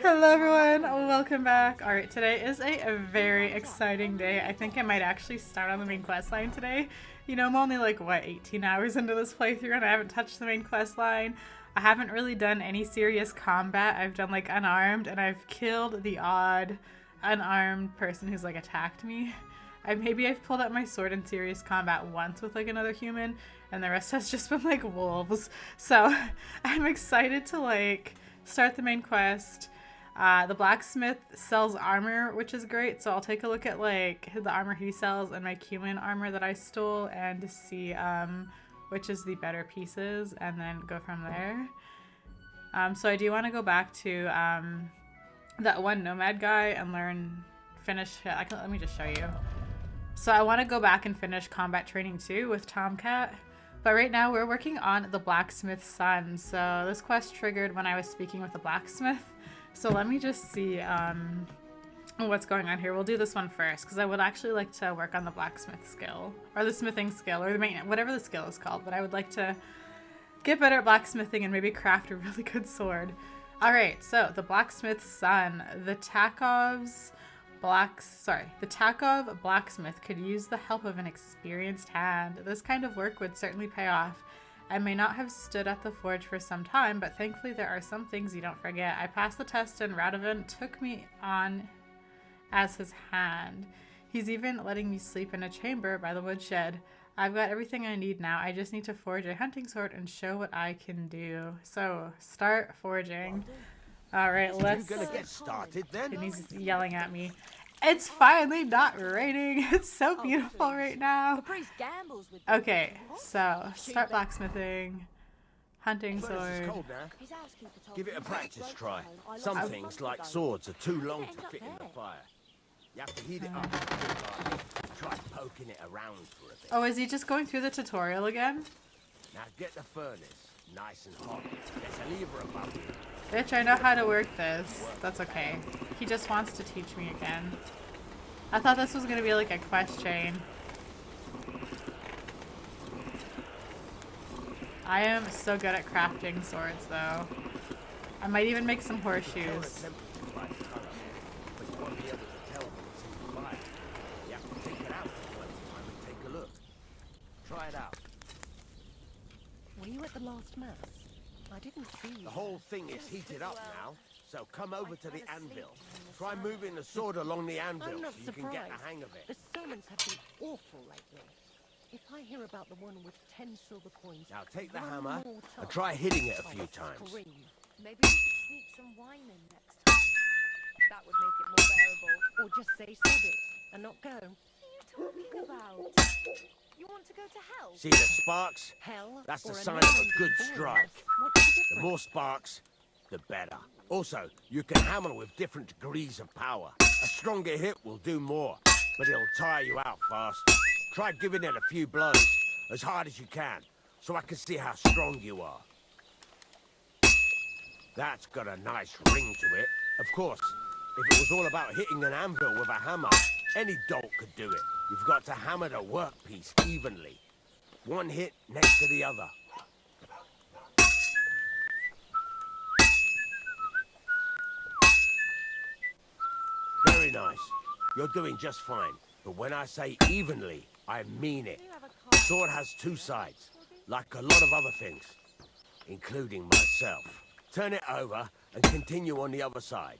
Hello everyone, welcome back. Alright, today is a very exciting day. I think I might actually start on the main quest line today. You know, I'm only like, 18 hours into this playthrough and I haven't touched the main quest line. I haven't really done any serious combat. I've done like unarmed and I've killed the odd unarmed person who's like attacked me. Maybe I've pulled out my sword in serious combat once with like another human and the rest has just been like wolves. So I'm excited to like start the main quest. The blacksmith sells armor, which is great, so I'll take a look at like the armor he sells and my cumin armor that I stole and to see which is the better pieces and then go from there. So I do want to go back to that one nomad guy and let me just show you. So I want to go back and finish combat training too with Tomcat. But right now we're working on the blacksmith's son. So this quest triggered when I was speaking with the blacksmith. So let me just see what's going on here. We'll do this one first because I would actually like to work on the blacksmith skill or the smithing skill or the maintenance, whatever the skill is called. But I would like to get better at blacksmithing and maybe craft a really good sword. All right, so the blacksmith's son, the Takov blacksmith could use the help of an experienced hand. This kind of work would certainly pay off. I may not have stood at the forge for some time, but thankfully there are some things you don't forget. I passed the test and Radovan took me on as his hand. He's even letting me sleep in a chamber by the woodshed. I've got everything I need now. I just need to forge a hunting sword and show what I can do. So, start forging. Alright, let's... You're gonna get started then? And he's yelling at me. It's finally not raining. It's so beautiful right now. Okay, so start blacksmithing, hunting sword. Cold now. Give it a practice try. Some things, like swords, are too long to fit in the fire. You have to heat it up. Try poking it around for a bit. Oh, is he just going through the tutorial again? Now get the furnace nice and hot. There's a lever above you. Bitch, I know how to work this. That's okay. He just wants to teach me again. I thought this was gonna be like a quest chain. I am so good at crafting swords though. I might even make some horseshoes. Try it out. Were you at the last mass? I didn't see you. The whole thing is heated up now, so come over to the anvil. Try moving the sword along the anvil so you can get the hang of it. The sermons have been awful lately. If I hear about the one with 10 silver coins, Now take the hammer and try hitting it a few times. Maybe we could sneak some wine in next time. That would make it more bearable. or just say sod it and not go. What are you talking about? You want to go to hell? See the sparks? Hell, That's the or sign of a never-ending good boil. strike. What's the The difference? more sparks, the better. Also, you can hammer with different degrees of power. A stronger hit will do more, but it'll tire you out fast. Try giving it a few blows, as hard as you can, so I can see how strong you are. That's got a nice ring to it. Of course, if it was all about hitting an anvil with a hammer, any dolt could do it. You've got to hammer the workpiece evenly. One hit next to the other. Very nice. You're doing just fine. But when I say evenly, I mean it. The sword has two sides, like a lot of other things, including myself. Turn it over and continue on the other side.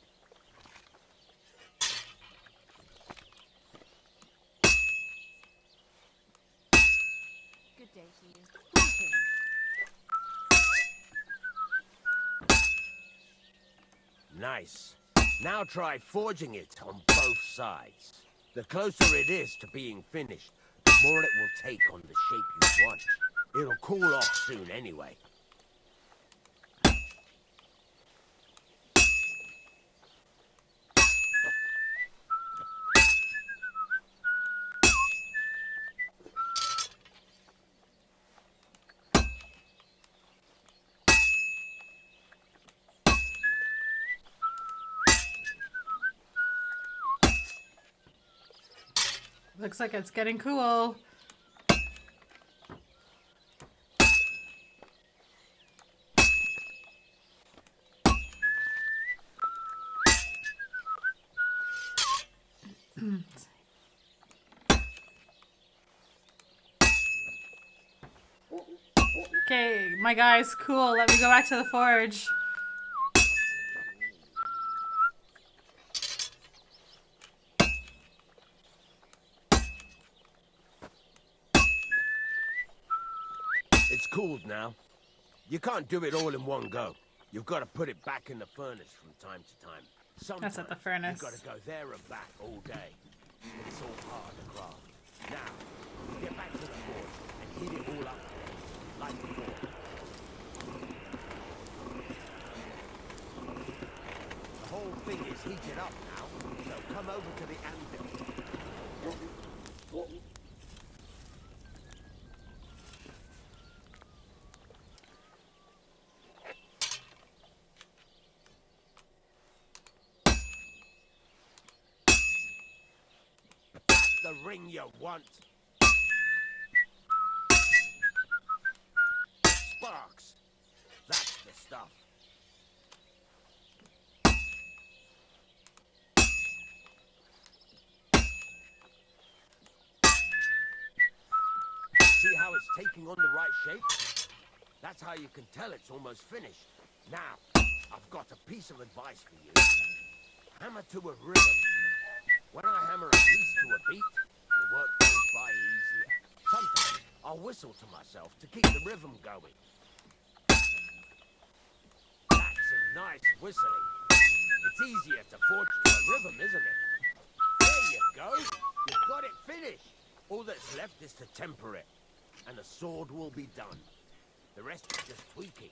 Good day to you. Nice. Now try forging it on both sides. The closer it is to being finished, the more it will take on the shape you want. It'll cool off soon anyway. Looks like it's getting cool. Okay, my guy's cool. Let me go back to the forge. It's cooled now. You can't do it all in one go. You've got to put it back in the furnace from time to time. Sometimes That's at the furnace. You've got to go there and back all day. But it's all part of the craft. Now, get back to the forge and heat it all up like before. The whole thing is heated up now, so come over to the anvil. The ring you want. Sparks. That's the stuff. See how it's taking on the right shape? That's how you can tell it's almost finished. Now, I've got a piece of advice for you. Hammer to a rhythm. When I hammer a piece to a beat, the work goes by easier. Sometimes I'll whistle to myself to keep the rhythm going. That's some nice whistling. It's easier to forge to a rhythm, isn't it? There you go. You've got it finished. All that's left is to temper it, and the sword will be done. The rest is just tweaking.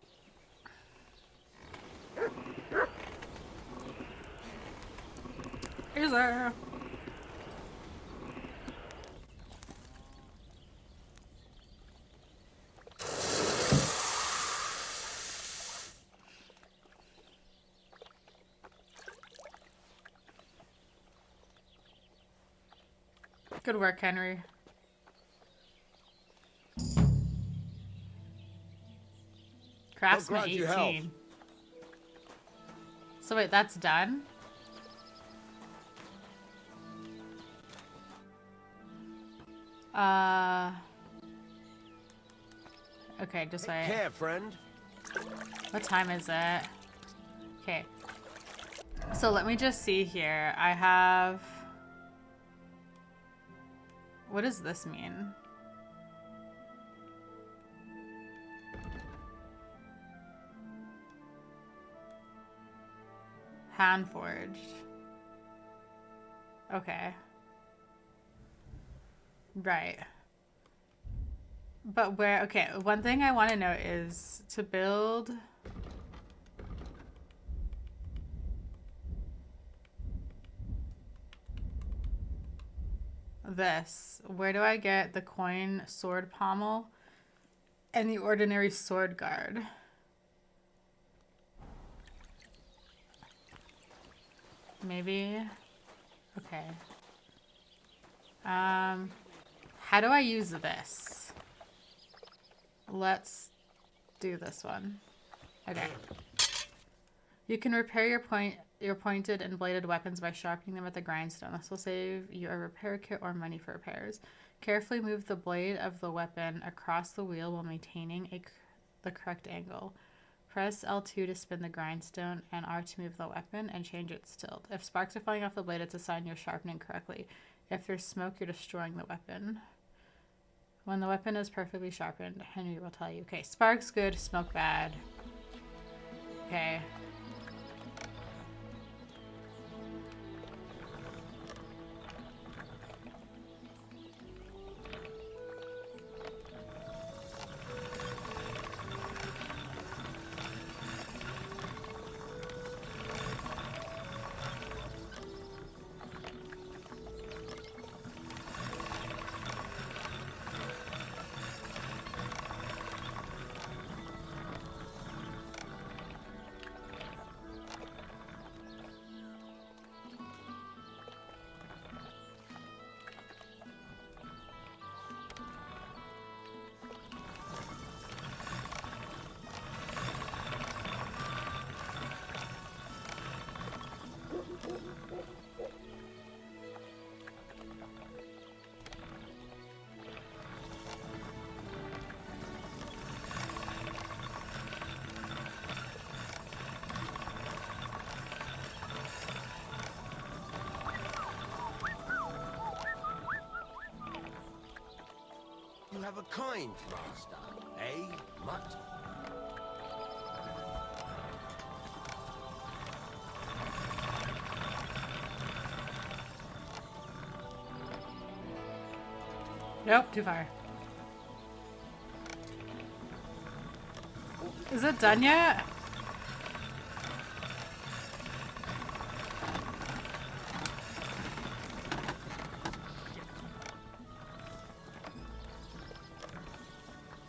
Here's our... Good work, Henry. Craftsman glad you helped. 18. So wait, that's done? Okay, just Take wait. care, friend. What time is it? Okay. So let me just see here. I have... What does this mean? Hand forged. Okay. Right. But where, okay, one thing I want to know is to build this. Where do I get the coin sword pommel and the ordinary sword guard? Maybe. Okay. How do I use this? Let's do this one. Okay. You can repair your pointed and bladed weapons by sharpening them at the grindstone. This will save you a repair kit or money for repairs. Carefully move the blade of the weapon across the wheel while maintaining the correct angle. Press L2 to spin the grindstone and R to move the weapon and change its tilt. If sparks are falling off the blade, it's a sign you're sharpening correctly. If there's smoke, you're destroying the weapon. When the weapon is perfectly sharpened, Henry will tell you. Okay, sparks good, smoke bad. Okay. have a kind master, eh, Mutt? Nope, too far. Is it done yet?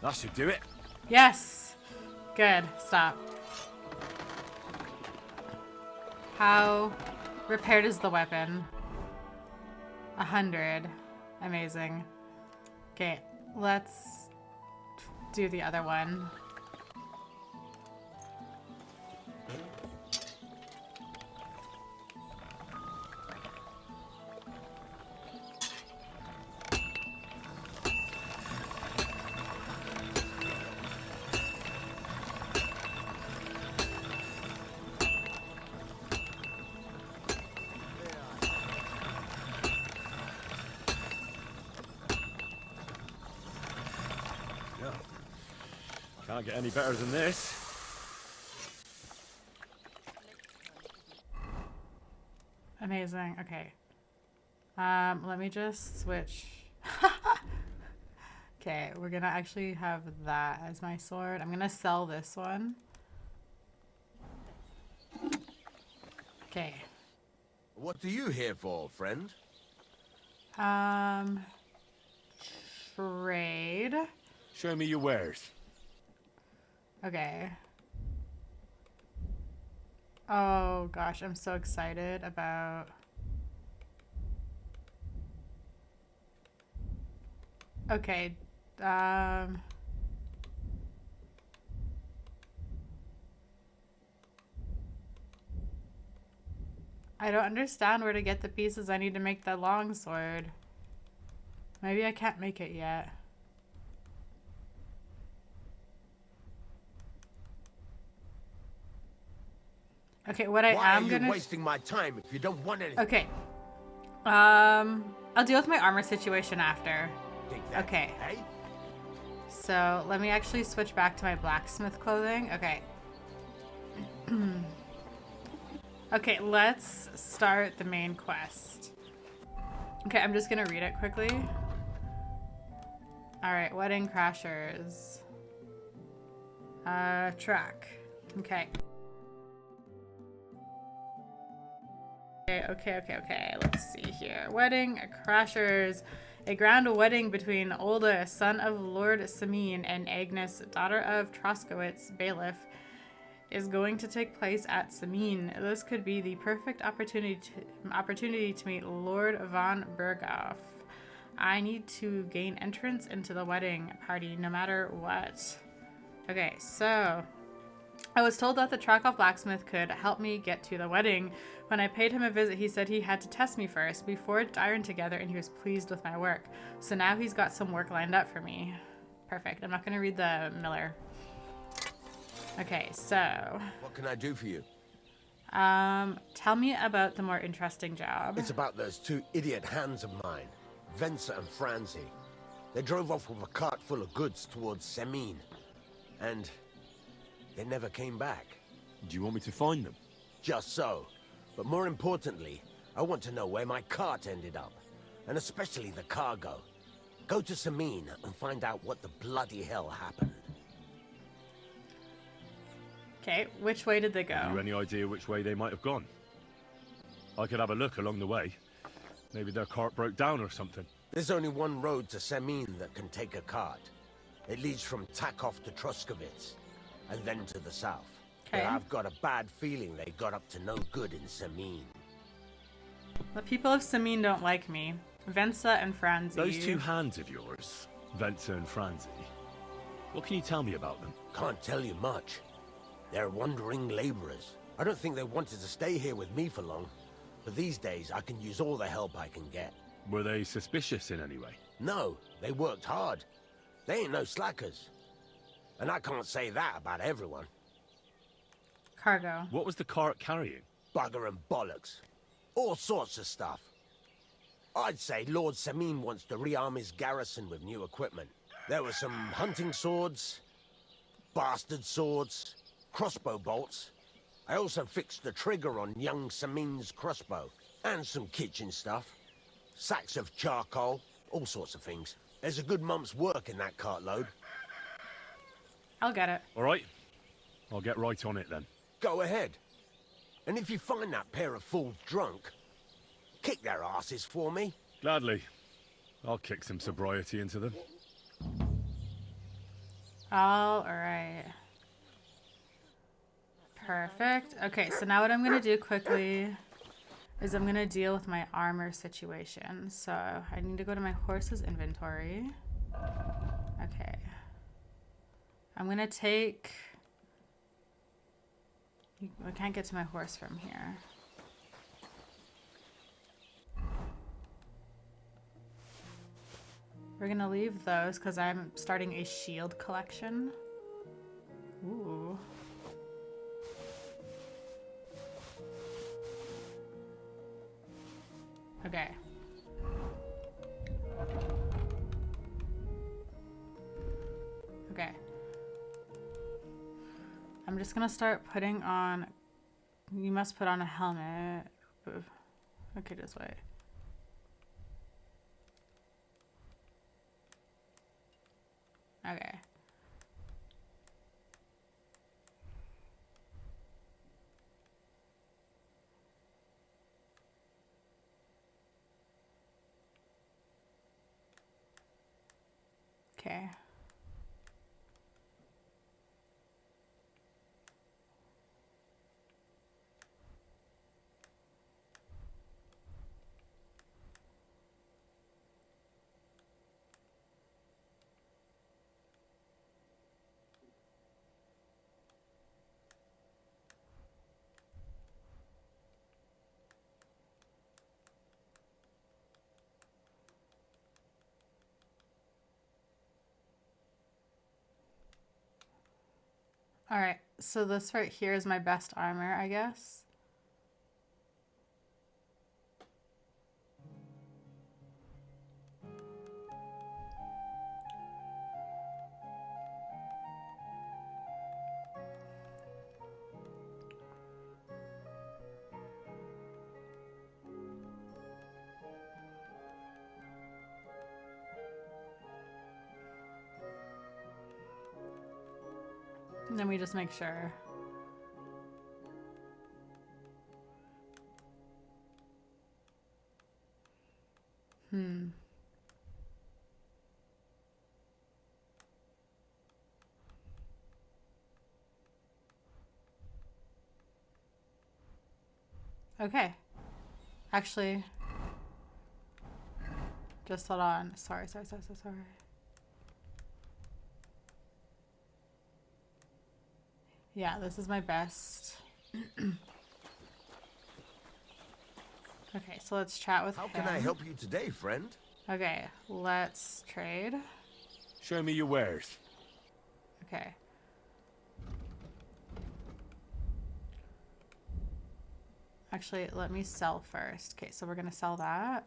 That should do it. Yes. Good. Stop. How repaired is the weapon? 100. Amazing. Okay, let's do the other one. Can't get any better than this. Amazing. Okay. Let me just switch. Okay, we're gonna actually have that as my sword. I'm gonna sell this one. Okay. What are you here for, friend? Trade. Show me your wares. Okay. Oh gosh, I'm so excited about... Okay, I don't understand where to get the pieces I need to make the longsword. Maybe I can't make it yet. Okay, what I am gonna... Why are you wasting my time if you don't want anything? Okay. I'll deal with my armor situation after. Think that, Okay. eh? So, let me actually switch back to my blacksmith clothing. Okay. Okay, let's start the main quest. Okay, I'm just gonna read it quickly. Alright, wedding crashers. Track. Okay. Okay. Let's see here. Wedding crashers. A grand wedding between Olda, son of Lord Semine, and Agnes, daughter of Troskowitz, bailiff, is going to take place at Semine. This could be the perfect opportunity to meet Lord von Berghoff. I need to gain entrance into the wedding party no matter what. Okay, so I was told that the Trockov blacksmith could help me get to the wedding. When I paid him a visit, he said he had to test me first. We forged iron together and he was pleased with my work. So now he's got some work lined up for me. Perfect. I'm not going to read the Miller. Okay, so... What can I do for you? Tell me about the more interesting job. It's about those two idiot hands of mine, Venza and Franzi. They drove off with a cart full of goods towards Semine. And they never came back. Do you want me to find them? Just so. But more importantly, I want to know where my cart ended up. And especially the cargo. Go to Semine and find out what the bloody hell happened. Okay, which way did they go? Have you any idea which way they might have gone? I could have a look along the way. Maybe their cart broke down or something. There's only one road to Semine that can take a cart. It leads from Takov to Troskowitz, and then to the south. Okay. But I've got a bad feeling they got up to no good in Semine. The people of Semine don't like me. Venza and Franzi. Those two hands of yours, Venza and Franzi, what can you tell me about them? Can't tell you much. They're wandering laborers. I don't think they wanted to stay here with me for long. But these days, I can use all the help I can get. Were they suspicious in any way? No, they worked hard. They ain't no slackers. And I can't say that about everyone. Cargo. What was the cart carrying? Bugger and bollocks. All sorts of stuff. I'd say Lord Semine wants to rearm his garrison with new equipment. There were some hunting swords, bastard swords, crossbow bolts. I also fixed the trigger on young Semine's crossbow, and some kitchen stuff. Sacks of charcoal, all sorts of things. There's a good month's work in that cartload. I'll get it. All right. I'll get right on it then. Go ahead. And if you find that pair of fools drunk, kick their asses for me. Gladly. I'll kick some sobriety into them. All right. Perfect. Okay, so now what I'm going to do quickly is I'm going to deal with my armor situation. So I need to go to my horse's inventory. Okay. I'm going to take... I can't get to my horse from here. We're going to leave those because I'm starting a shield collection. Ooh. Okay. Okay. I'm just gonna start putting on... You must put on a helmet. Okay, just wait. Okay. Okay. All right, so this right here is my best armor, I guess. Let me just make sure. Okay. Actually, just hold on. Sorry. Yeah, this is my best. Okay, so let's chat with him. How can I help you today, friend? Okay, let's trade. Show me your wares. Okay. Actually, let me sell first. Okay, so we're gonna sell that.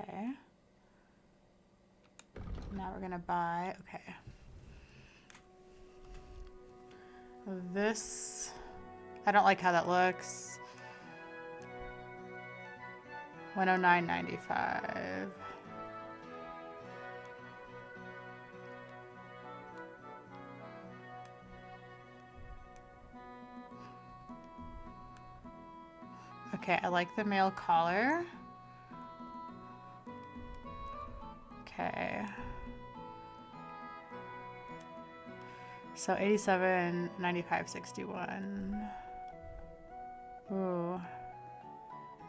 Okay. Now we're gonna buy, okay. This, I don't like how that looks. 109.95. Okay, I like the male collar. Okay. So 87, 95, 61. Ooh.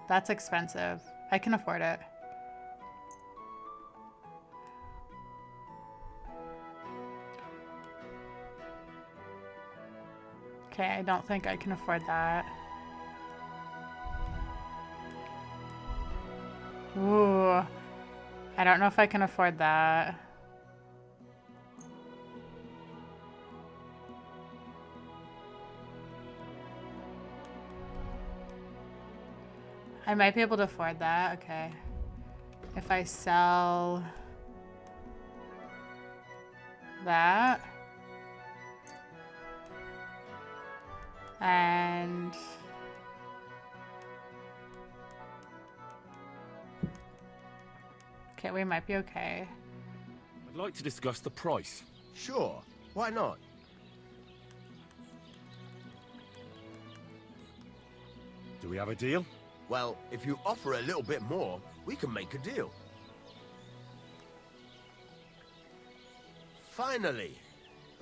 That's expensive. I can afford it. Okay, I don't think I can afford that. Ooh. I don't know if I can afford that. I might be able to afford that. Okay. If I sell that and okay, we might be okay. I'd like to discuss the price. Sure, why not? Do we have a deal? Well, if you offer a little bit more, we can make a deal. Finally,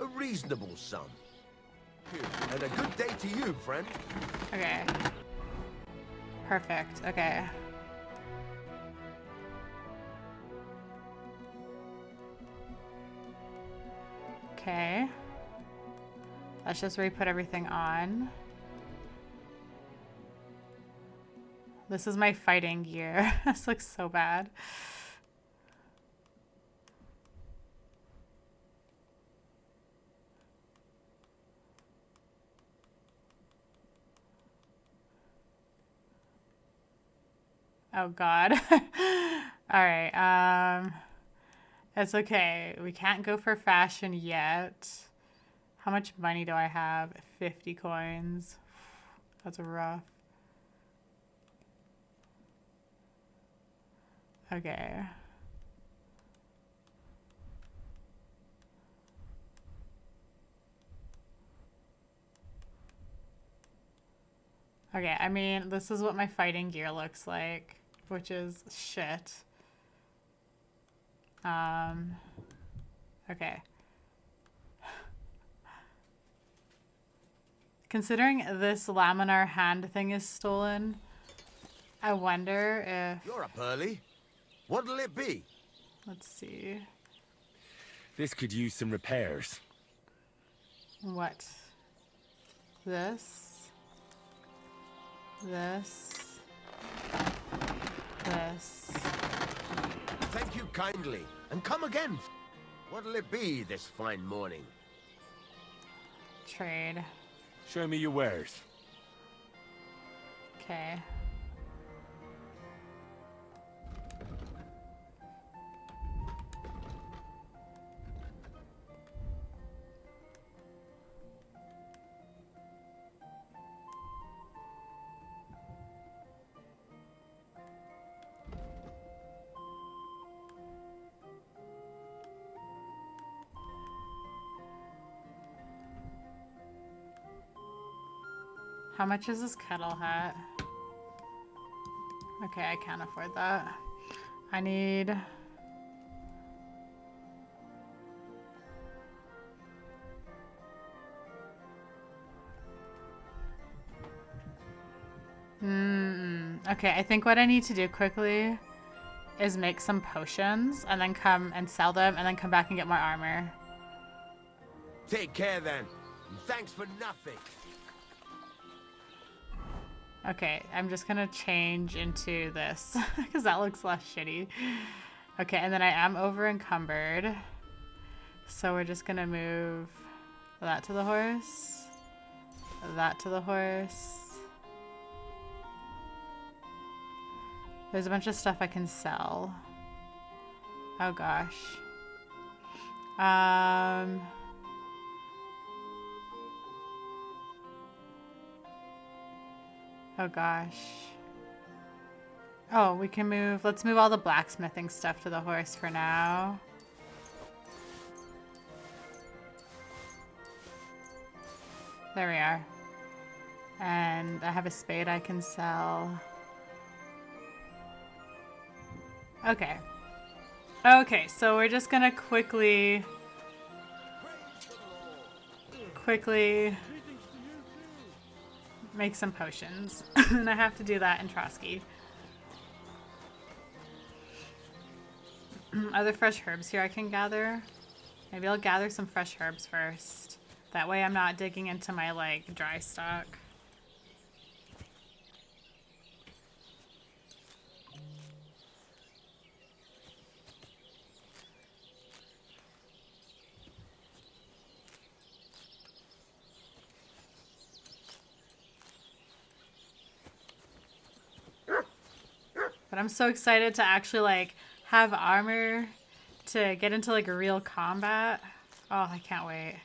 a reasonable sum. And a good day to you, friend. Okay. Perfect. Okay. Okay. Let's just re-put everything on. This is my fighting gear. This looks so bad. Oh God. All right. It's okay. We can't go for fashion yet. How much money do I have? 50 coins. That's rough. Okay. Okay, I mean, this is what my fighting gear looks like, which is shit. Okay. Considering this laminar hand thing is stolen, I wonder if... You're up early. What'll it be? Let's see. This could use some repairs. What? This. This. This. Thank you kindly, and come again. What'll it be this fine morning? Trade. Show me your wares. Okay. How much is this kettle hat? Okay, I can't afford that. I need... Okay, I think what I need to do quickly is make some potions and then come and sell them and then come back and get more armor. Take care then. And thanks for nothing. Okay, I'm just gonna change into this because that looks less shitty. Okay, and then I am over encumbered. So we're just gonna move that to the horse, that to the horse. There's a bunch of stuff I can sell. Oh gosh. Oh gosh. Oh, we can move. Let's move all the blacksmithing stuff to the horse for now. There we are. And I have a spade I can sell. Okay. Okay, so we're just gonna quickly make some potions. And I have to do that in Trotsky. Are there fresh herbs here I can gather? Maybe I'll gather some fresh herbs first. That way I'm not digging into my, like, dry stock. But I'm so excited to actually like have armor to get into like a real combat. Oh, I can't wait.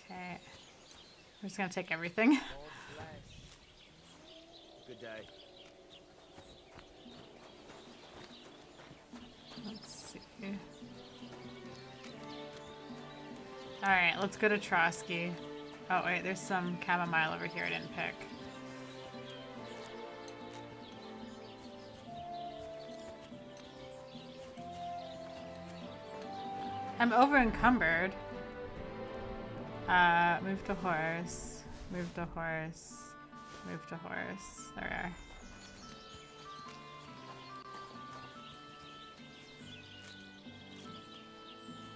Okay. I'm just gonna take everything. Good day. Let's see. Alright, let's go to Trotsky. Oh wait, there's some chamomile over here I didn't pick. I'm over encumbered. Move to horse. Move to horse. Move to horse. There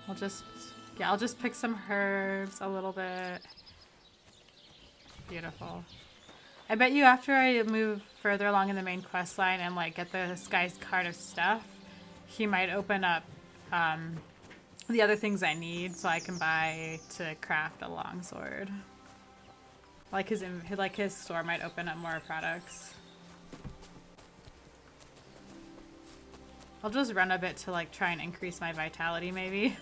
we are. I'll just pick some herbs a little bit. Beautiful. I bet you after I move further along in the main quest line and like get this guy's cart of stuff, he might open up the other things I need so I can buy to craft a longsword. Like his store might open up more products. I'll just run a bit to like try and increase my vitality maybe.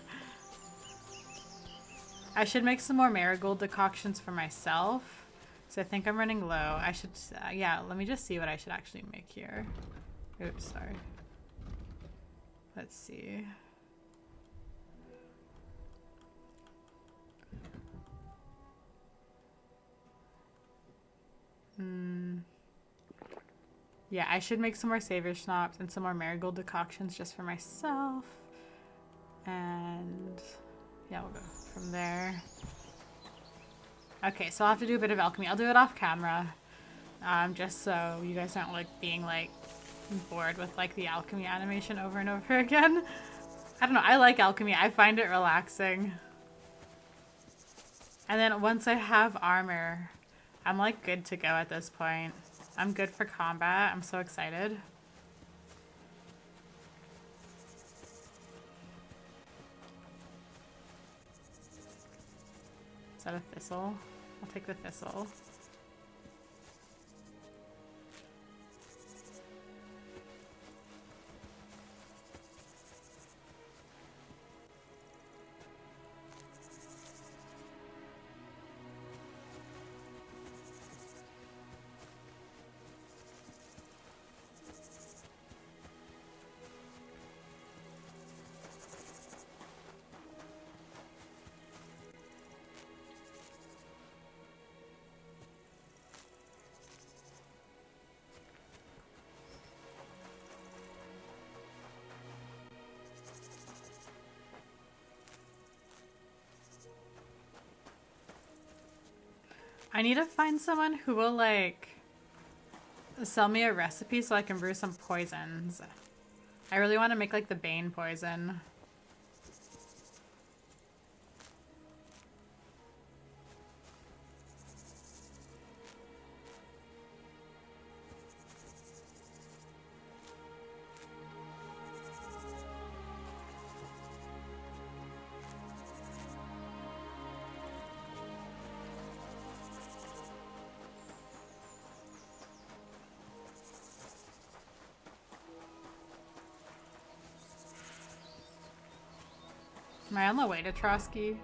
I should make some more marigold decoctions for myself. So I think I'm running low. I should, yeah, let me just see what I should actually make here. Oops, sorry. Let's see. Yeah, I should make some more savior schnapps and some more marigold decoctions just for myself. And yeah, we'll go from there. Okay, so I'll have to do a bit of alchemy. I'll do it off camera. Just so you guys aren't like being like bored with like the alchemy animation over and over again. I don't know, I like alchemy. I find it relaxing. And then once I have armor, I'm like good to go at this point. I'm good for combat. I'm so excited. Is that a thistle? I'll take the thistle. I need to find someone who will like sell me a recipe so I can brew some poisons. I really want to make like the Bane poison. Am I on the way to Trotsky?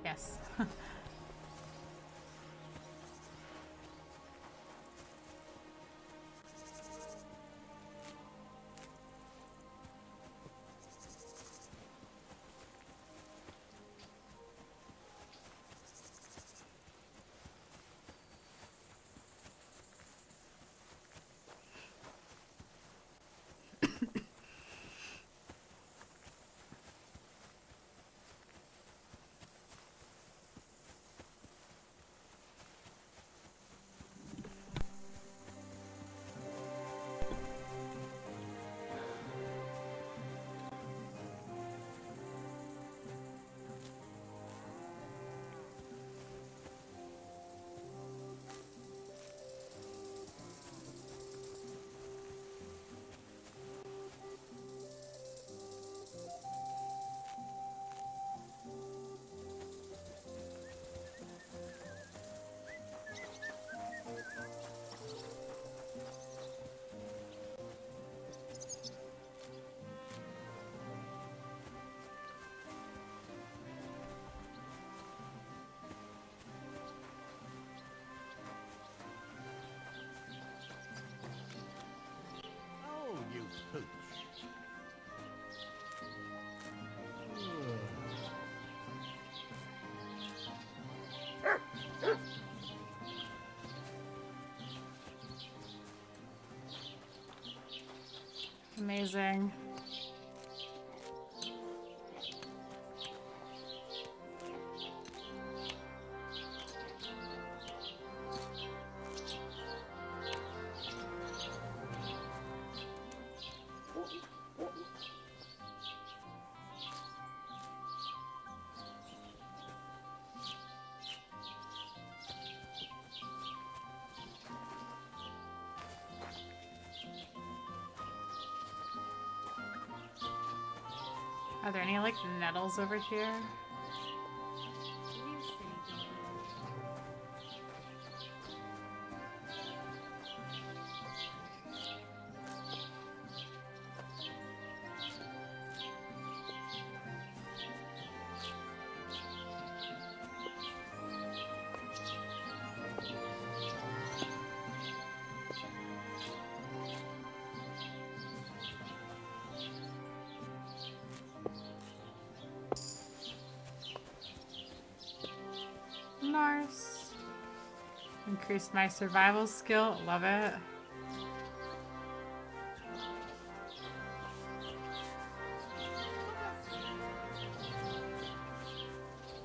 Yes. Hooch. Amazing. Are there any like nettles over here? You say, darling. Nice. Increased my survival skill. Love it.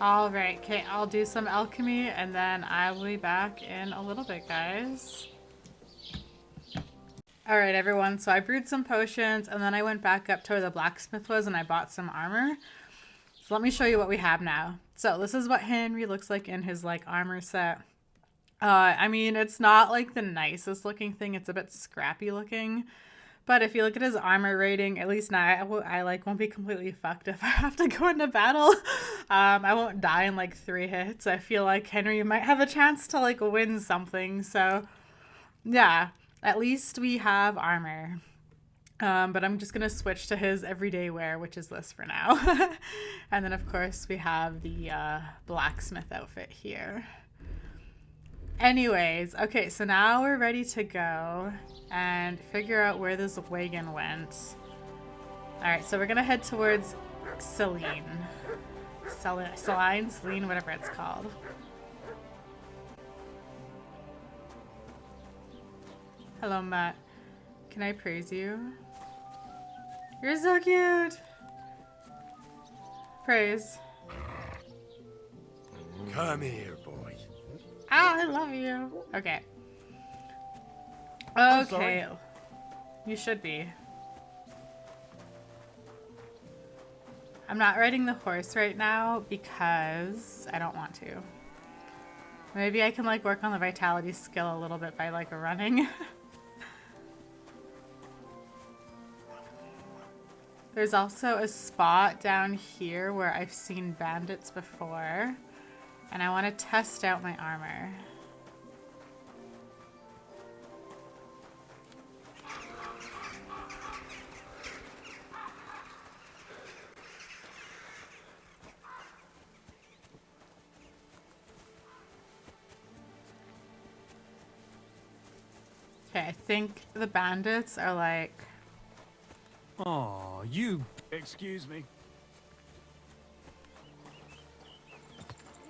Alright, okay, I'll do some alchemy and then I will be back in a little bit, guys. Alright, everyone, so I brewed some potions and then I went back up to where the blacksmith was and I bought some armor. So let me show you what we have now. So this is what Henry looks like in his like armor set. I mean, it's not like the nicest looking thing. It's a bit scrappy looking. But if you look at his armor rating, at least now I like won't be completely fucked if I have to go into battle. I won't die in like 3 hits. I feel like Henry might have a chance to like win something. So yeah, at least we have armor. But I'm just going to switch to his everyday wear, which is this for now. And then, of course, we have the blacksmith outfit here. Anyways, okay, so now we're ready to go and figure out where this wagon went. Alright, so we're going to head towards Semine. Semine, whatever it's called. Hello, Matt. Can I praise you? You're so cute! Praise. Come here, boy. Ah, I love you. Okay. I'm Okay. sorry. You should be. I'm not riding the horse right now because I don't want to. Maybe I can like work on the vitality skill a little bit by like running. There's also a spot down here where I've seen bandits before, and I want to test out my armor. Okay, I think the bandits are like... Oh, you... Excuse me.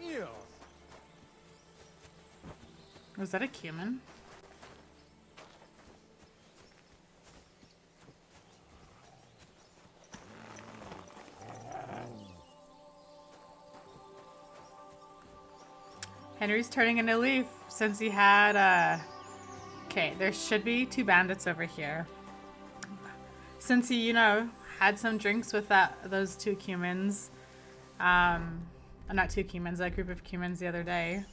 Yeah. Was that a cumin? Henry's turning into a leaf since he had, Okay, there should be 2 bandits over here. Since he, you know, had some drinks with those 2 cumins. Not 2 cumins, that group of cumins the other day.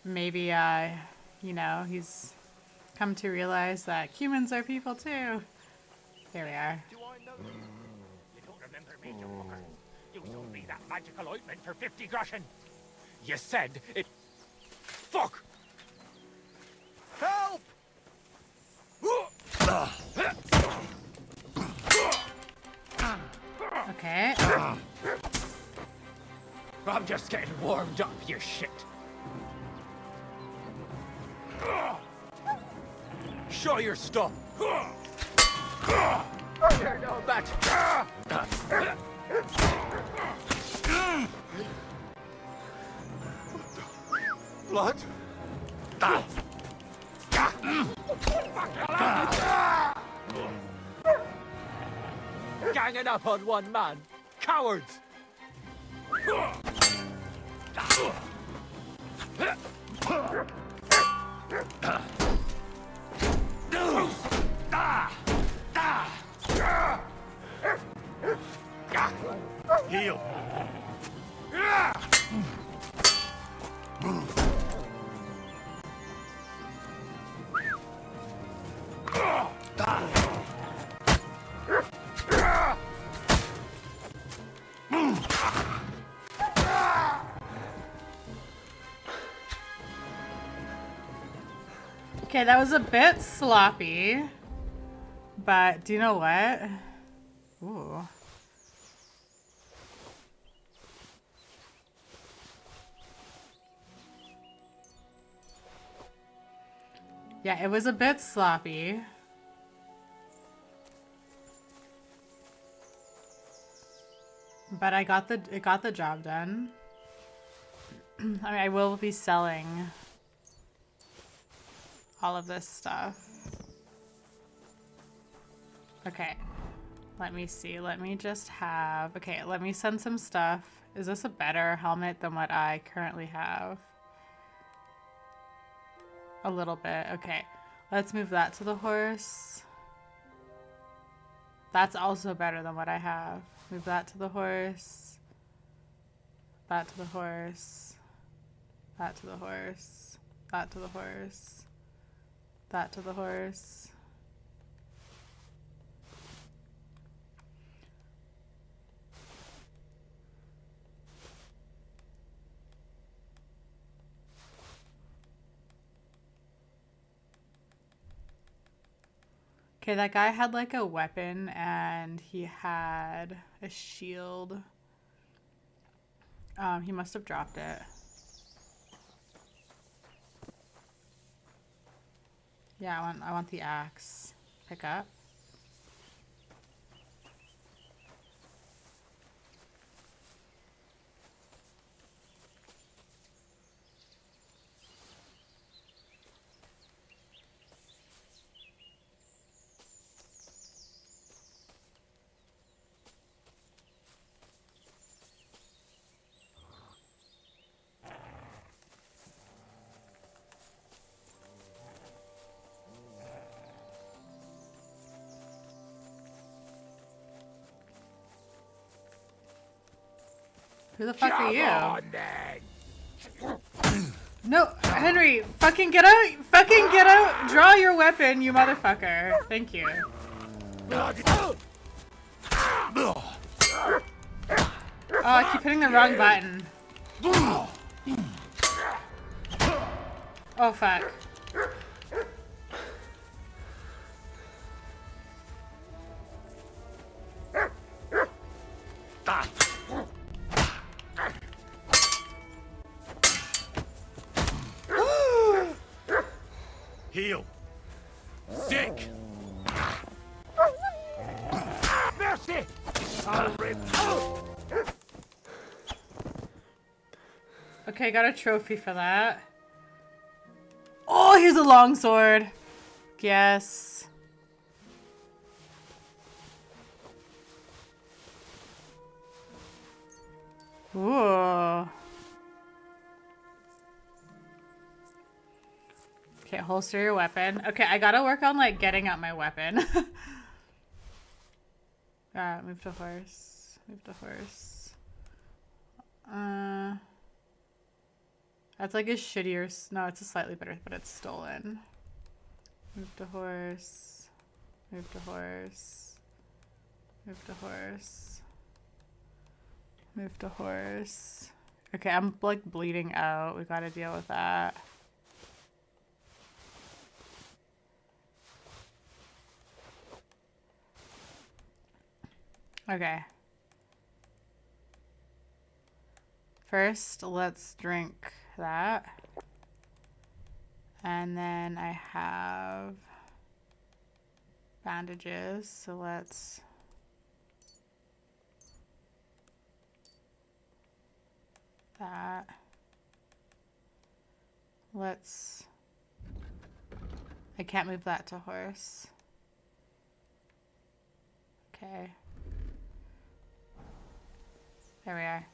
Maybe, you know, he's come to realize that cumins are people too. Here we are. Do I know you? You don't remember me, you fucker. You sold me that magical ointment for 50 groschen. You said it... Fuck! Help! Okay. I'm just getting warmed up, you shit. Show your stuff. No, that's... Blood? Ganging up on one man. Cowards! Heal. Okay, that was a bit sloppy, but do you know what? Ooh. Yeah, it was a bit sloppy. But it got the job done. I mean, I will be selling all of this stuff. Okay. Let me see. Let me just have... Okay, let me send some stuff. Is this a better helmet than what I currently have? A little bit. Okay. Let's move that to the horse. That's also better than what I have. Move that to the horse. That to the horse. That to the horse. That to the horse. That to the horse. Okay, that guy had like a weapon and he had a shield. He must have dropped it. Yeah, I want the axe. Pick up. Who the fuck are you? On, then. No, Henry, fucking get out! Fucking get out! Draw your weapon, you motherfucker. Thank you. Oh, I keep hitting the wrong button. Oh, fuck. Heal. Sick. Mercy! I'll rip. Okay, got a trophy for that. Oh, here's a longsword. Yes. Ooh. Okay, holster your weapon. Okay, I gotta work on like getting out my weapon. Move to horse. Move to horse. That's like a shittier. No, it's a slightly better, but it's stolen. Move to horse. Move to horse. Move to horse. Move to horse. Okay, I'm like bleeding out. We gotta deal with that. Okay. First, let's drink that. And then I have bandages, so let's... that. Let's... I can't move that to horse. Okay. There we are.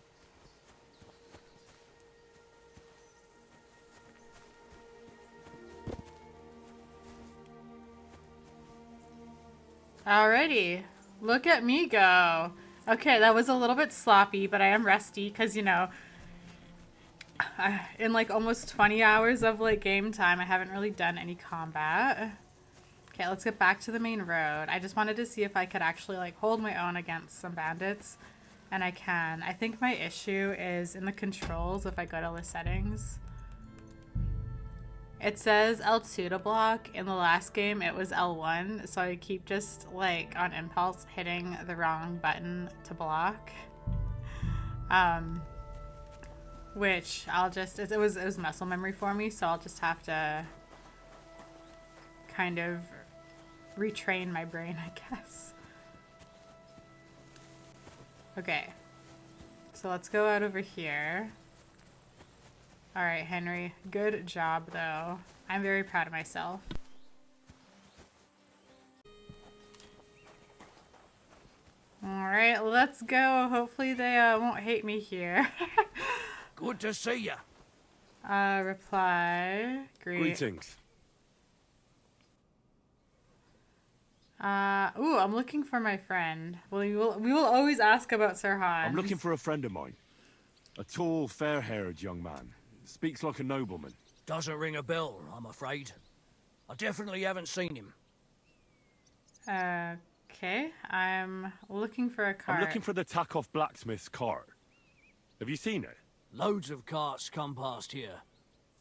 Alrighty. Look at me go. Okay, that was a little bit sloppy, but I am rusty because, you know, in like almost 20 hours of like game time, I haven't really done any combat. Okay, let's get back to the main road. I just wanted to see if I could actually like hold my own against some bandits, and I can. I think my issue is in the controls if I go to the settings. It says L2 to block. In the last game, it was L1, so I keep just like on impulse hitting the wrong button to block. Which I'll just, it was muscle memory for me, so I'll just have to kind of retrain my brain, I guess. Okay. So let's go out over here. Alright, Henry. Good job, though. I'm very proud of myself. Alright, let's go. Hopefully they won't hate me here. Good to see you. Reply. Greetings. Ooh, I'm looking for my friend. We will always ask about Sir Hans. I'm looking for a friend of mine. A tall, fair-haired young man. Speaks like a nobleman. Doesn't ring a bell, I'm afraid. I definitely haven't seen him. Okay, I'm looking for a cart. I'm looking for the Takeoff blacksmith's cart. Have you seen it? Loads of carts come past here.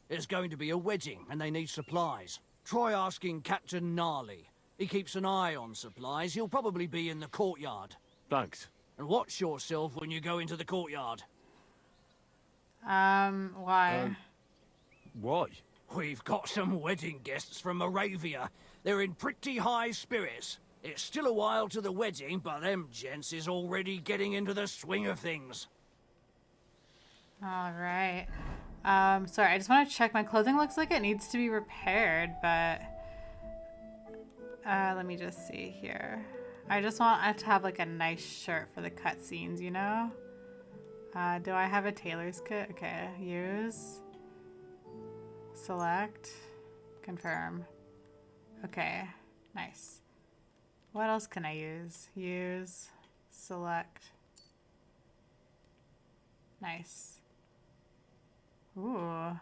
There's going to be a wedding, and they need supplies. Try asking Captain Gnarly. He keeps an eye on supplies. He'll probably be in the courtyard. Thanks. And watch yourself when you go into the courtyard. Why? Why? We've got some wedding guests from Moravia. They're in pretty high spirits. It's still a while to the wedding, but them gents is already getting into the swing of things. Alright. Sorry, I just want to check. My clothing looks like it needs to be repaired, but... let me just see here. I just want to have like a nice shirt for the cutscenes, you know? Do I have a tailor's kit? Okay, use. Select. Confirm. Okay, nice. What else can I use? Use. Select. Nice. Ooh.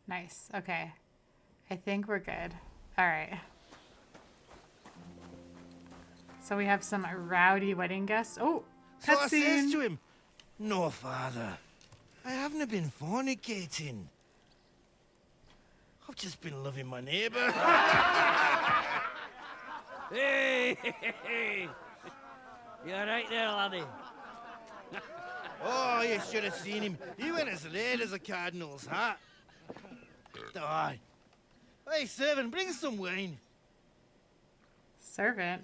Nice. Okay. I think we're good. Alright. So we have some rowdy wedding guests. Oh! So I says Cutscene! to him, "No, father. I haven't been fornicating. I've just been loving my neighbour." Hey! You alright there, laddie? Oh, you should have seen him. He went as red as a cardinal's hat. Aye. Hey, servant, bring some wine. Servant.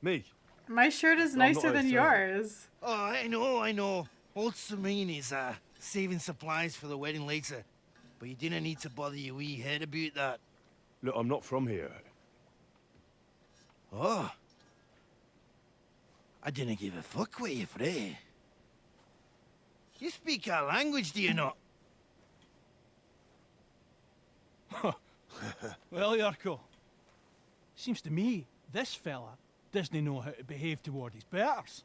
Me? My shirt is No, I'm nicer not a than servant. yours. Oh, I know. Old Semine is saving supplies for the wedding later. But you didn't need to bother your wee head about that. Look, I'm not from here. Oh. I didn't give a fuck what you frae. You speak our language, do you not? Well, Yarko. Seems to me this fella doesn't know how to behave toward his betters.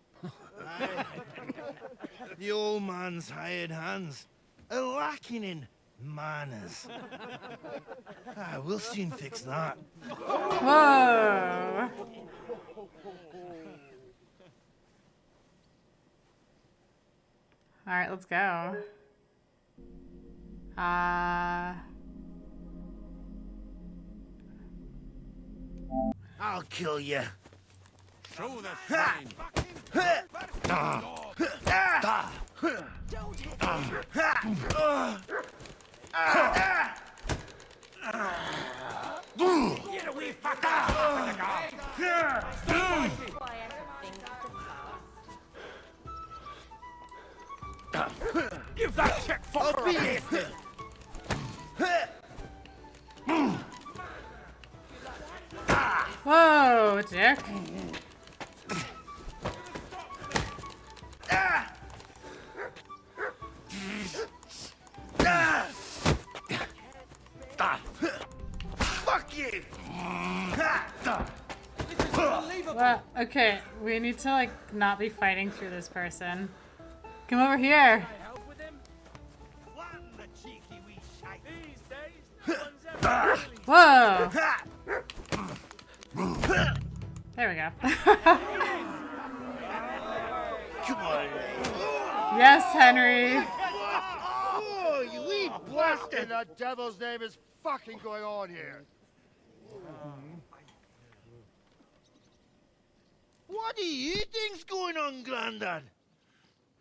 Aye. The old man's hired hands are lacking in manners. We'll soon fix that. Whoa! Alright, let's go. I'll kill you. Show the shrine. Get away, fucker! Give that chick fucker a beat! Whoa, Dick. Fuck you! Well, okay, we need to like not be fighting through this person. Come over here. Whoa! There we go. Come on. Yes, Henry. Oh, you wee blasted! What in the devil's name is fucking going on here? What do you think's going on, Grandad?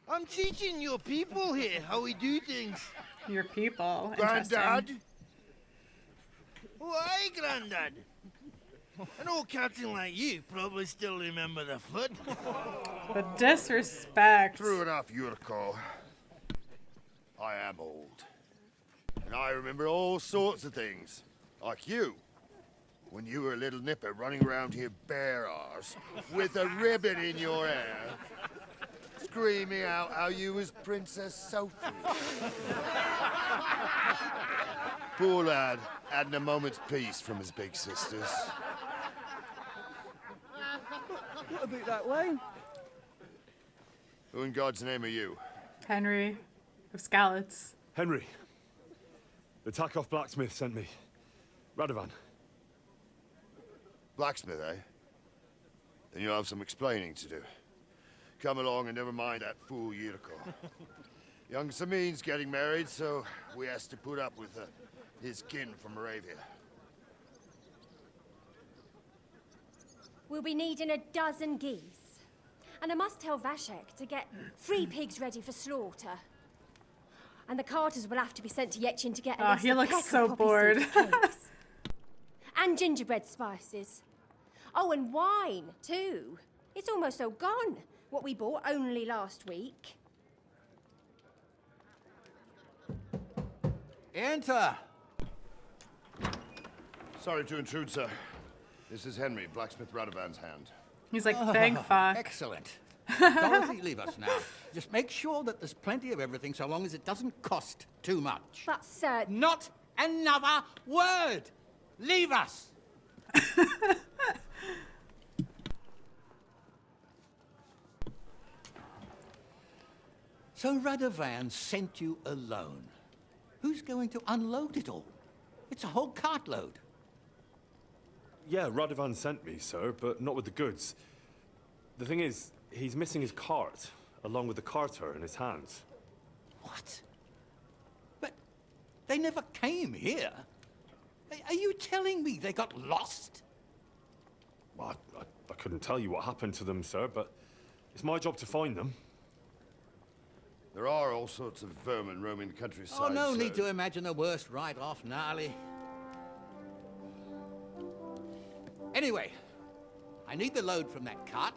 I'm teaching your people here how we do things. Your people. Interesting. Grandad? Why, Grandad? An old captain like you probably still remember the flood. The disrespect. True enough, Yurko. I am old. And I remember all sorts of things. Like you. When you were a little nipper running around here bare arse, with a ribbon in your hair, screaming out how you was Princess Sophie. Poor lad, hadn't a moment's peace from his big sisters. What about that way? Who in God's name are you? Henry of Skalitz. Henry. The Takeoff blacksmith sent me. Radovan. Blacksmith, eh? Then you'll have some explaining to do. Come along and never mind that fool Yurko. Young Semine's getting married, so we has to put up with his kin from Moravia. We'll be needing a dozen geese. And I must tell Vashek to get 3 pigs ready for slaughter. And the carters will have to be sent to Yechin to get a Oh, he looks so bored. And gingerbread spices. Oh, and wine, too. It's almost all gone, what we bought only last week. Enter! Sorry to intrude, sir. This is Henry, blacksmith Radovan's hand. He's like, thank fuck. Excellent. Dorothy, leave us now. Just make sure that there's plenty of everything so long as it doesn't cost too much. But, sir... Not another word! Leave us! So Radovan sent you alone. Who's going to unload it all? It's a whole cartload. Yeah, Radovan sent me, sir, but not with the goods. The thing is, he's missing his cart, along with the carter in his hands. What? But they never came here. Are you telling me they got lost? Well, I couldn't tell you what happened to them, sir, but it's my job to find them. There are all sorts of vermin roaming the countryside. Oh, no sir. need to imagine the worst right off, Gnarly. Anyway, I need the load from that cart,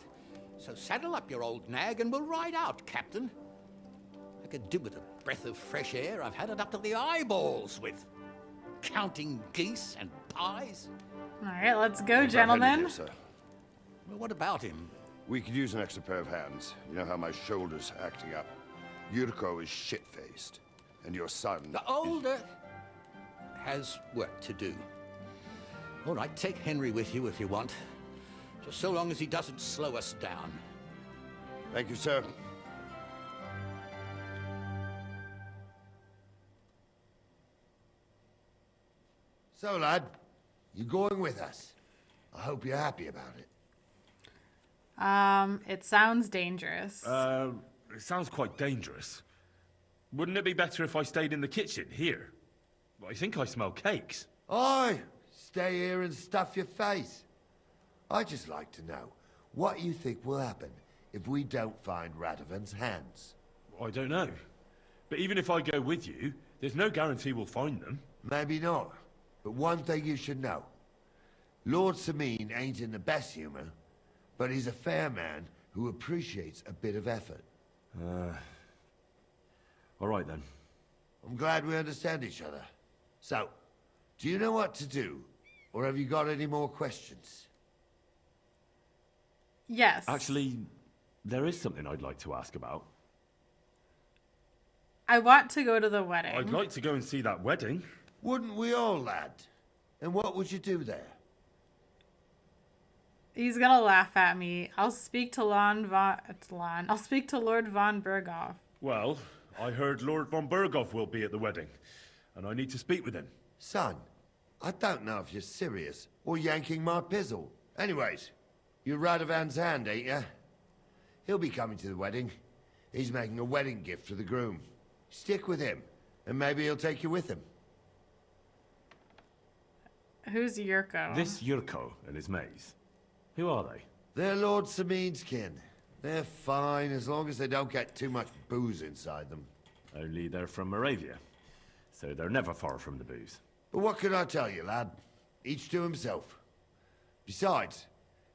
so saddle up your old nag and we'll ride out, Captain. I could do with a breath of fresh air. I've had it up to the eyeballs with counting geese and pies. All right, let's go, gentlemen. Here, sir. Well, what about him? We could use an extra pair of hands. You know how my shoulder's acting up. Yurko is shit-faced, and your son... The older has work to do. All right, take Henry with you if you want. Just so long as he doesn't slow us down. Thank you, sir. So, lad, you going with us? I hope you're happy about it. It sounds dangerous. It sounds quite dangerous. Wouldn't it be better if I stayed in the kitchen, here? I think I smell cakes. Aye, stay here and stuff your face. I'd just like to know what you think will happen if we don't find Radovan's hands. I don't know. But even if I go with you, there's no guarantee we'll find them. Maybe not. But one thing you should know. Lord Semine ain't in the best humor, but he's a fair man who appreciates a bit of effort. All right then. I'm glad we understand each other. So, do you know what to do? Or have you got any more questions? Yes. Actually, there is something I'd like to ask about. I want to go to the wedding. I'd like to go and see that wedding. Wouldn't we all, lad? And what would you do there? He's gonna laugh at me. I'll speak to I'll speak to Lord von Berghoff. Well, I heard Lord von Berghoff will be at the wedding, and I need to speak with him. Son, I don't know if you're serious or yanking my pizzle. Anyways, you're Radovan's hand, ain't ya? He'll be coming to the wedding. He's making a wedding gift for the groom. Stick with him, and maybe he'll take you with him. Who's Yurko? This Yurko and his maze. Who are they? They're Lord Semine's kin. They're fine as long as they don't get too much booze inside them. Only they're from Moravia, so they're never far from the booze. But what can I tell you, lad? Each to himself. Besides,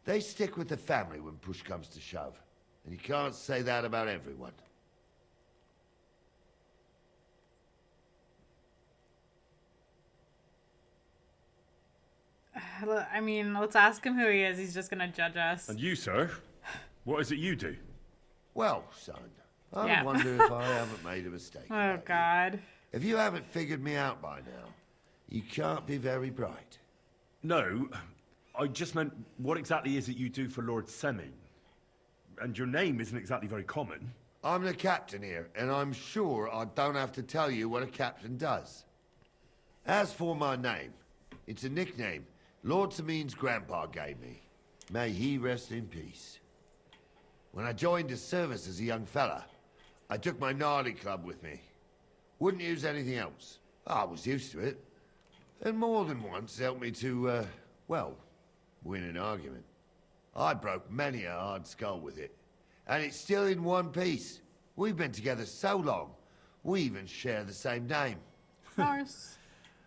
they stick with the family when push comes to shove. And you can't say that about everyone. I mean, let's ask him who he is. He's just gonna judge us. And you, sir? What is it you do? Well, son, I wonder if I haven't made a mistake. Oh, God. If you haven't figured me out by now, you can't be very bright. No, I just meant, what exactly is it you do for Lord Semine? And your name isn't exactly very common. I'm the captain here, and I'm sure I don't have to tell you what a captain does. As for my name, it's a nickname Lord Semine's grandpa gave me. May he rest in peace. When I joined his service as a young fella, I took my Gnarly club with me. Wouldn't use anything else. I was used to it. And more than once helped me to, well, win an argument. I broke many a hard skull with it. And it's still in one piece. We've been together so long, we even share the same name. Nice.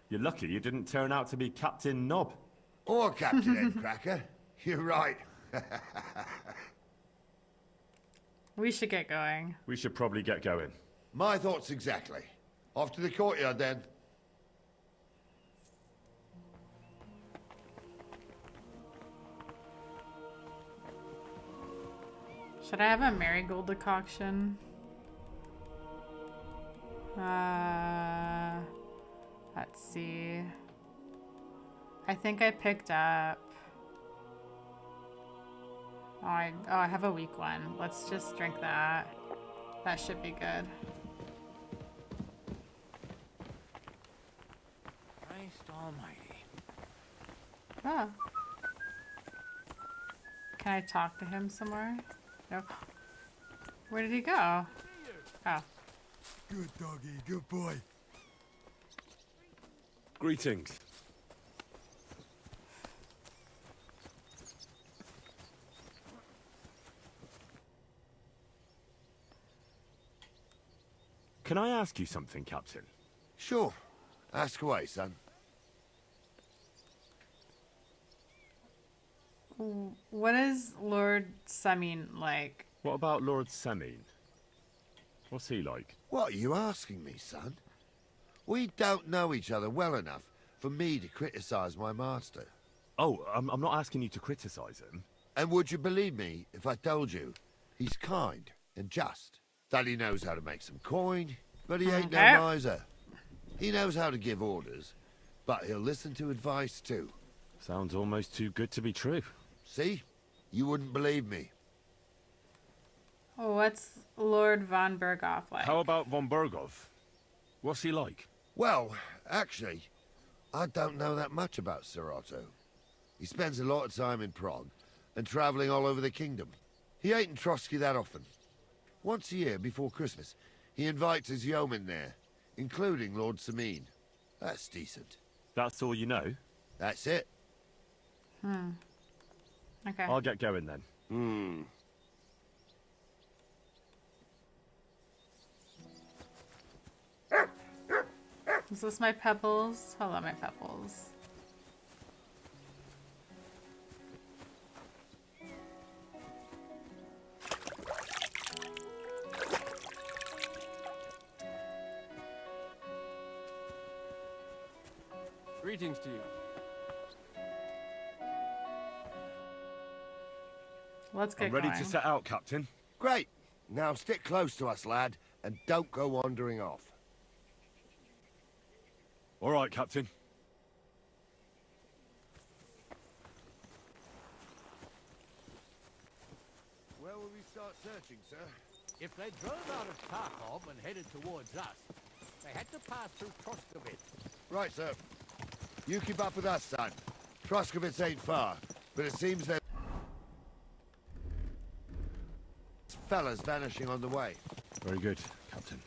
You're lucky you didn't turn out to be Captain Knob. Or Captain Headcracker. You're right. We should get going. We should probably get going. My thoughts exactly. Off to the courtyard then. Should I have a marigold decoction? Let's see. I think I picked up... Oh, I have a weak one. Let's just drink that. That should be good. Christ almighty. Oh. Can I talk to him somewhere? Nope. Where did he go? Oh. Good doggy, good boy. Greetings. Can I ask you something, Captain? Sure. Ask away, son. What is Lord Semine like? What about Lord Semine? What's he like? What are you asking me, son? We don't know each other well enough for me to criticize my master. Oh, I'm not asking you to criticize him. And would you believe me if I told you he's kind and just? That he knows how to make some coin, but he ain't no miser. He knows how to give orders, but he'll listen to advice too. Sounds almost too good to be true. See? You wouldn't believe me. Oh, what's Lord von Berghoff like? How about von Berghoff? What's he like? Well, actually, I don't know that much about Sir Otto. He spends a lot of time in Prague and traveling all over the kingdom. He ain't in Trotsky that often. Once a year before Christmas, He invites his yeomen there, including Lord Semine. That's decent. That's all you know? That's it. Okay. I'll get going then. Is this my pebbles? Hold on, my pebbles. Greetings to you. Let's get I'm ready going. to set out, Captain. Great. Now stick close to us, lad, and don't go wandering off. All right, Captain. Where will we start searching, sir? If they drove out of Tarkov and headed towards us, they had to pass through Troskovitz. Right, sir. You keep up with us, son. Troskovitz ain't far, but it seems there's fellas vanishing on the way. Very good, Captain.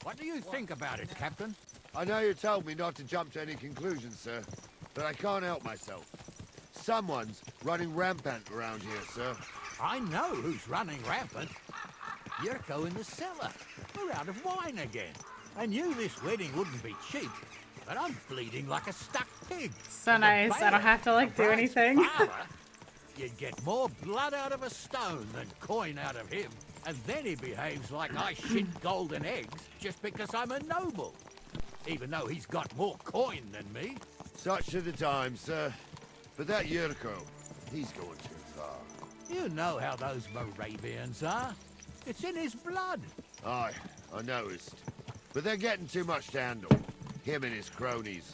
What do you think about it, Captain? I know you told me not to jump to any conclusions, sir, but I can't help myself. Someone's running rampant around here, sir. I know who's running rampant. Yurko in the cellar. We're out of wine again. I knew this wedding wouldn't be cheap, but I'm bleeding like a stuck pig. So nice. I don't have to like do anything. Father, you'd get more blood out of a stone than coin out of him, and then he behaves like I shit golden eggs just because I'm a noble, even though he's got more coin than me. Such are the times, sir. But that Yurko, he's going too far. You know how those Moravians are. It's in his blood. Aye, I noticed. But they're getting too much to handle. Him and his cronies.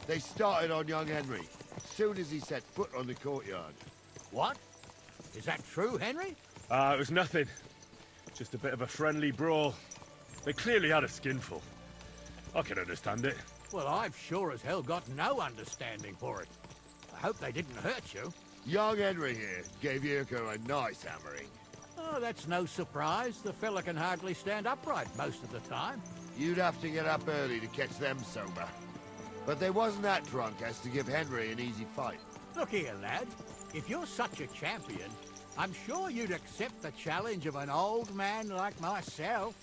They started on young Henry, soon as he set foot on the courtyard. What? Is that true, Henry? It was nothing. Just a bit of a friendly brawl. They clearly had a skinful. I can understand it. Well, I've sure as hell got no understanding for it. I hope they didn't hurt you. Young Henry here gave Yurko a nice hammering. Oh, that's no surprise. The fella can hardly stand upright most of the time. You'd have to get up early to catch them sober. But they wasn't that drunk as to give Henry an easy fight. Look here, lad. If you're such a champion, I'm sure you'd accept the challenge of an old man like myself.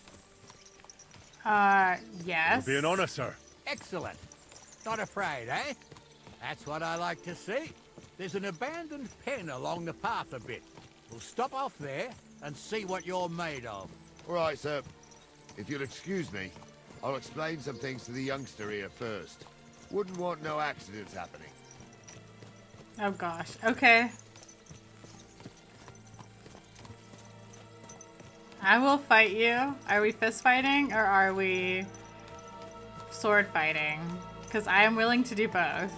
Yes. It'll be an honor, sir. Excellent. Not afraid, eh? That's what I like to see. There's an abandoned pen along the path a bit. We'll stop off there and see what you're made of. All right, sir. If you'll excuse me, I'll explain some things to the youngster here first. Wouldn't want no accidents happening. Oh gosh. Okay. I will fight you. Are we fist fighting or are we sword fighting? Because I am willing to do both.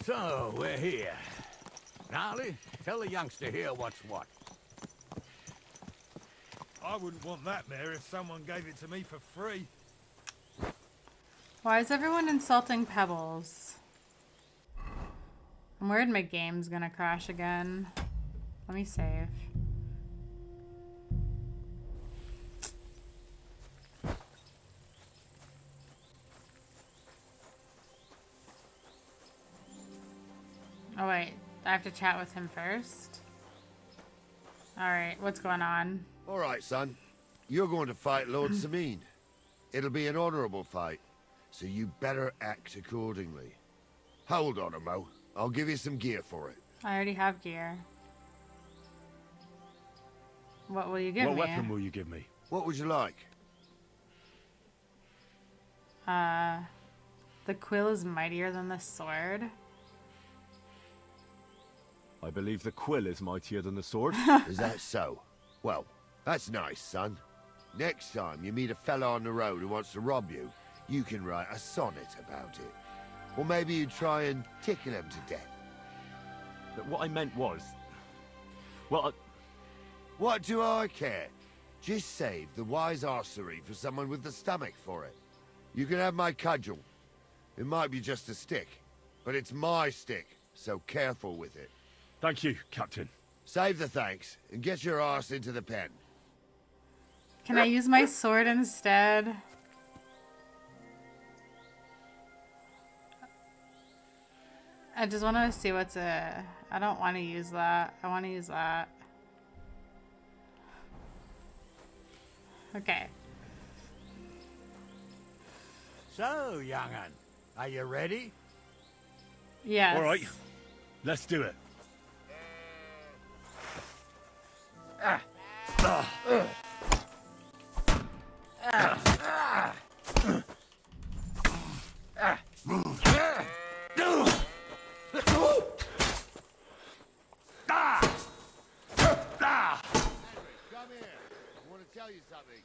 So, we're here. Gnarly, tell the youngster here what's what. I wouldn't want that mare if someone gave it to me for free. Why is everyone insulting Pebbles? I'm worried my game's gonna crash again. Let me save. Oh wait, I have to chat with him first? Alright, what's going on? All right, son. You're going to fight Lord Semine. It'll be an honorable fight, so you better act accordingly. Hold on, Mo. I'll give you some gear for it. I already have gear. What will you give me? What weapon will you give me? What would you like? The quill is mightier than the sword. I believe the quill is mightier than the sword. Is that so? Well, that's nice, son. Next time you meet a fella on the road who wants to rob you, you can write a sonnet about it. Or maybe you try and tickle him to death. But what I meant was... Well, What do I care? Just save the wise arsery for someone with the stomach for it. You can have my cudgel. It might be just a stick, but it's my stick, so careful with it. Thank you, Captain. Save the thanks, and get your arse into the pen. Can I use my sword instead? I just want to see what's a... I don't want to use that. I want to use that. Okay. So, young'un, are you ready? Yes. All right, let's do it. Come here. I want to tell you something.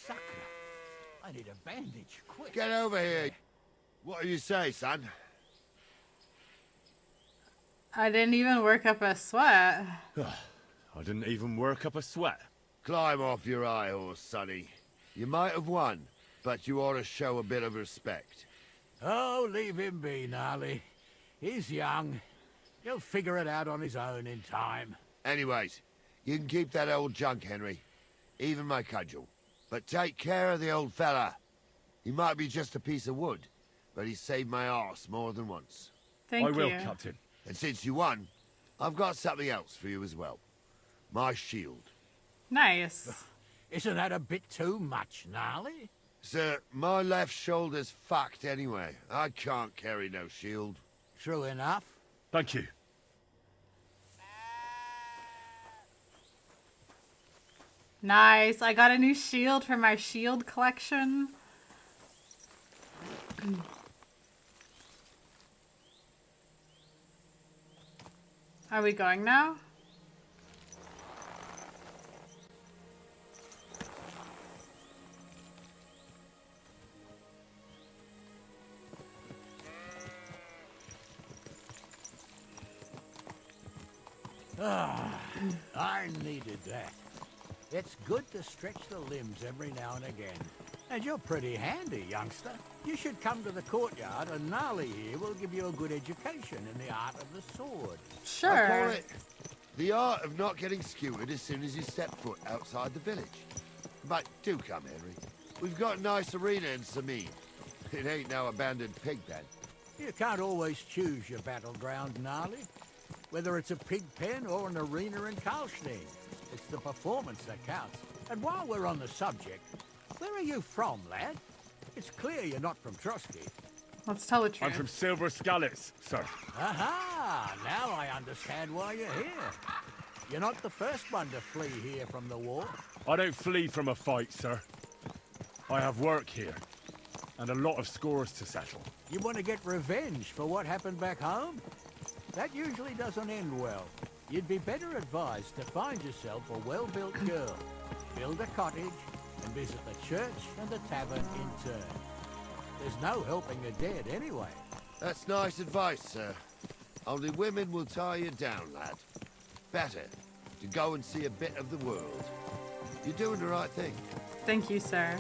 Sucker. I need a bandage, quick. Get over here. What do you say, son? I didn't even work up a sweat. I didn't even work up a sweat. Climb off your high horse, sonny. You might have won, but you ought to show a bit of respect. Oh, leave him be, Gnarly. He's young. He'll figure it out on his own in time. Anyways, you can keep that old junk, Henry. Even my cudgel. But take care of the old fella. He might be just a piece of wood, but he saved my arse more than once. Thank you. I will, Captain. And since you won, I've got something else for you as well. My shield. Nice. Isn't that a bit too much, Gnarly? Sir, my left shoulder's fucked anyway. I can't carry no shield. True enough. Thank you. Nice. I got a new shield for my shield collection. Are we going now? Ah, I needed that. It's good to stretch the limbs every now and again. And you're pretty handy, youngster. You should come to the courtyard, and Gnarly here will give you a good education in the art of the sword. Sure. I call it the art of not getting skewered as soon as you step foot outside the village. But do come, Henry. We've got a nice arena in Semine. It ain't no abandoned pig pen. You can't always choose your battleground, Gnarly. Whether it's a pig pen or an arena in Karlstein, it's the performance that counts. And while we're on the subject, where are you from, lad? It's clear you're not from Trotsky. Let's tell the truth. I'm from Silver Scallops, sir. Aha! Now I understand why you're here. You're not the first one to flee here from the war. I don't flee from a fight, sir. I have work here, and a lot of scores to settle. You want to get revenge for what happened back home? That usually doesn't end well. You'd be better advised to find yourself a well-built girl, build a cottage, and visit the church and the tavern in turn. There's no helping the dead anyway. That's nice advice, sir. Only women will tie you down, lad. Better to go and see a bit of the world. You're doing the right thing. Thank you, sir.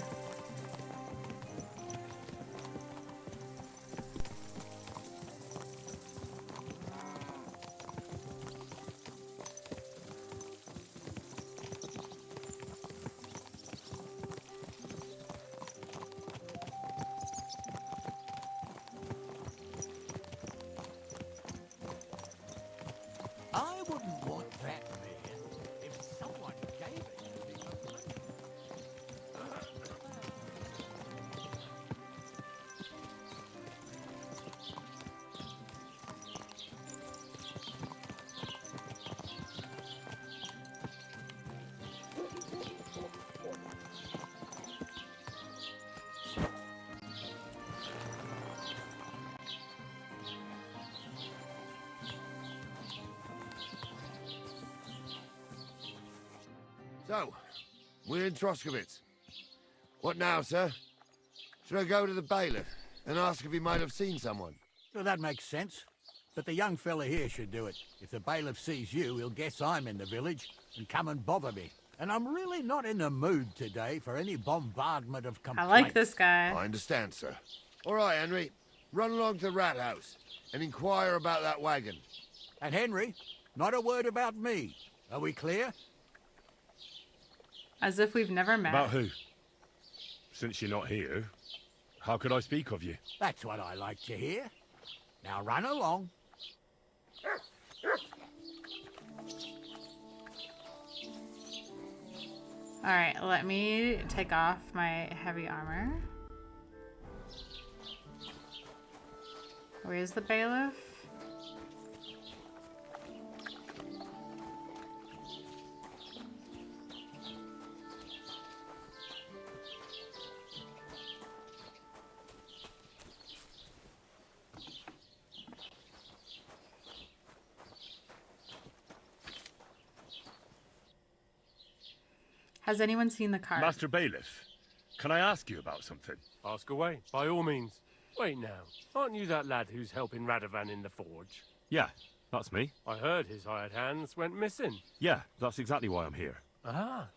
I wouldn't want that there if someone gave it to me for free. So, we're in Troskowitz. What now, sir? Should I go to the bailiff and ask if he might have seen someone? Well, that makes sense. But the young fella here should do it. If the bailiff sees you, he'll guess I'm in the village and come and bother me. And I'm really not in the mood today for any bombardment of complaints. I like this guy. I understand, sir. All right, Henry. Run along to the rat house and inquire about that wagon. And Henry, not a word about me. Are we clear? As if we've never met. About who? Since you're not here, how could I speak of you? That's what I like to hear. Now run along. Alright, let me take off my heavy armor. Where's the bailiff? Has anyone seen the cart? Master Bailiff, can I ask you about something? Ask away, by all means. Wait now, aren't you that lad who's helping Radovan in the forge? Yeah, that's me. I heard his hired hands went missing. Yeah, that's exactly why I'm here. Ah,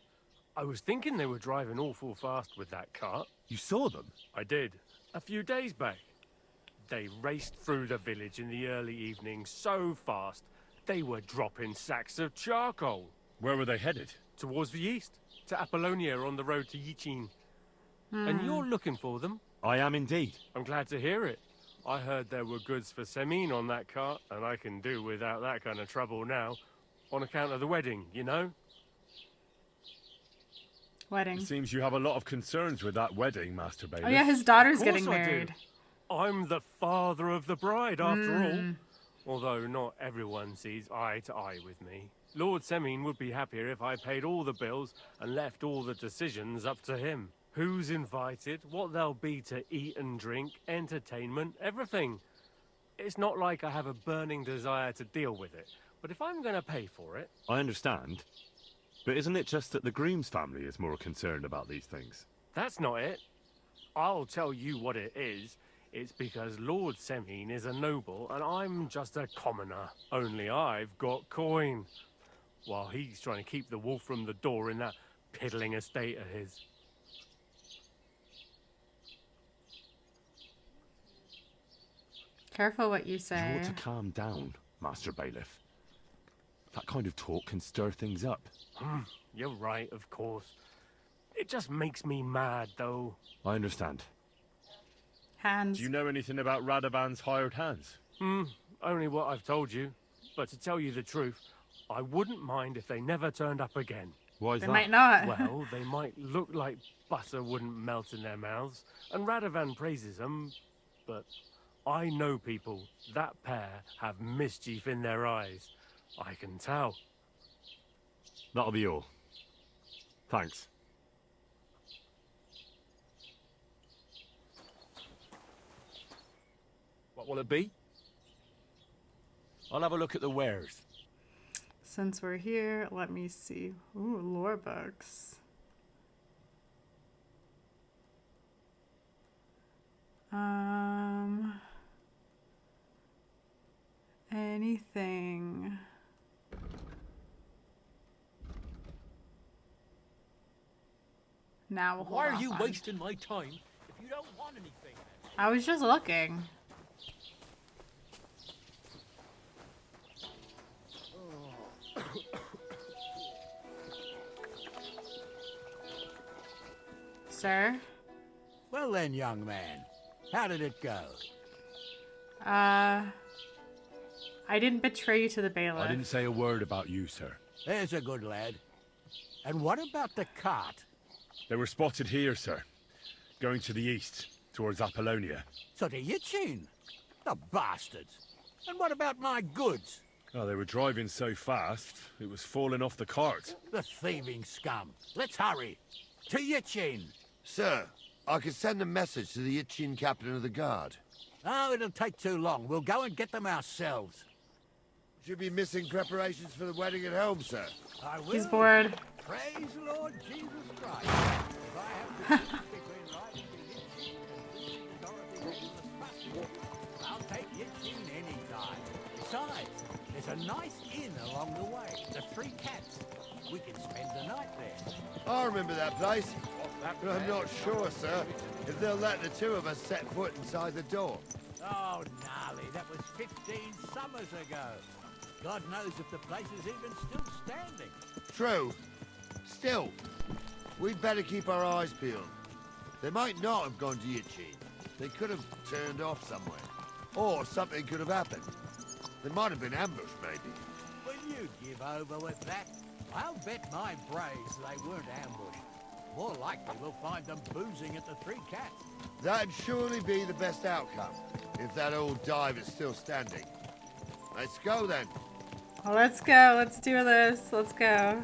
I was thinking they were driving awful fast with that cart. You saw them? I did, a few days back. They raced through the village in the early evening so fast, they were dropping sacks of charcoal. Where were they headed? Towards the east, to Apollonia on the road to Yichin. And you're looking for them? I am indeed. I'm glad to hear it. I heard there were goods for Semine on that cart, and I can do without that kind of trouble now. On account of the wedding, you know? Wedding. It seems you have a lot of concerns with that wedding, Master Bailiff. Oh yeah, his daughter's Of course getting I do. married. I'm the father of the bride, after all. Although not everyone sees eye to eye with me. Lord Semine would be happier if I paid all the bills and left all the decisions up to him. Who's invited, what there'll be to eat and drink, entertainment, everything. It's not like I have a burning desire to deal with it, but if I'm going to pay for it... I understand. But isn't it just that the groom's family is more concerned about these things? That's not it. I'll tell you what it is. It's because Lord Semine is a noble and I'm just a commoner. Only I've got coin. While he's trying to keep the wolf from the door in that piddling estate of his. Careful what you say. You ought to calm down, Master Bailiff. That kind of talk can stir things up. You're right, of course. It just makes me mad, though. I understand. Hands. Do you know anything about Radovan's hired hands? Only what I've told you. But to tell you the truth, I wouldn't mind if they never turned up again. Why is They that? might not. Well, they might look like butter wouldn't melt in their mouths, and Radovan praises them, but I know people. That pair have mischief in their eyes. I can tell. That'll be all. Thanks. What will it be? I'll have a look at the wares. Since we're here, let me see. Ooh, lore books. Anything. Now we'll hold Why are off you on. wasting my time if you don't want anything? I was just looking. Sir? Well then, young man, how did it go? I didn't betray you to the bailiff. I didn't say a word about you, sir. There's a good lad. And what about the cart? They were spotted here, sir. Going to the east, towards Apollonia. So to Yichin? The bastards. And what about my goods? Oh, they were driving so fast, it was falling off the cart. The thieving scum. Let's hurry. To Yichin. Sir, I can send a message to the Yichin captain of the guard. Oh, it'll take too long. We'll go and get them ourselves. Should be missing preparations for the wedding at home, sir. I will. He's bored. Praise the Lord Jesus Christ. If I have to choose between riding to Yitchin and visiting Dorothy Regulus Pastor, I'll take Yitchin any time. Besides, there's a nice inn along the way, the Three Cats. We can spend the night there. I remember that place, but I'm not sure, sir, if they'll let the two of us set foot inside the door. Oh, Gnarly, that was 15 summers ago. God knows if the place is even still standing. True. Still, we'd better keep our eyes peeled. They might not have gone to Yitchin. They could have turned off somewhere. Or something could have happened. They might have been ambushed, maybe. Will you give over with that? I'll bet my braves they weren't ambushed. More likely we'll find them boozing at the Three Cats. That'd surely be the best outcome, if that old dive is still standing. Let's go, then. Well, let's go. Let's do this. Let's go.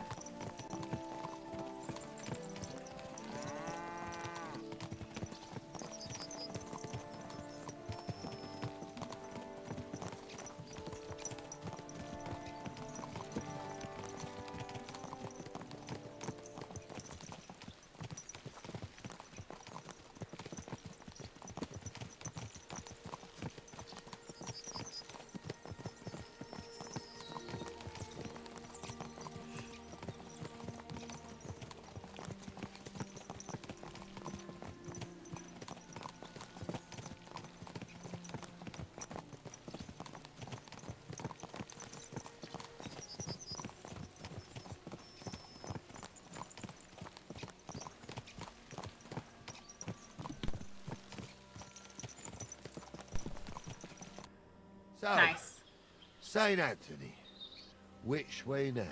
So, Nice. St. Anthony, which way now?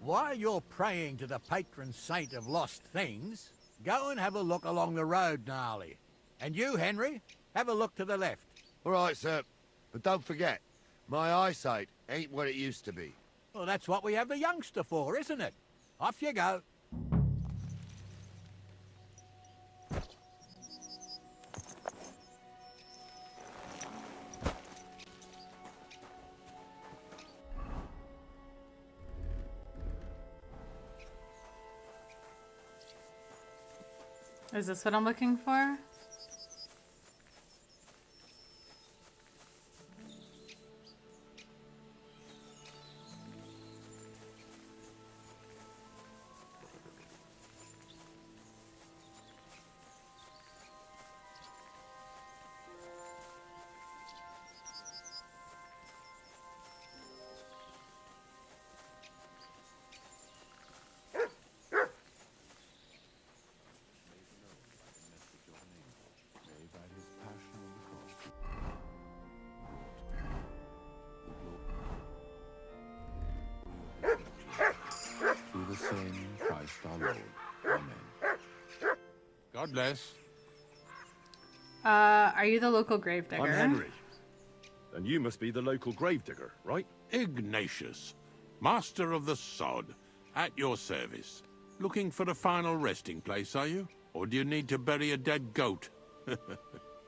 While you're praying to the patron saint of lost things, go and have a look along the road, Gnarly. And you, Henry, have a look to the left. All right, sir. But don't forget, my eyesight ain't what it used to be. Well, that's what we have the youngster for, isn't it? Off you go. Is this what I'm looking for? Through the same Christ our Lord. Amen. God bless. Are you the local gravedigger? I'm Henry. And you must be the local gravedigger, right? Ignatius, master of the sod, at your service. Looking for a final resting place, are you? Or do you need to bury a dead goat?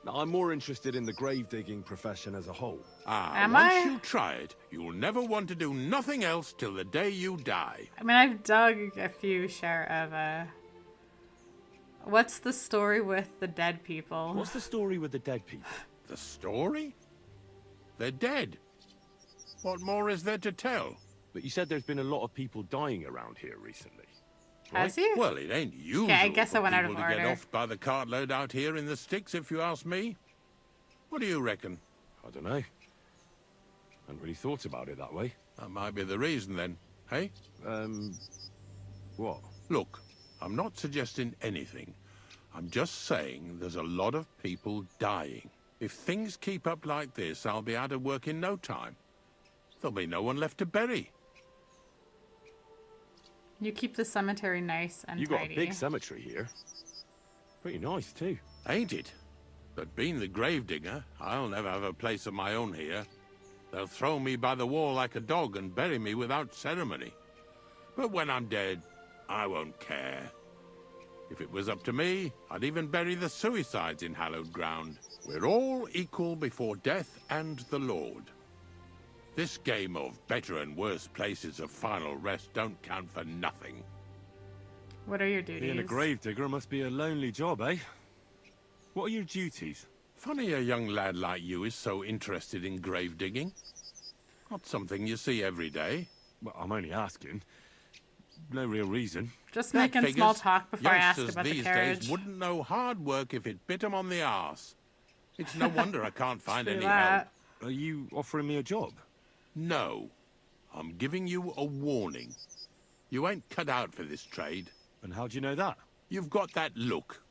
Now, I'm more interested in the grave-digging profession as a whole. Am once I? you try it, you'll never want to do nothing else till the day you die. I mean, I've dug a few share of, What's the story with the dead people? What's the story with the dead people? The story? They're dead. What more is there to tell? But you said there's been a lot of people dying around here recently. Has he? Well, it ain't usual Okay, I guess I for went out of people to get order. off by the cartload out here in the sticks, if you ask me. What do you reckon? I don't know. Hadn't really thought about it that way. That might be the reason, then. Hey? What? Look, I'm not suggesting anything. I'm just saying there's a lot of people dying. If things keep up like this, I'll be out of work in no time. There'll be no one left to bury. You keep the cemetery nice and You got tidy. a big cemetery here. Pretty nice, too. Ain't it? But being the gravedigger, I'll never have a place of my own here. They'll throw me by the wall like a dog and bury me without ceremony. But when I'm dead, I won't care. If it was up to me, I'd even bury the suicides in hallowed ground. We're all equal before death and the Lord. This game of better and worse places of final rest don't count for nothing. What are your duties? Being a gravedigger must be a lonely job, eh? What are your duties? Funny a young lad like you is so interested in grave digging. Not something you see every day. Well, I'm only asking. No real reason. Just making small talk before I ask Youngsters about the these carriage. days wouldn't know hard work if it bit 'em on the arse. It's no wonder I can't find True any that. help. Are you offering me a job? No. I'm giving you a warning. You ain't cut out for this trade. And how do you know that? You've got that look.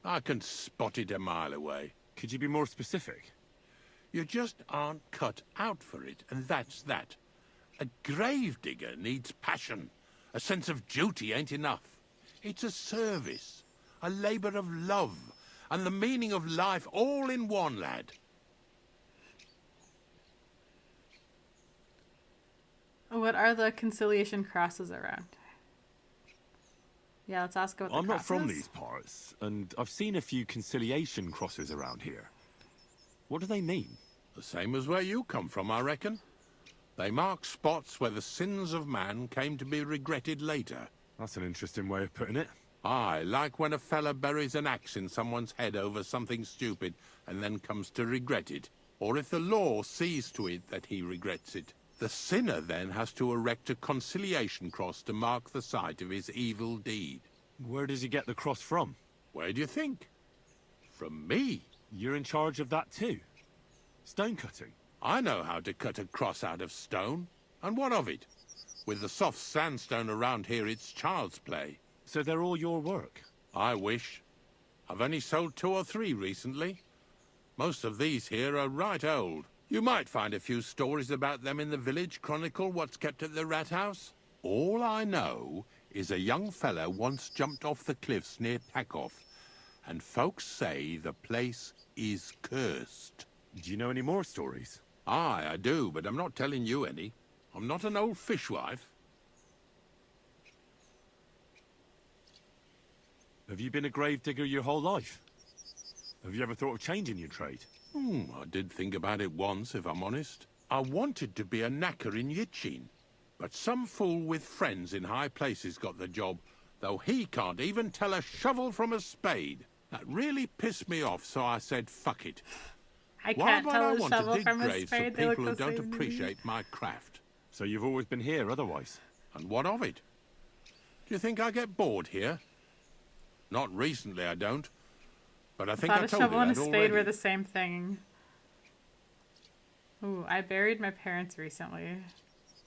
I can spot it a mile away. Could you be more specific? You just aren't cut out for it, and that's that. A gravedigger needs passion. A sense of duty ain't enough. It's a service, a labour of love, and the meaning of life all in one, lad. What are the conciliation crosses around? Yeah, let's ask about the I'm not from crosses. these parts, and I've seen a few conciliation crosses around here. What do they mean? The same as where you come from, I reckon. They mark spots where the sins of man came to be regretted later. That's an interesting way of putting it. Aye, like when a fella buries an axe in someone's head over something stupid and then comes to regret it. Or if the law sees to it that he regrets it. The sinner then has to erect a conciliation cross to mark the site of his evil deed. Where does he get the cross from? Where do you think? From me. You're in charge of that too? Stone cutting? I know how to cut a cross out of stone. And what of it? With the soft sandstone around here, it's child's play. So they're all your work? I wish. I've only sold 2 or 3 recently. Most of these here are right old. You might find a few stories about them in the village chronicle what's kept at the rat house. All I know is a young fella once jumped off the cliffs near Takoff, and folks say the place is cursed. Do you know any more stories? Aye, I do, but I'm not telling you any. I'm not an old fishwife. Have you been a gravedigger your whole life? Have you ever thought of changing your trade? I did think about it once, if I'm honest. I wanted to be a knacker in Yitchin, but some fool with friends in high places got the job, though he can't even tell a shovel from a spade. That really pissed me off, so I said, fuck it. I Why can't would tell I a want to shovel dig from a graves for spade. They look people who the don't same to me. appreciate my craft? So you've always been here otherwise? And what of it? Do you think I get bored here? Not recently, I don't. But I think I thought a told you shovel and a that spade already. were the same thing. Ooh, I buried my parents recently.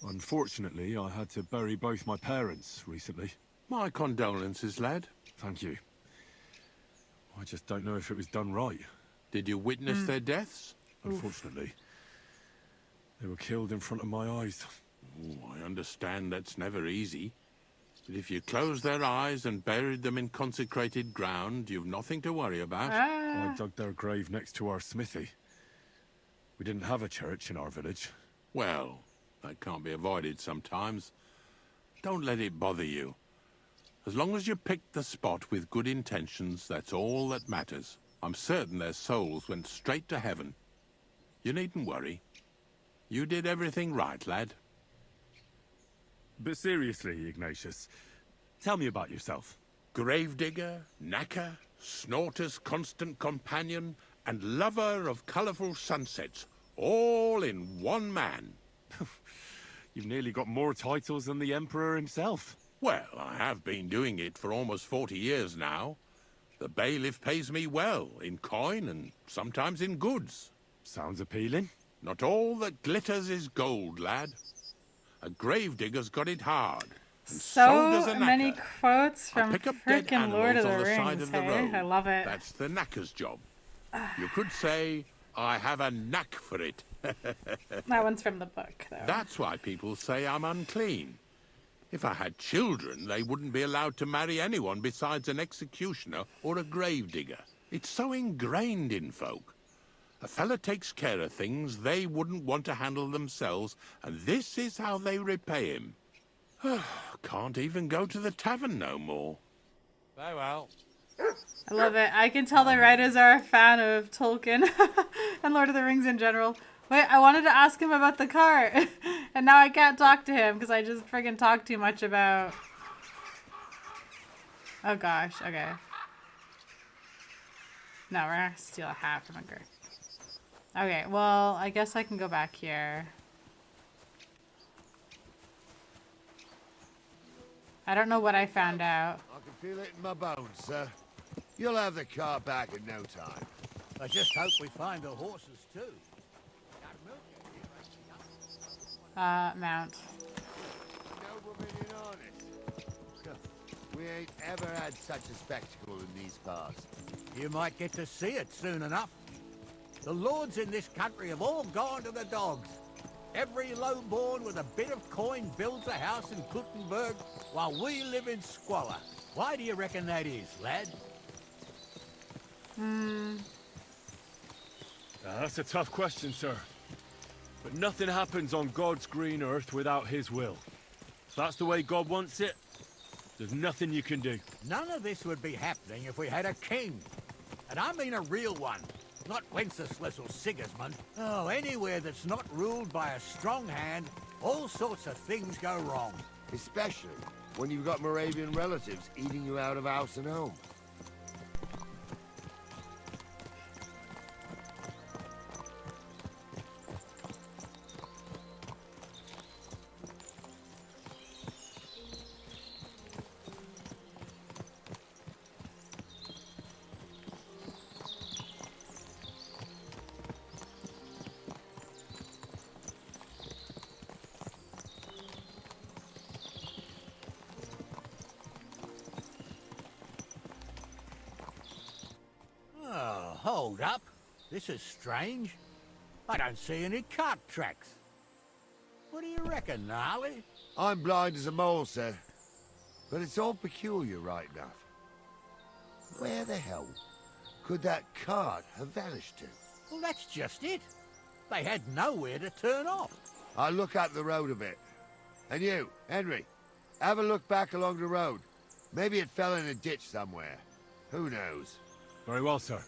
Unfortunately, I had to bury both my parents recently. My condolences, lad. Thank you. I just don't know if it was done right. Did you witness their deaths? Unfortunately. They were killed in front of my eyes. I understand that's never easy. But if you closed their eyes and buried them in consecrated ground, you've nothing to worry about. I dug their grave next to our smithy. We didn't have a church in our village. Well, that can't be avoided sometimes. Don't let it bother you. As long as you picked the spot with good intentions, that's all that matters. I'm certain their souls went straight to heaven. You needn't worry. You did everything right, lad. But seriously, Ignatius, tell me about yourself. Gravedigger, knacker, snorter's constant companion, and lover of colourful sunsets, all in one man. You've nearly got more titles than the Emperor himself. Well, I have been doing it for almost 40 years now. The bailiff pays me well, in coin and sometimes in goods. Sounds appealing. Not all that glitters is gold, lad. A gravedigger's got it hard. And so does a many knacker. quotes I from pick up dead frickin' Lord of animals the on the side Rings, of the hey? road. I love it. That's the knacker's job. You could say, I have a knack for it. That one's from the book, though. That's why people say I'm unclean. If I had children, they wouldn't be allowed to marry anyone besides an executioner or a gravedigger. It's so ingrained in folk. A fella takes care of things they wouldn't want to handle themselves, and this is how they repay him. Can't even go to the tavern no more. Very well. I love it. I can tell the writers are a fan of Tolkien and Lord of the Rings in general. Wait, I wanted to ask him about the cart. And now I can't talk to him because I just friggin' talked too much about... Oh gosh, okay. No, we're gonna steal a hat from a girl. Okay, well, I guess I can go back here. I don't know what I found out. I can feel it in my bones, sir. You'll have the car back in no time. I just hope we find the horses too. Mount. Nobleman in honest. We ain't ever had such a spectacle in these parts. You might get to see it soon enough. The lords in this country have all gone to the dogs. Every lowborn with a bit of coin builds a house in Gutenberg while we live in squalor. Why do you reckon that is, lad? That's a tough question, sir. But nothing happens on God's green earth without his will. If that's the way God wants it, there's nothing you can do. None of this would be happening if we had a king. And I mean a real one. Not Wenceslas or Sigismund. Oh, anywhere that's not ruled by a strong hand, all sorts of things go wrong. Especially when you've got Moravian relatives eating you out of house and home. Hold up. This is strange. I don't see any cart tracks. What do you reckon, Gnarly? I'm blind as a mole, sir. But it's all peculiar right enough. Where the hell could that cart have vanished to? Well, that's just it. They had nowhere to turn off. I'll look up the road a bit. And you, Henry, have a look back along the road. Maybe it fell in a ditch somewhere. Who knows? Very well, sir.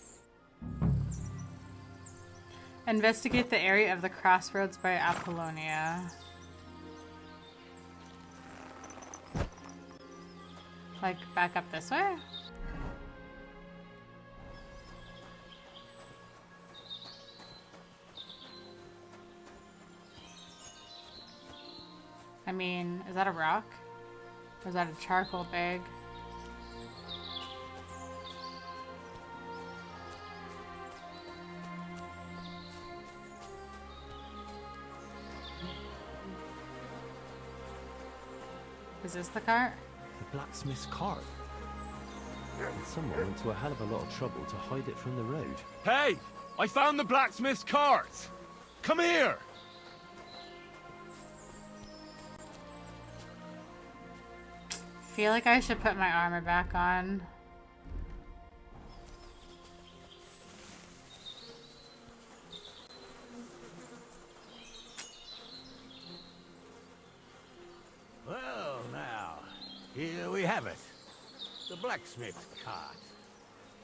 Investigate the area of the crossroads by Apollonia. Like, back up this way? I mean, is that a rock? Or is that a charcoal bag? Is this the cart? The blacksmith's cart. And someone went to a hell of a lot of trouble to hide it from the road. Hey! I found the blacksmith's cart! Come here! Feel like I should put my armor back on. Well, now, here we have it. The blacksmith's cart.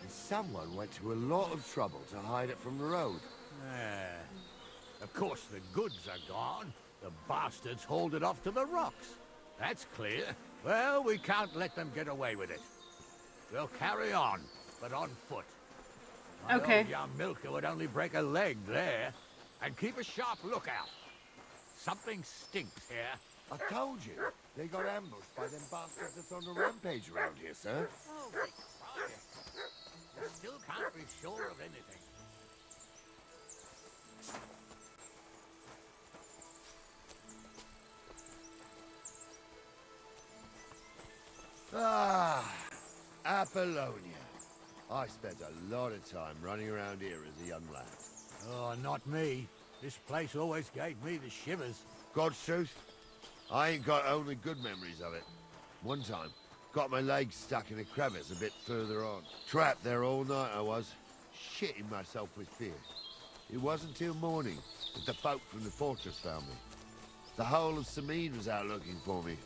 And someone went to a lot of trouble to hide it from the road. Of course, the goods are gone. The bastards hauled it off to the rocks. That's clear. Well, we can't let them get away with it. We'll carry on, but on foot. My okay. Old young milker would only break a leg there. And keep a sharp lookout. Something stinks here. I told you, they got ambushed by them bastards that's on the rampage around here, sir. Holy Christ. We still can't be sure of anything. Ah, Apollonia. I spent a lot of time running around here as a young lad. Oh, not me. This place always gave me the shivers. God's truth, I ain't got only good memories of it. One time, got my legs stuck in a crevice a bit further on. Trapped there all night I was, shitting myself with fear. It wasn't till morning that the folk from the fortress found me. The whole of Semine was out looking for me.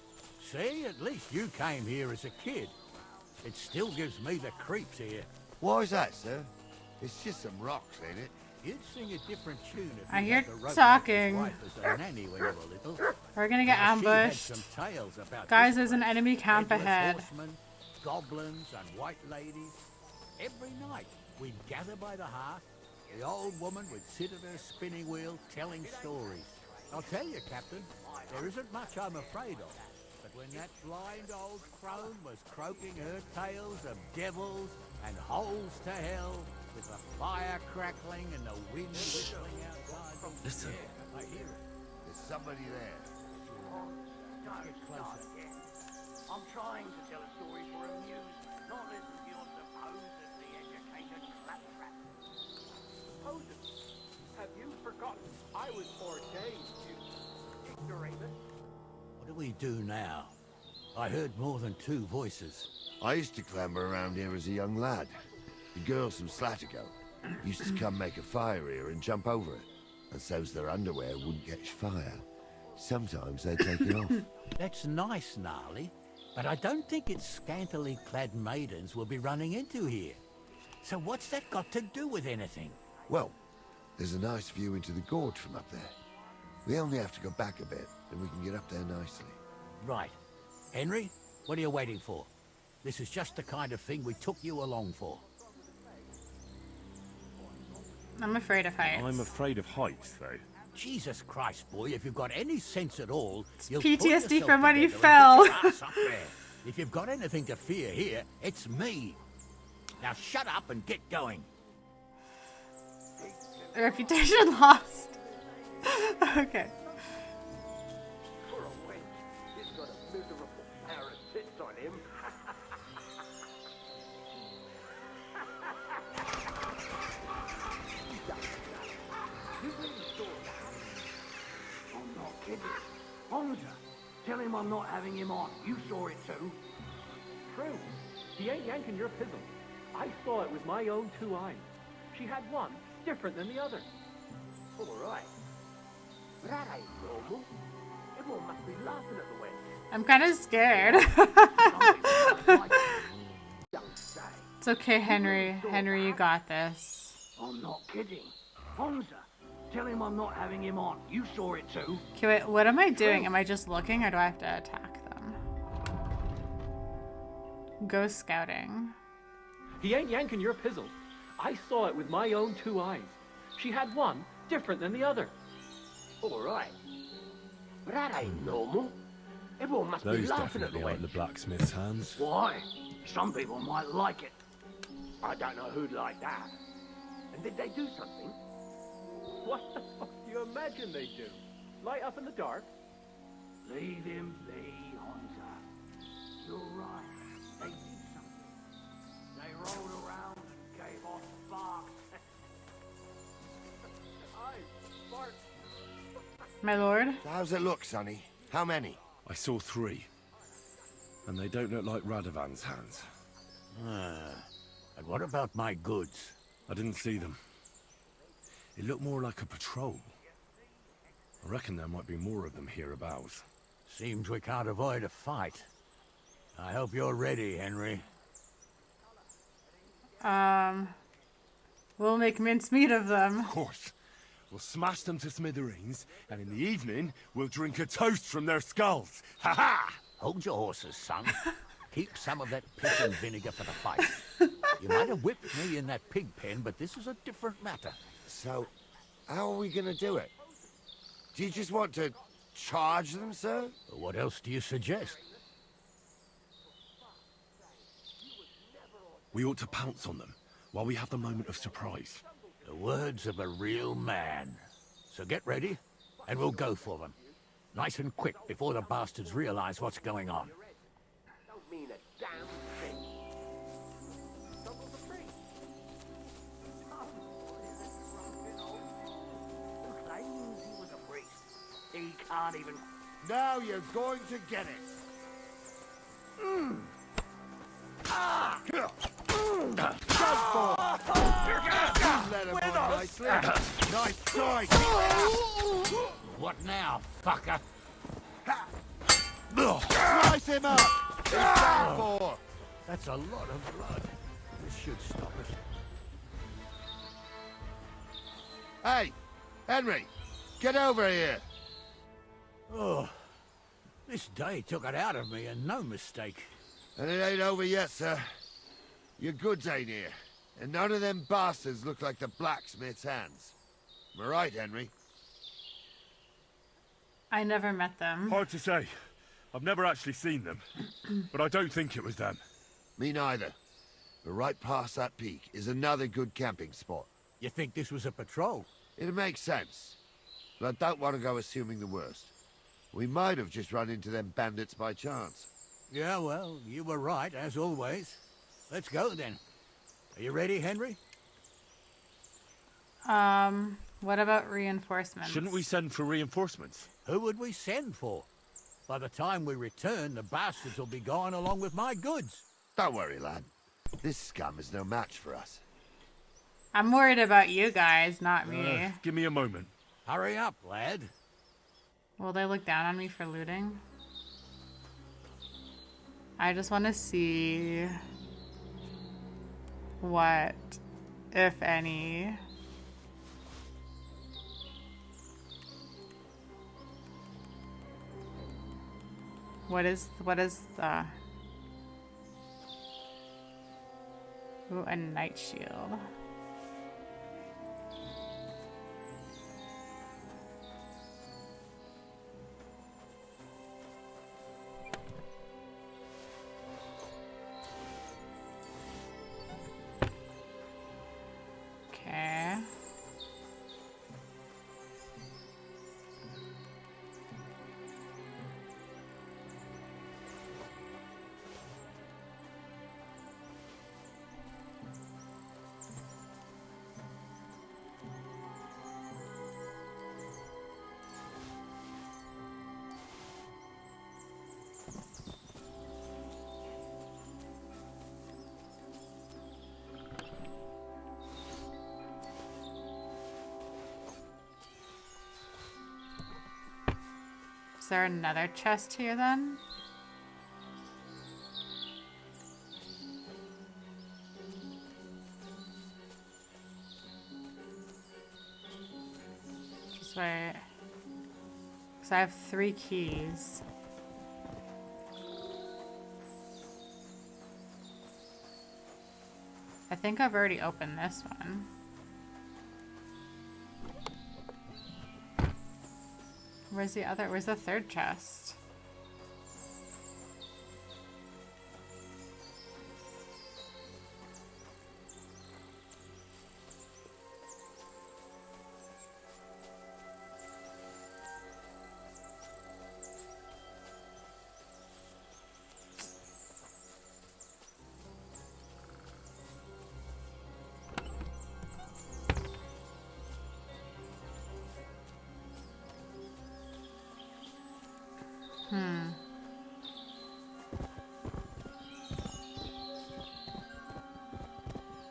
See, at least you came here as a kid. It still gives me the creeps here. Why's that, sir? It's just some rocks, ain't it? You'd sing a different tune if I you hear had the rope talking. like his wife as a nanny when you were little. We're gonna get Now, she had ambushed. some tales about Guys, this there's an place. enemy camp Headless ahead. horsemen, goblins and white ladies. Every night we'd gather by the hearth. The old woman would sit at her spinning wheel telling stories. I'll tell you, Captain, there isn't much I'm afraid of. But when that blind old crone was croaking her tales of devils and holes to hell, with the fire crackling and the wind whistling outside. Listen. Yeah, I hear it. There's somebody there. Get closer. I'm trying to tell a story for amusement, not listen to your supposedly educated claptrap. Supposedly? Have you forgotten I was ordained, you ignoramus? What do we do now? I heard more than two voices. I used to clamber around here as a young lad. The girls from Slattergo used to come make a fire here and jump over it. And so's their underwear wouldn't catch fire. Sometimes they'd take it off. That's nice, Gnarly, but I don't think it's scantily clad maidens we'll be running into here. So what's that got to do with anything? Well, there's a nice view into the gorge from up there. We only have to go back a bit, and we can get up there nicely. Right. Henry, what are you waiting for? This is just the kind of thing we took you along for. I'm afraid of heights. I'm afraid of heights, though. Jesus Christ, boy, if you've got any sense at all, you'll PTSD pull yourself from when you together and fell. get your ass up there. If you've got anything to fear here, it's me. Now shut up and get going. Reputation lost. Okay. For a wench, he's got a miserable pair of tits on him. I'm not kidding. Bonza, tell him I'm not having him on. You saw it too. True. He ain't yanking your pizzle. I saw it with my own two eyes. She had one different than the other. All right. But that ain't normal. Everyone must be laughing at the wench. I'm kind of scared. Don't say. It's okay, Henry. Henry, you got this. I'm not kidding. Bonza, tell him I'm not having him on. You saw it too. Okay, wait, what am I doing? Am I just looking or do I have to attack them? Go scouting. He ain't yanking your pizzle. I saw it with my own two eyes. She had one different than the other. All right. But that ain't normal. Everyone must be Those laughing at the definitely aren't the wench. blacksmith's hands. Why? Some people might like it. I don't know who'd like that. And did they do something? What the fuck do you imagine they do? Light up in the dark? Leave him be, Honza. You're right. They did something. They rolled around and gave off sparks. Sparks. My lord? So how's it look, Sonny? How many? I saw 3. And they don't look like Radovan's hands. And what about my goods? I didn't see them. It looked more like a patrol. I reckon there might be more of them hereabouts. Seems we can't avoid a fight. I hope you're ready, Henry. We'll make mincemeat of them. Of course. We'll smash them to smithereens, and in the evening, we'll drink a toast from their skulls. Ha-ha! Hold your horses, son. Keep some of that piss and vinegar for the fight. You might have whipped me in that pig pen, but this is a different matter. So, how are we gonna do it? Do you just want to charge them, sir? What else do you suggest? We ought to pounce on them, while we have the moment of surprise. The words of a real man. So get ready, and we'll go for them. Nice and quick, before the bastards realize what's going on. Don't mean a damn thing. Double the free. Who claims he was a priest? He can't even. Now you're going to get it. Ah! Let him on nicely. Nice strike. What now, fucker? Slice him up. He's done for. That's a lot of blood. This should stop us. Hey, Henry, get over here. Oh, this day took it out of me, and no mistake. And it ain't over yet, sir. Your goods ain't here, and none of them bastards look like the blacksmith's hands. Am I right, Henry? I never met them. Hard to say. I've never actually seen them, but I don't think it was them. Me neither. But right past that peak is another good camping spot. You think this was a patrol? It makes sense, but I don't want to go assuming the worst. We might have just run into them bandits by chance. Yeah, well, you were right, as always. Let's go, then. Are you ready, Henry? What about reinforcements? Shouldn't we send for reinforcements? Who would we send for? By the time we return, the bastards will be gone along with my goods. Don't worry, lad. This scum is no match for us. I'm worried about you guys, not me. Give me a moment. Hurry up, lad. Will they look down on me for looting? I just want to see what, if any, what is the ooh, a night shield. Okay. Is there another chest here then? Just wait. Because I have 3 keys. I think I've already opened this one. Where's the third chest?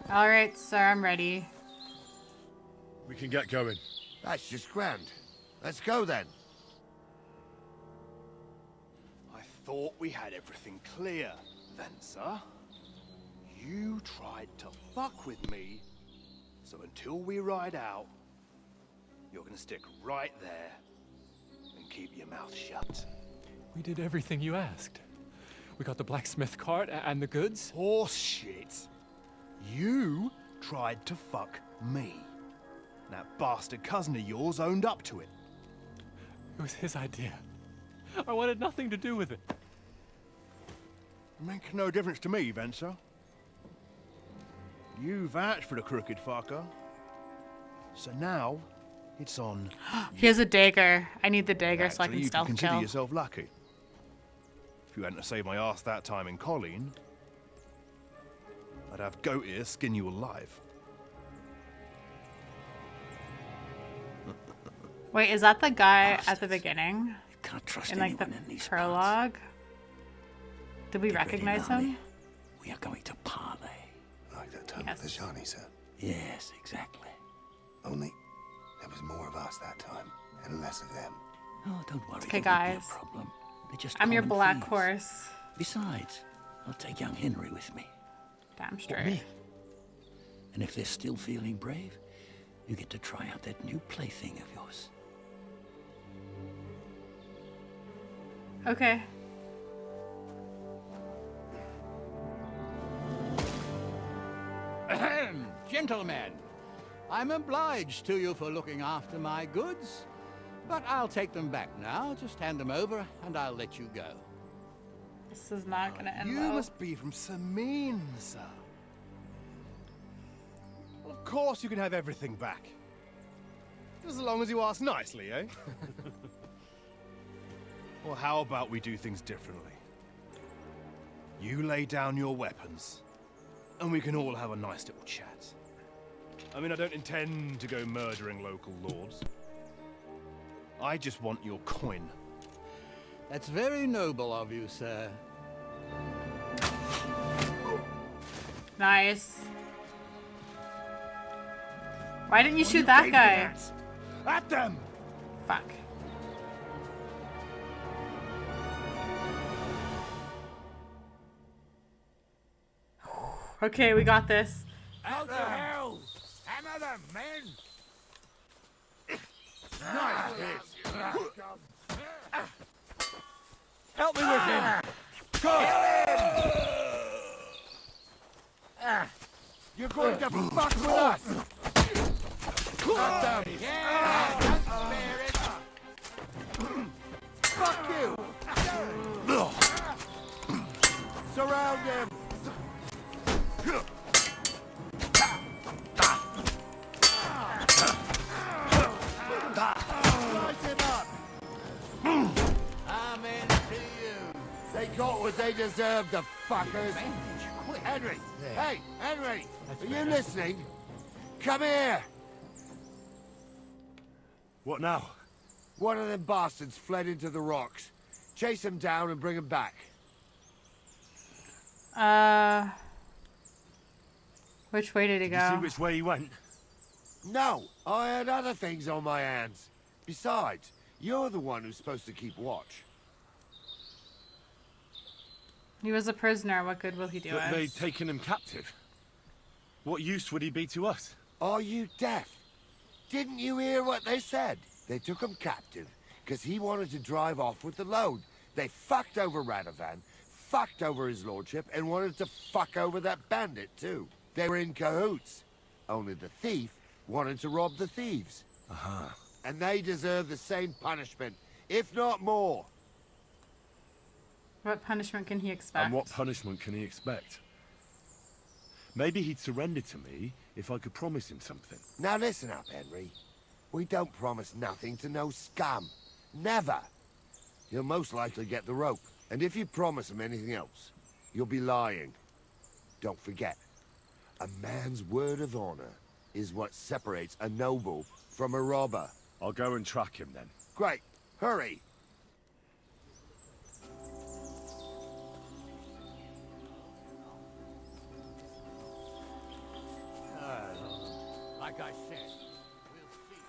All right, sir, I'm ready. We can get going. That's just grand. Let's go then. I thought we had everything clear, Venser. You tried to fuck with me, so until we ride out, you're gonna stick right there and keep your mouth shut. We did everything you asked. We got the blacksmith cart and the goods. Horse shit. You tried to fuck me. That bastard cousin of yours owned up to it. It was his idea. I wanted nothing to do with it. Make no difference to me, Venser. You vouched for the crooked fucker. So now, it's on. He has a dagger. I need the dagger so I Actually, can you stealth consider kill. yourself lucky. If you hadn't saved my ass that time in Colleen, I'd have goat ear skin you alive. Wait, is that the guy at the beginning? Can't trust in like the anyone in these prologue? Did we recognize him? We are going to parley. Like that time Yes. with the Shani, sir. Yes, exactly. Only there was more of us that time and less of them. Oh, don't worry. Okay, there won't be a guys. problem. They're just I'm your common black thieves. horse. Besides, I'll take young Henry with me. Damn Or straight. me. And if they're still feeling brave, you get to try out that new plaything of yours. Okay. Ahem, gentlemen, I'm obliged to you for looking after my goods, but I'll take them back now. Just hand them over, and I'll let you go. This is not gonna end You well. must be from Semine, sir. Well, of course you can have everything back. Just as long as you ask nicely, eh? Well, how about we do things differently? You lay down your weapons, and we can all have a nice little chat. I mean, I don't intend to go murdering local lords. I just want your coin. That's very noble of you, sir. Nice. Why didn't you shoot that guy? At them! Fuck. Okay, we got this. Out the hell! Hammer them, men! Nice hit! Help me with him! You're going to fuck with us! At them! Fuck you! Surround him! Slice him up! Amen to you. They got what they deserved, the fuckers! Henry! Hey, Henry! Are you listening? Come here! What now? One of them bastards fled into the rocks. Chase him down and bring him back. Which way did he Did go? you see which way he went? No, I had other things on my hands. Besides, you're the one who's supposed to keep watch. He was a prisoner. What good will he do But us? they'd taken him captive. What use would he be to us? Are you deaf? Didn't you hear what they said? They took him captive because he wanted to drive off with the load. They fucked over Radovan, fucked over his lordship, and wanted to fuck over that bandit too. They were in cahoots. Only the thief wanted to rob the thieves. And they deserve the same punishment, if not more. What punishment can he expect? And what punishment can he expect? Maybe he'd surrender to me if I could promise him something. Now listen up, Henry. We don't promise nothing to no scum. Never. He'll most likely get the rope. And if you promise him anything else, you'll be lying. Don't forget, a man's word of honor is what separates a noble from a robber. I'll go and track him then. Great. Hurry. Like I said, we'll see.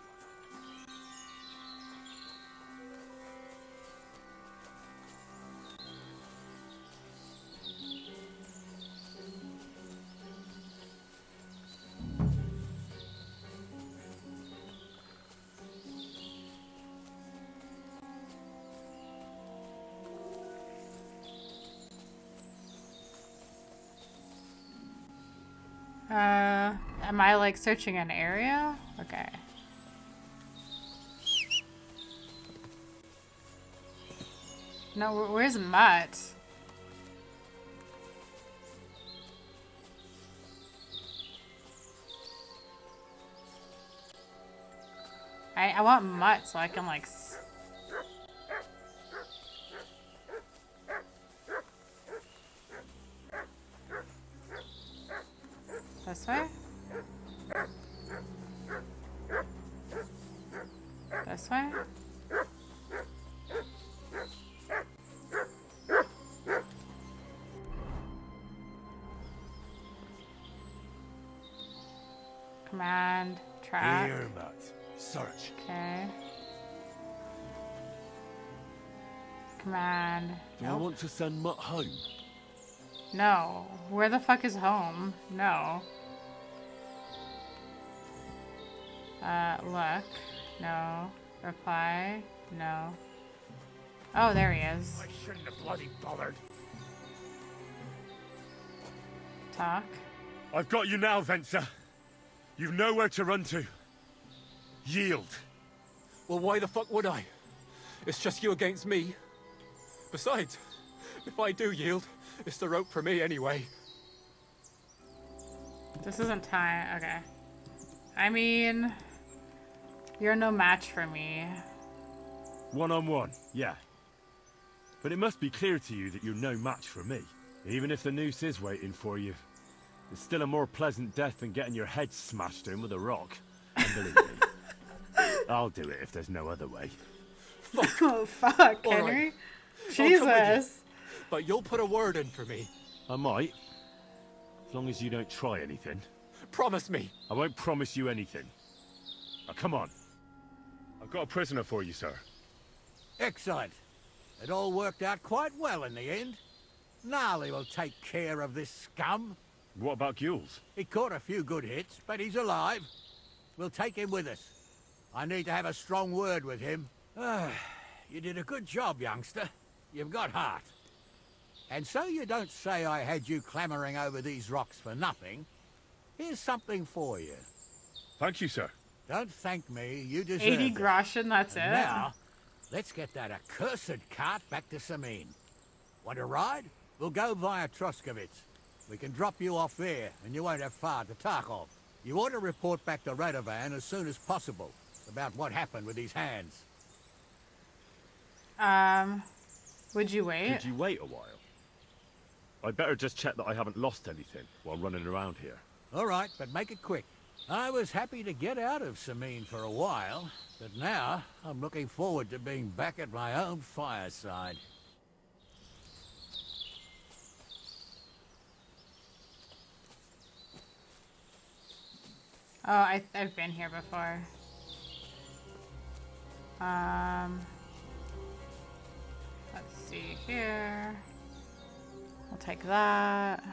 Am I like searching an area? Okay. No, where's Mutt? I want Mutt so I can like this way? This way? Command, track. Here, Matt. Search. Okay. Command. Do I want to send Mutt home? No. Where the fuck is home? No. Look. No. Reply. No. Oh, there he is. I shouldn't have bloody bothered. Talk. I've got you now, Venser. You've nowhere to run to. Yield. Well, why the fuck would I? It's just you against me. Besides, if I do yield, it's the rope for me anyway. This isn't time. Okay. I mean, you're no match for me. One-on-one, yeah. But it must be clear to you that you're no match for me. Even if the noose is waiting for you, it's still a more pleasant death than getting your head smashed in with a rock. And believe me, I'll do it if there's no other way. Fuck. Oh, fuck, All Henry. right. I'll come with you, Jesus. but you'll put a word in for me. I might. As long as you don't try anything. Promise me. I won't promise you anything. Now, come on. I've got a prisoner for you, sir. Excellent. It all worked out quite well in the end. Gnarly will take care of this scum. What about Gules? He caught a few good hits, but he's alive. We'll take him with us. I need to have a strong word with him. You did a good job, youngster. You've got heart. And so you don't say I had you clambering over these rocks for nothing. Here's something for you. Thank you, sir. Don't thank me, you deserve 80 it. groschen, that's And it. now, let's get that accursed cart back to Semine. Want to ride? We'll go via Troskovitz. We can drop you off there, and you won't have far to Tarkov. You ought to report back to Radovan as soon as possible about what happened with these hands. Would you wait? Could you wait a while? I'd better just check that I haven't lost anything while running around here. All right, but make it quick. I was happy to get out of Semine for a while, but now I'm looking forward to being back at my own fireside. Oh, I've been here before. Let's see here. I'll take that.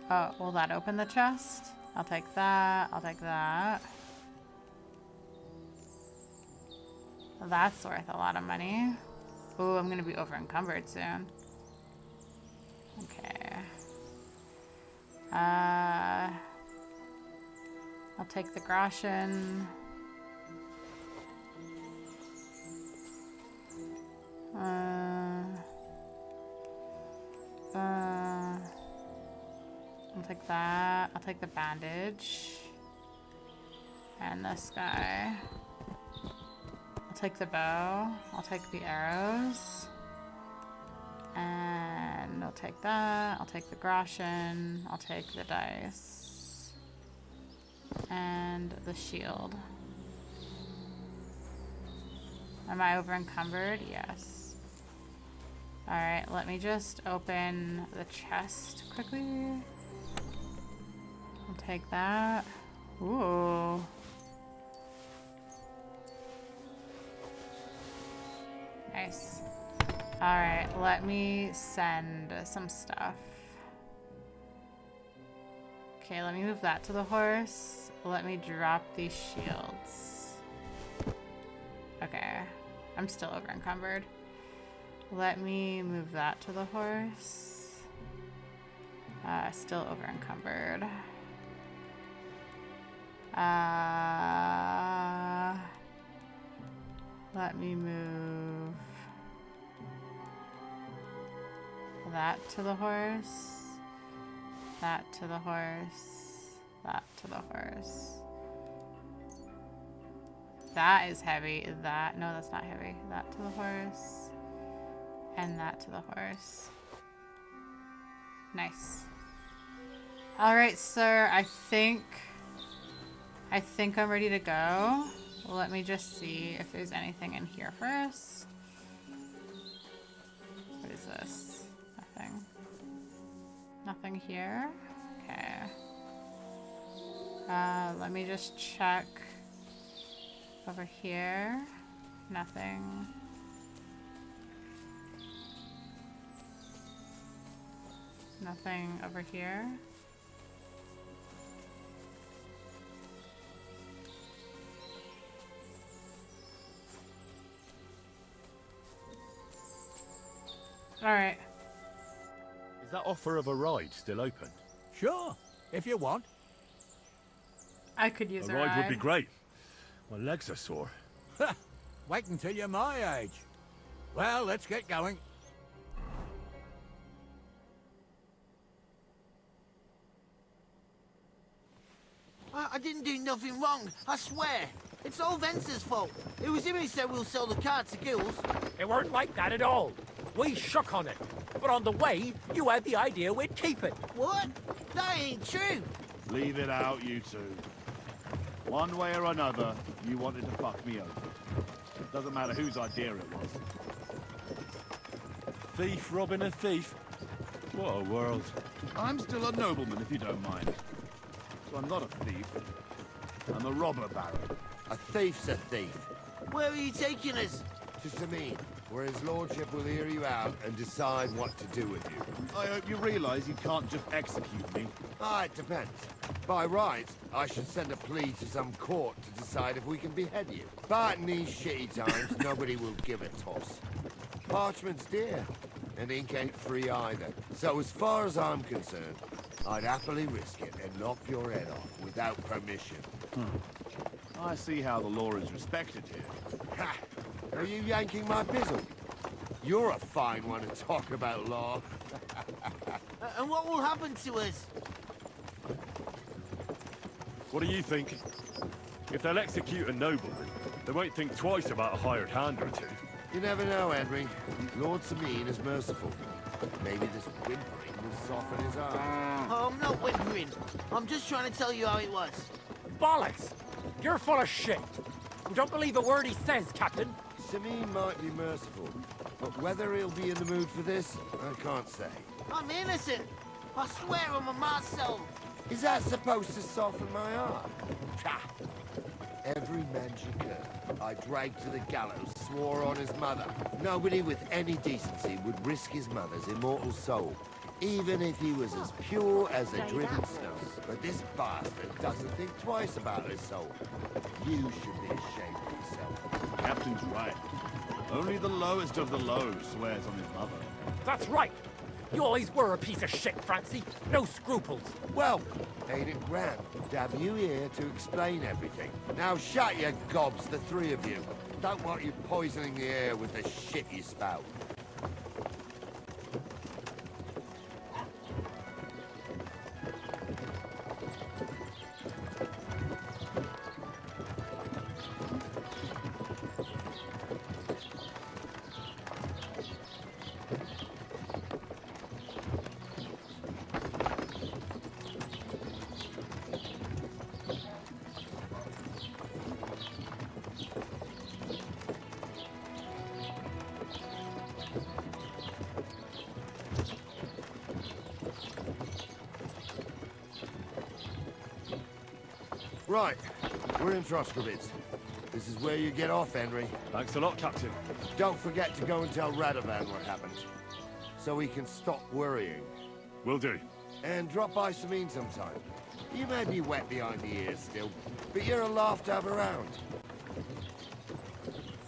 Oh, will that open the chest? I'll take that. I'll take that. That's worth a lot of money. Ooh, I'm gonna be over encumbered soon. Okay. I'll take the groschen. I'll take that. I'll take the bandage. And this guy. I'll take the bow. I'll take the arrows. And I'll take that. I'll take the groschen. I'll take the dice. And the shield. Am I over encumbered? Yes. Alright, let me just open the chest quickly. I'll take that. Ooh. Nice. Alright, let me send some stuff. Okay, let me move that to the horse. Let me drop these shields. Okay, I'm still over encumbered. Let me move that to the horse. Still over encumbered. Let me move that to the horse, that to the horse, that to the horse. That is heavy. That, no, that's not heavy. That to the horse, and that to the horse. Nice. All right, sir, I think I'm ready to go. Let me just see if there's anything in here first. What is this? Nothing. Nothing here? Okay. Let me just check over here. Nothing. Nothing over here. Alright. Is that offer of a ride still open? Sure, if you want. I could use A a ride would be ride. great. My legs are sore. Wait until you're my age. Well, let's get going. I didn't do nothing wrong, I swear. It's all Vence's fault. It was him who said we'll sell the car to Gills. It weren't like that at all. We shook on it. But on the way, you had the idea we'd keep it. What? That ain't true. Leave it out, you two. One way or another, you wanted to fuck me over. Doesn't matter whose idea it was. Thief robbing a thief? What a world. I'm still a nobleman, if you don't mind. So I'm not a thief. I'm a robber baron. A thief's a thief. Where are you taking us? To Semine, where his lordship will hear you out and decide what to do with you. I hope you realize you can't just execute me. Ah, it depends. By rights, I should send a plea to some court to decide if we can behead you. But in these shitty times, nobody will give a toss. Parchment's dear, and ink ain't free either. So as far as I'm concerned, I'd happily risk it and knock your head off without permission. I see how the law is respected here. Ha! Are you yanking my pizzle? You're a fine one to talk about law. And what will happen to us? What do you think? If they'll execute a nobleman, they won't think twice about a hired hand or two. You never know, Henry. Lord Semine is merciful. Maybe this whimpering will soften his heart. Oh, I'm not whimpering. I'm just trying to tell you how it was. Bollocks! You're full of shit. You don't believe a word he says, Captain. Semine might be merciful, but whether he'll be in the mood for this, I can't say. I'm innocent. I swear on my ma's soul. Is that supposed to soften my heart? Ha! Every Manjiker I dragged to the gallows swore on his mother. Nobody with any decency would risk his mother's immortal soul, even if he was as pure as a driven snow. But this bastard doesn't think twice about his soul. You should be ashamed of yourself. Captain's right. Only the lowest of the low swears on his mother. That's right. You always were a piece of shit, Francie. No scruples. Well, ain't it grand to have you here to explain everything? Now shut your gobs, the three of you. Don't want you poisoning the air with the shit you spout. Right, we're in Troskovitz. This is where you get off, Henry. Thanks a lot, Captain. Don't forget to go and tell Radovan what happened, so he can stop worrying. Will do. And drop by Semine sometime. You may be wet behind the ears still, but you're a laugh to have around.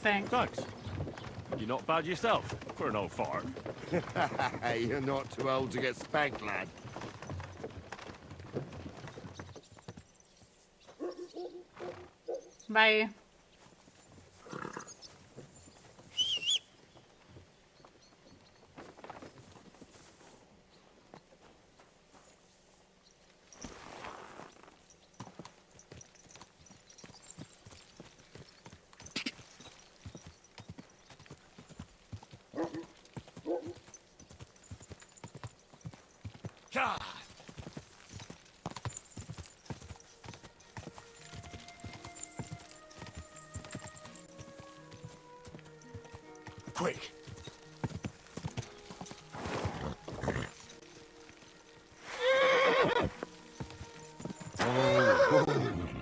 Thanks. You're not bad yourself, for an old fart. You're not too old to get spanked, lad. Bye. God! Quick!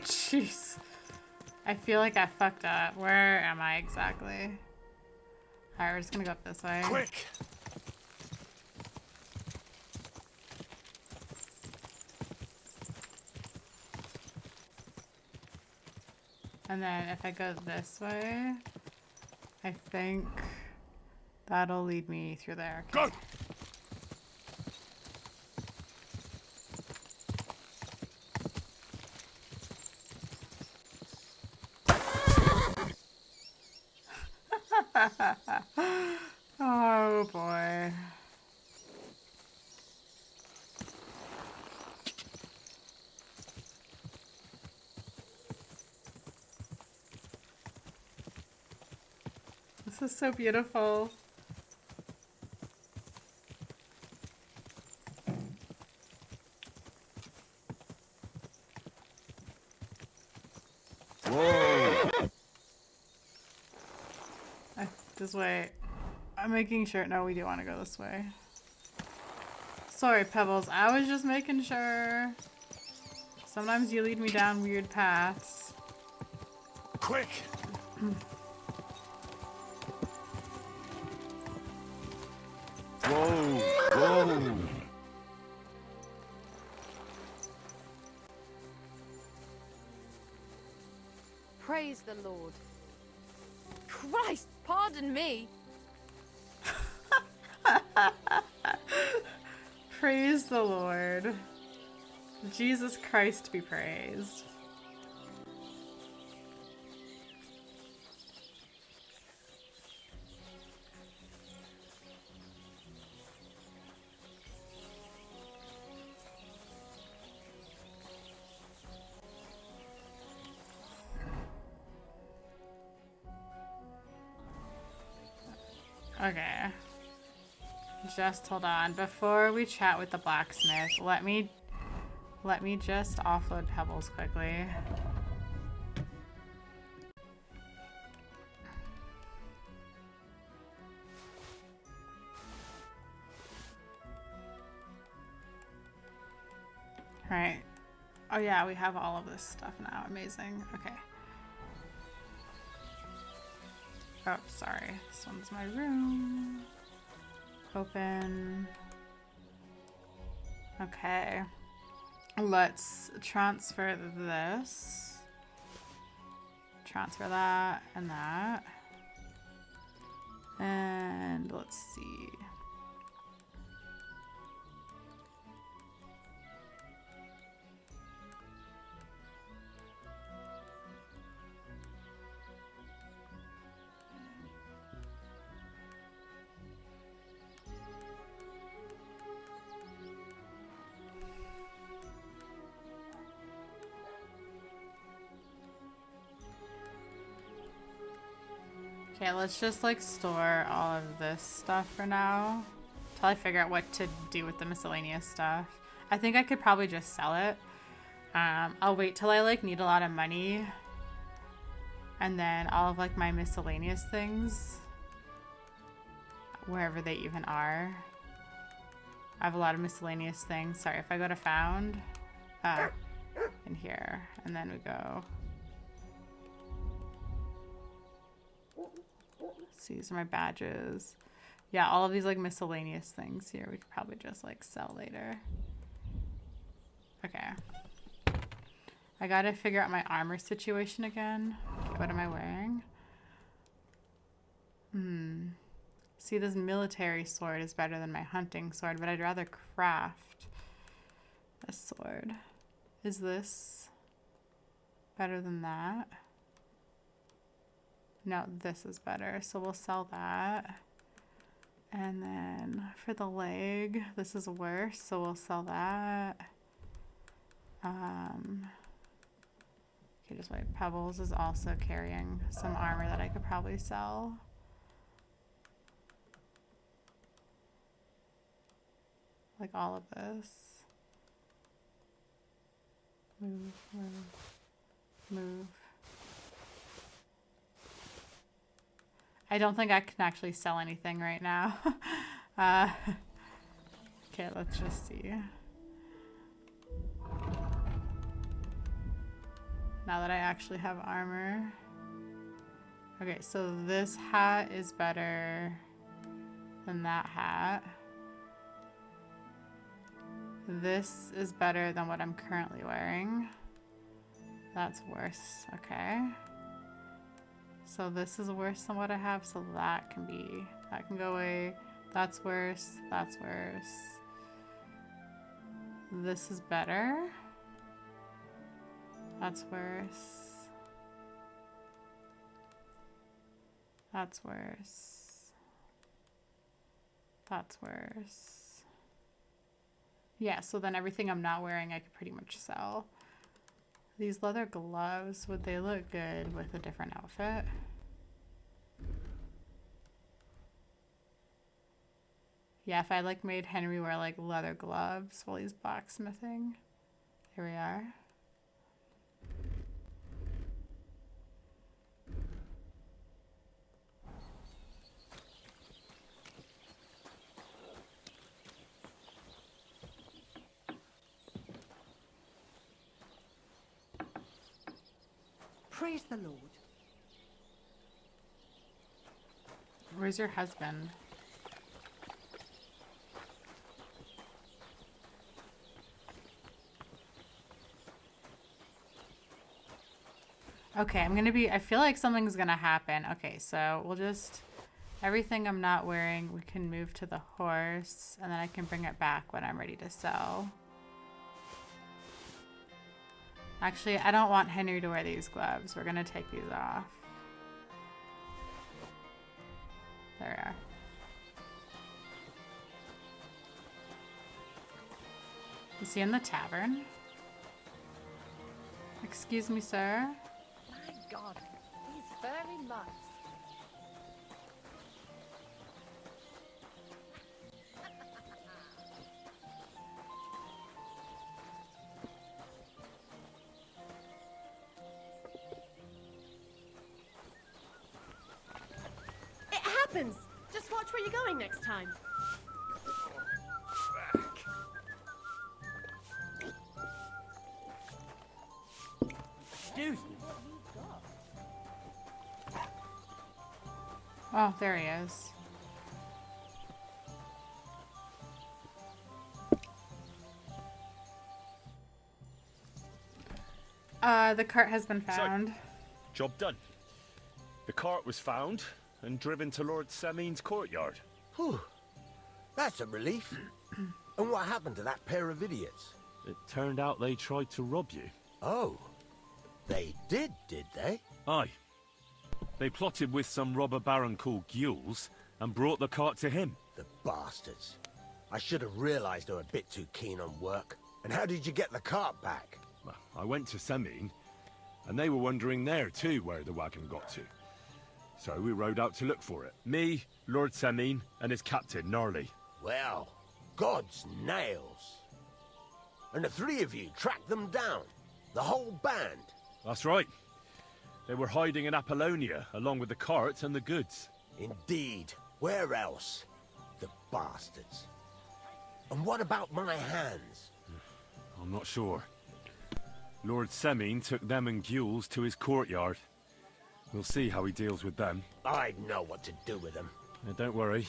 Jeez. I feel like I fucked up. Where am I exactly? Alright, we're just gonna go up this way. Quick! And then if I go this way, I think That'll lead me through there. Okay. Go! Oh boy. This is so beautiful. Whoa! This way. I'm making sure. No, we do want to go this way. Sorry, Pebbles. I was just making sure. Sometimes you lead me down weird paths. Quick! Whoa! Whoa! Praise the Lord. Christ, pardon me. Praise the Lord. Jesus Christ be praised. Okay. Just hold on. Before we chat with the blacksmith, let me just offload Pebbles quickly. Alright. Oh yeah, we have all of this stuff now. Amazing. Okay. Oh, sorry. This one's my room. Open. Okay. Let's transfer this. Transfer that and that. And let's see. Okay, let's just like store all of this stuff for now till I figure out what to do with the miscellaneous stuff. I think I could probably just sell it. I'll wait till I like need a lot of money, and then all of like my miscellaneous things, wherever they even are. I have a lot of miscellaneous things. Sorry, if I go to found, in here, and then we go. These are my badges. Yeah, all of these like miscellaneous things here we could probably just like sell later. Okay. I gotta figure out my armor situation again. Okay, what am I wearing? See, this military sword is better than my hunting sword, but I'd rather craft a sword. Is this better than that? No, this is better, so we'll sell that. And then for the leg, this is worse, so we'll sell that. Okay, just wait. Pebbles is also carrying some armor that I could probably sell. Like all of this. Move, move, move. I don't think I can actually sell anything right now. Okay, let's just see. Now that I actually have armor. Okay, so this hat is better than that hat. This is better than what I'm currently wearing. That's worse. Okay. So this is worse than what I have, so that can be That can go away. That's worse. That's worse. This is better. That's worse. That's worse. That's worse. Yeah, so then everything I'm not wearing I could pretty much sell. These leather gloves, would they look good with a different outfit? Yeah, if I like made Henry wear like leather gloves while he's blacksmithing. Here we are. Praise the Lord. Where's your husband? Okay, I feel like something's gonna happen. Okay, so we'll just, everything I'm not wearing, we can move to the horse, and then I can bring it back when I'm ready to sell. Actually, I don't want Henry to wear these gloves. We're gonna take these off. There we are. Is he in the tavern? Excuse me, sir. My God, he's very nice. It happens. Just watch where you're going next time. Excuse me. Oh, there he is. The cart has been found. So, job done. The cart was found and driven to Lord Semine's courtyard. Whew. That's a relief. And what happened to that pair of idiots? It turned out they tried to rob you. Oh. They did they? Aye. They plotted with some robber baron called Gules and brought the cart to him. The bastards. I should have realized they were a bit too keen on work. And how did you get the cart back? Well, I went to Semine, and they were wondering there too where the wagon got to. So we rode out to look for it. Me, Lord Semine, and his captain, Gnarly. Well, God's nails. And the three of you tracked them down? The whole band? That's right. They were hiding in Apollonia, along with the cart and the goods. Indeed. Where else? The bastards. And what about my hands? I'm not sure. Lord Semine took them and Gules to his courtyard. We'll see how he deals with them. I know what to do with them. Now, don't worry.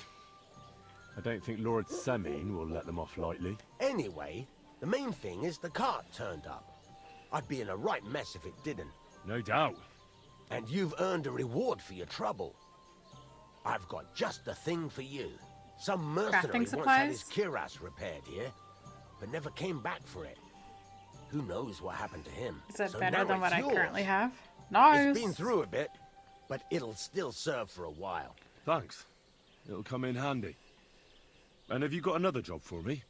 I don't think Lord Semine will let them off lightly. Anyway, the main thing is the cart turned up. I'd be in a right mess if it didn't. No doubt. And you've earned a reward for your trouble. I've got just the thing for you. Some mercenary once had his cuirass repaired here, but never came back for it. Who knows what happened to him? Is it So better now than what it's I yours. currently have? Nice. It's been through a bit, but it'll still serve for a while. Thanks. It'll come in handy. And have you got another job for me?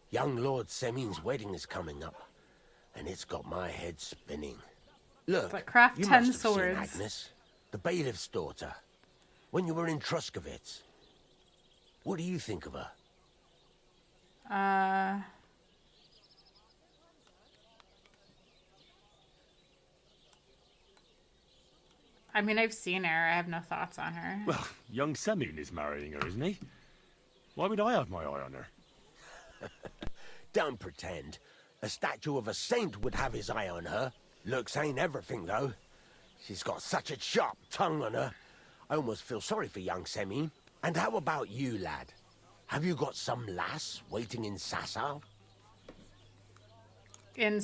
Young Lord Semine's wedding is coming up, and it's got my head spinning. Look, Like craft you 10 must have swords. seen Agnes, the bailiff's daughter, when you were in Truscovitz. What do you think of her? I mean, I've seen her. I have no thoughts on her. Well, young Semine is marrying her, isn't he? Why would I have my eye on her? Don't pretend. A statue of a saint would have his eye on her. Looks ain't everything, though. She's got such a sharp tongue on her. I almost feel sorry for young Semine. And how about you, lad? Have you got some lass waiting in Sasau? In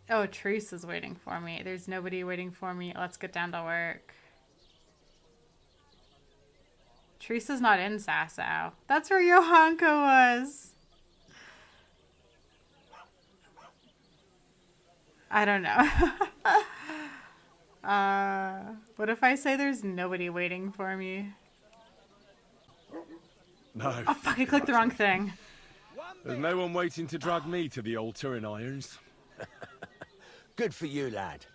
Oh, Treese is waiting for me. There's nobody waiting for me. Let's get down to work. Treese is not in Sasau. That's where Johanka was. I don't know. What if I say there's nobody waiting for me? No. Oh, fuck, I clicked the wrong thing. There's no one waiting to drag me to the altar in irons. Good for you, lad.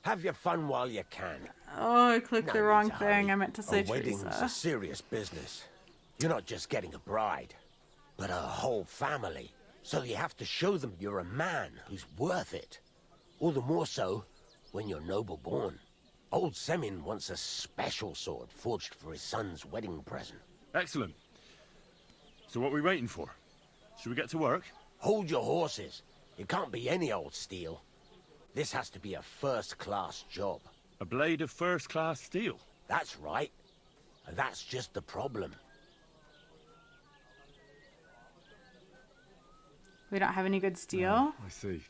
Have your fun while you can. Oh, I clicked the wrong thing. hurry. I meant to say A wedding's Teresa. a serious business. You're not just getting a bride, but a whole family. So you have to show them you're a man who's worth it. All the more so when you're noble born. Old Semine wants a special sword forged for his son's wedding present. Excellent. So what are we waiting for? Should we get to work? Hold your horses. It can't be any old steel. This has to be a first-class job. A blade of first-class steel? That's right. And that's just the problem. We don't have any good steel. I see.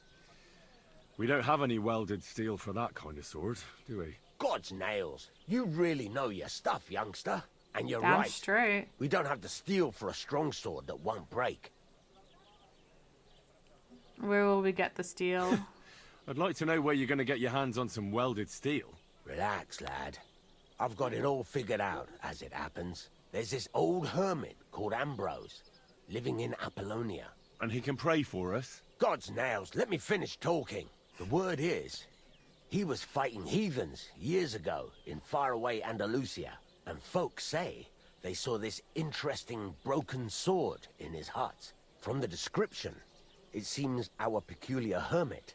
We don't have any welded steel for that kind of sword, do we? God's nails. You really know your stuff, youngster. And you're Damn right. straight. We don't have the steel for a strong sword that won't break. Where will we get the steel? I'd like to know where you're going to get your hands on some welded steel. Relax, lad. I've got it all figured out, as it happens. There's this old hermit called Ambrose, living in Apollonia. And he can pray for us? God's nails, let me finish talking. The word is, he was fighting heathens years ago in faraway Andalusia. And folks say they saw this interesting broken sword in his hut. From the description, it seems our peculiar hermit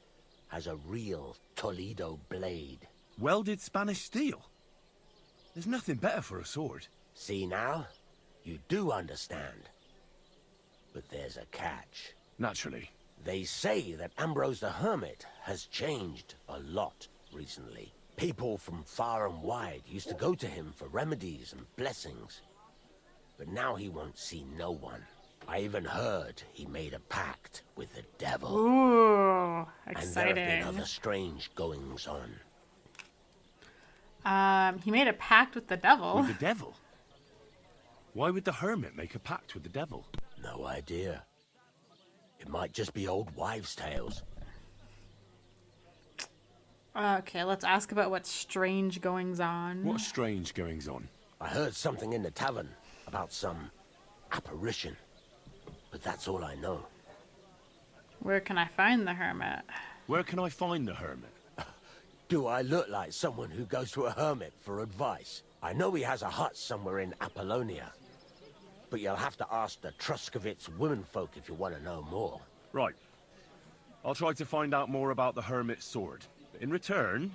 has a real Toledo blade. Welded Spanish steel? There's nothing better for a sword. See now? You do understand. But there's a catch. Naturally. They say that Ambrose the Hermit has changed a lot recently. People from far and wide used to go to him for remedies and blessings. But now he won't see no one. I even heard he made a pact with the devil. Ooh, exciting. And there have been other strange goings on. He made a pact with the devil. With the devil? Why would the hermit make a pact with the devil? No idea. It might just be old wives' tales. Okay, let's ask about what strange goings on. What strange goings on? I heard something in the tavern about some apparition. But that's all I know. Where can I find the hermit? Where can I find the hermit? Do I look like someone who goes to a hermit for advice? I know he has a hut somewhere in Apollonia. But you'll have to ask the Truscovitz womenfolk if you want to know more. Right. I'll try to find out more about the hermit's sword. In return,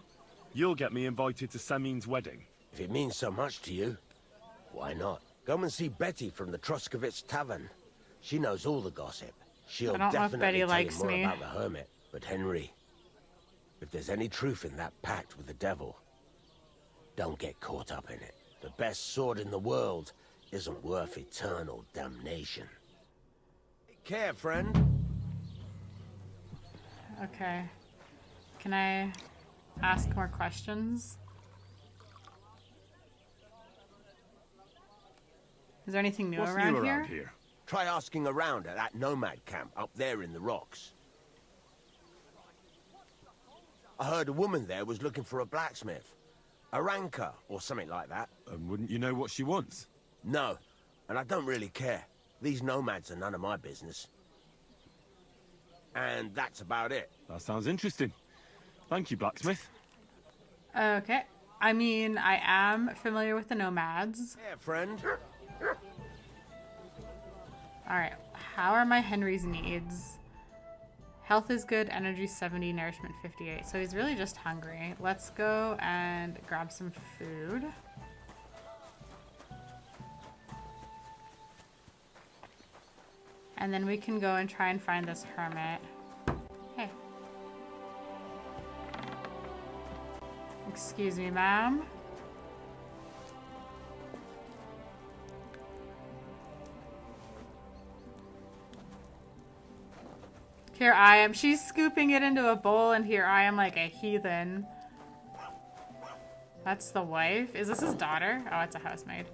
you'll get me invited to Semine's wedding. If it means so much to you, why not? Come and see Betty from the Truscovitz tavern. She knows all the gossip. She'll I don't know if definitely Betty tell likes you more me. about the hermit. But Henry, if there's any truth in that pact with the devil, don't get caught up in it. The best sword in the world isn't worth eternal damnation. Take care, friend. Okay. Can I ask more questions? Is there anything new What's around new here? around here? Try asking around at that nomad camp up there in the rocks. I heard a woman there was looking for a blacksmith. A ranker or something like that. And wouldn't you know what she wants? No, and I don't really care. These nomads are none of my business. And that's about it. That sounds interesting. Thank you, blacksmith. Okay. I mean, I am familiar with the nomads. Yeah, friend. Alright, how are my Henry's needs? Health is good, energy 70, nourishment 58. So he's really just hungry. Let's go and grab some food. And then we can go and try and find this hermit. Hey. Excuse me, ma'am. Okay, Here I am. She's scooping it into a bowl, and here I am like a heathen. That's the wife. Is this his daughter? Oh, it's a housemaid.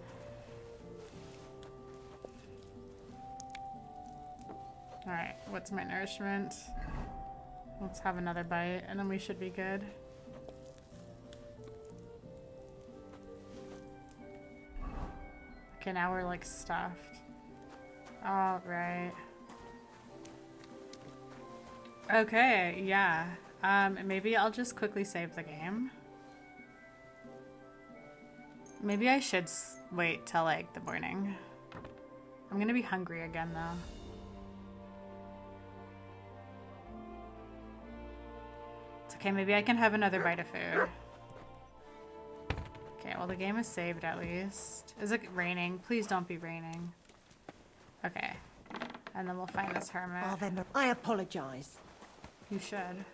Alright, what's my nourishment? Let's have another bite, and then we should be good. Okay, now we're like stuffed. Alright. Okay, yeah. Maybe I'll just quickly save the game. Maybe I should wait till like the morning. I'm gonna be hungry again though. It's okay, maybe I can have another bite of food. Okay, well the game is saved at least. Is it raining? Please don't be raining. Okay. And then we'll find this hermit. Oh, then I apologize. You should.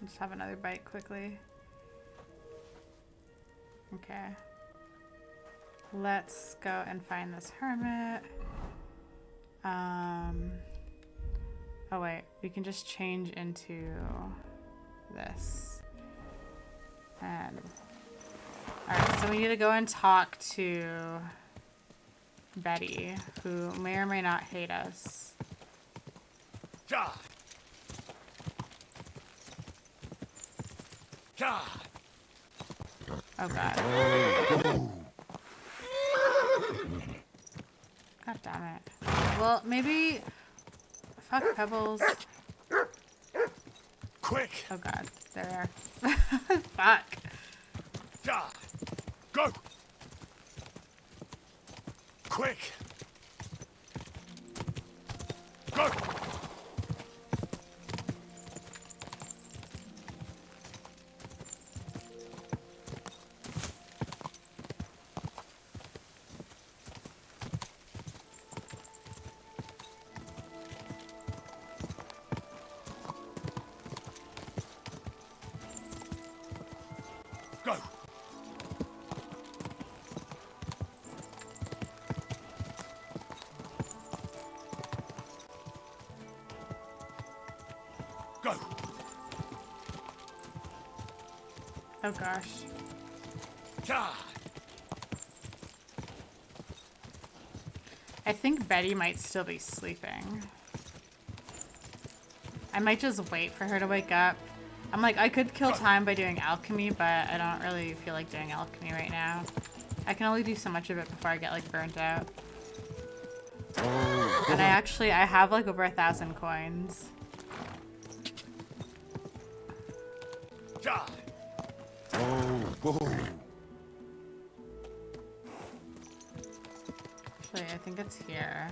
Just have another bite quickly. Okay. Let's go and find this hermit. Oh wait, we can just change into this. And alright, so we need to go and talk to Betty, who may or may not hate us. God. God. Oh god. God damn it. Well, maybe... Fuck pebbles. Quick. Oh god, there we are. Fuck. God. Go. Quick. Go. Go. Go. Oh gosh. God. I think Betty might still be sleeping. I might just wait for her to wake up. I'm like, I could kill time by doing alchemy, but I don't really feel like doing alchemy right now. I can only do so much of it before I get like burnt out. And I have like over 1,000 coins. God. Actually, I think it's here.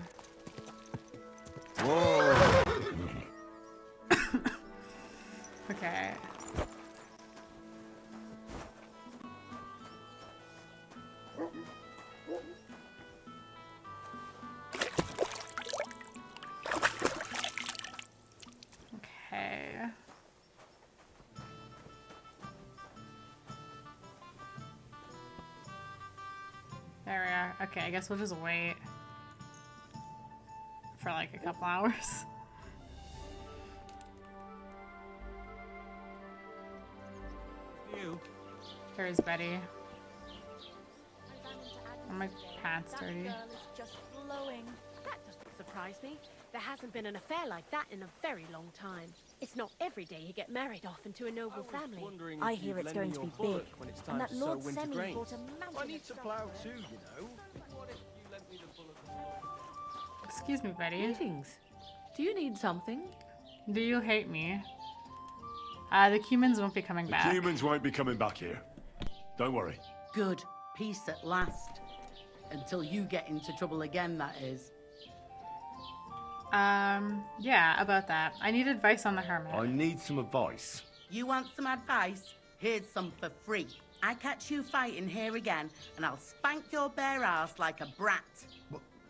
Okay. Okay. There we are. Okay, I guess we'll just wait for like a couple hours. There's Betty. Oh, my pants dirty. That girl is just glowing. That doesn't surprise me. There hasn't been an affair like that in a very long time. It's not every day you get married off into a noble family. I hear it's going to be big, And that Lord Semine brought a mountain I need of to stuff. plough too, you know. Excuse me, Betty. Greetings. Do you need something? Do you hate me? The humans won't be coming back. Humans won't be coming back here. Don't worry. Good. Peace at last. Until you get into trouble again, that is. Yeah, about that. I need advice on the hermit. I need some advice. You want some advice? Here's some for free. I catch you fighting here again, and I'll spank your bare ass like a brat.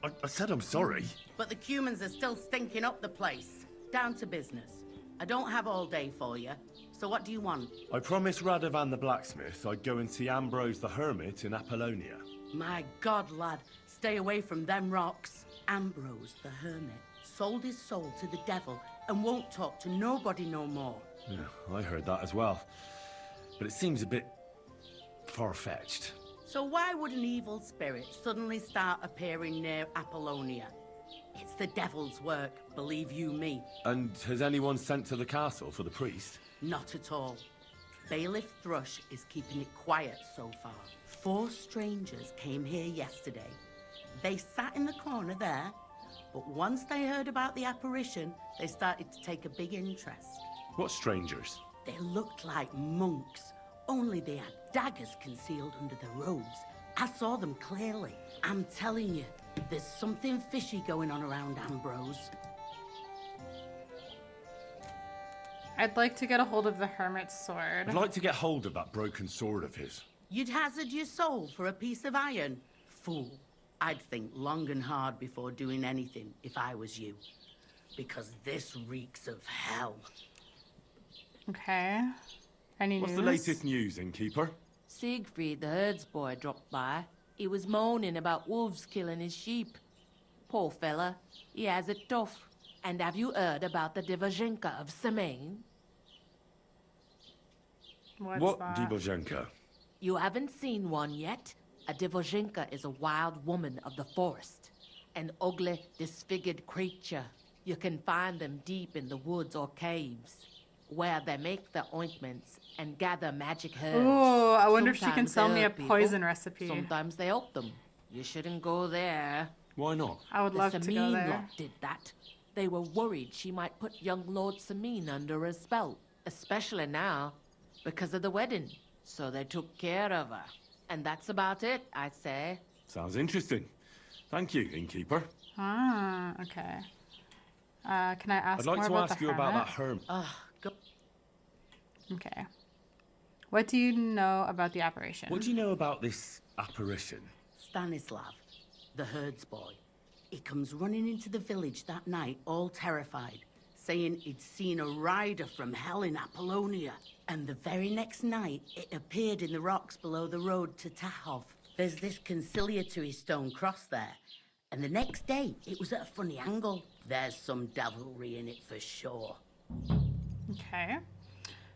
I said I'm sorry. But the humans are still stinking up the place. Down to business. I don't have all day for you, so what do you want? I promised Radovan the blacksmith I'd go and see Ambrose the hermit in Apollonia. My God, lad, stay away from them rocks. Ambrose, the hermit, sold his soul to the devil and won't talk to nobody no more. Yeah, I heard that as well. But it seems a bit far-fetched. So why would an evil spirit suddenly start appearing near Apollonia? It's the devil's work, believe you me. And has anyone sent to the castle for the priest? Not at all. Bailiff Thrush is keeping it quiet so far. 4 strangers came here yesterday. They sat in the corner there, but once they heard about the apparition, they started to take a big interest. What strangers? They looked like monks, only they had daggers concealed under their robes. I saw them clearly. I'm telling you, there's something fishy going on around Ambrose. I'd like to get a hold of the hermit's sword. I'd like to get hold of that broken sword of his. You'd hazard your soul for a piece of iron? Fool. I'd think long and hard before doing anything if I was you. Because this reeks of hell. Okay. Any What's news? the latest news, innkeeper? Siegfried, the herds boy, dropped by. He was moaning about wolves killing his sheep. Poor fella, he has it tough. And have you heard about the Divozhenka of Semine? What Divozhenka? You haven't seen one yet? A Divozhenka is a wild woman of the forest. An ugly, disfigured creature. You can find them deep in the woods or caves, where they make their ointments and gather magic herbs. Ooh, I wonder if she can Sometimes sell they me a hurt poison people, recipe. Sometimes they help them. You shouldn't go there. Why not? I would love the to go Semine there. lot did that. They were worried she might put young Lord Semine under a spell, especially now, because of the wedding. So they took care of her. And that's about it, I'd say. Sounds interesting. Thank you, innkeeper. Ah, okay. Can I ask I'd like more to about ask the you about that hermit? hermit. Okay. What do you know about the apparition? What do you know about this apparition? Stanislav, the herds boy. He comes running into the village that night, all terrified, saying he'd seen a rider from hell in Apollonia. And the very next night, it appeared in the rocks below the road to Tahov. There's this conciliatory stone cross there. And the next day, it was at a funny angle. There's some devilry in it for sure. Okay.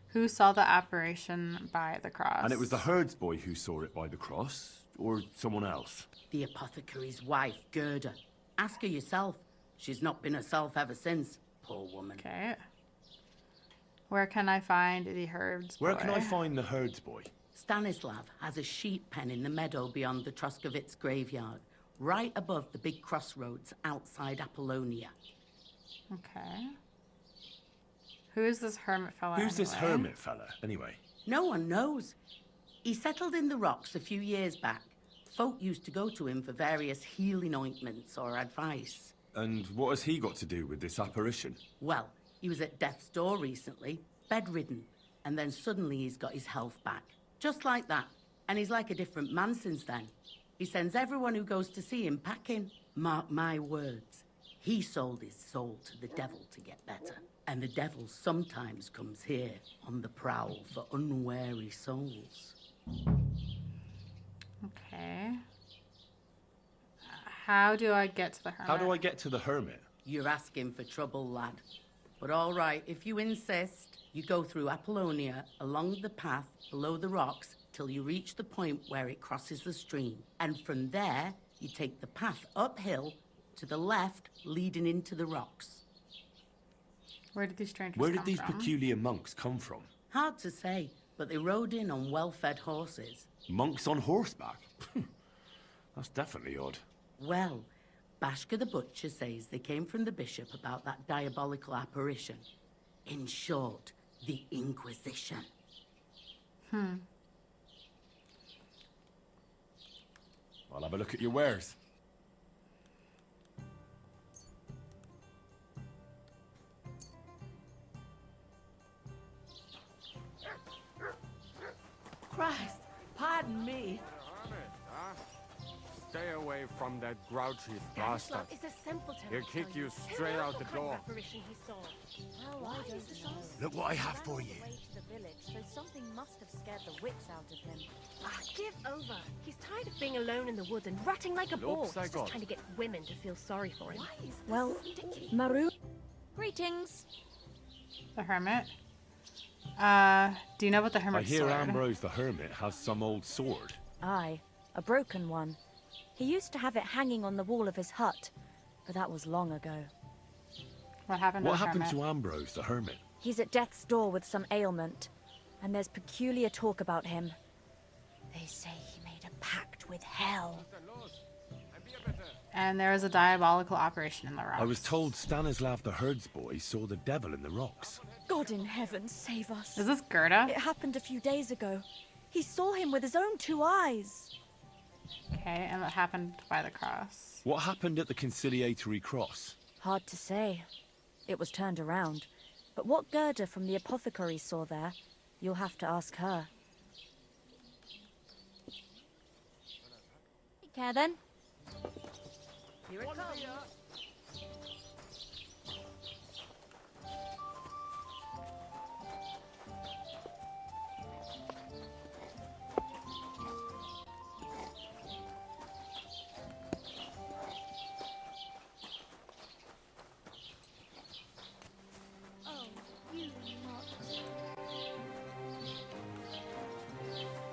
Who saw the apparition by the cross? And it was the herds boy who saw it by the cross, or someone else? The apothecary's wife, Gerda. Ask her yourself. She's not been herself ever since. Poor woman. Okay. Where can I find the herds boy? Where can I find the herds boy? Stanislav has a sheep pen in the meadow beyond the Troskovitz graveyard, right above the big crossroads outside Apollonia. Okay. Who is this hermit fella Who's this anyway? hermit fella, anyway? No one knows. He settled in the rocks a few years back. Folk used to go to him for various healing ointments or advice. And what has he got to do with this apparition? Well, he was at death's door recently, bedridden, and then suddenly he's got his health back. Just like that. And he's like a different man since then. He sends everyone who goes to see him packing. Mark my words. He sold his soul to the devil to get better. And the devil sometimes comes here on the prowl for unwary souls. Okay. How do I get to the hermit? How do I get to the hermit? You're asking for trouble, lad. But all right, if you insist, you go through Apollonia, along the path below the rocks, till you reach the point where it crosses the stream. And from there, you take the path uphill to the left, leading into the rocks. Where did these strangers Where did come these from? peculiar monks come from? Hard to say, but they rode in on well-fed horses. Monks on horseback? That's definitely odd. Well, Bashka the Butcher says they came from the bishop about that diabolical apparition. In short, the Inquisition. I'll have a look at your wares. Christ, pardon me. Stay away away from that grouchy bastard. Stanislav is a simpleton. He'll kick you straight out the door. Apparition he saw. Well, Why I is don't this know. all Look what I have for you. Way to the village, so something must have scared the wits out of him. Ah, give over. He's tired of being alone in the woods and rutting like a boar. Looks like He's just God. trying to get women to feel sorry for him. Why is this Well, ridiculous? Maru. Greetings. The hermit. Do you know about the I hermit's hear sword? Ambrose the hermit has some old sword. Aye, a broken one. He used to have it hanging on the wall of his hut, but that was long ago. What happened to What the happened hermit? to Ambrose the hermit? He's at death's door with some ailment, and there's peculiar talk about him. They say he made a pact with hell. And there was a diabolical operation in the rocks. I was told Stanislav the herdsboy saw the devil in the rocks. God in heaven, save us. Is this Gerda? It happened a few days ago. He saw him with his own 2 eyes. Okay, and what happened by the cross? What happened at the conciliatory cross? Hard to say. It was turned around. But what Gerda from the apothecary saw there, you'll have to ask her. Take care then. Here it comes.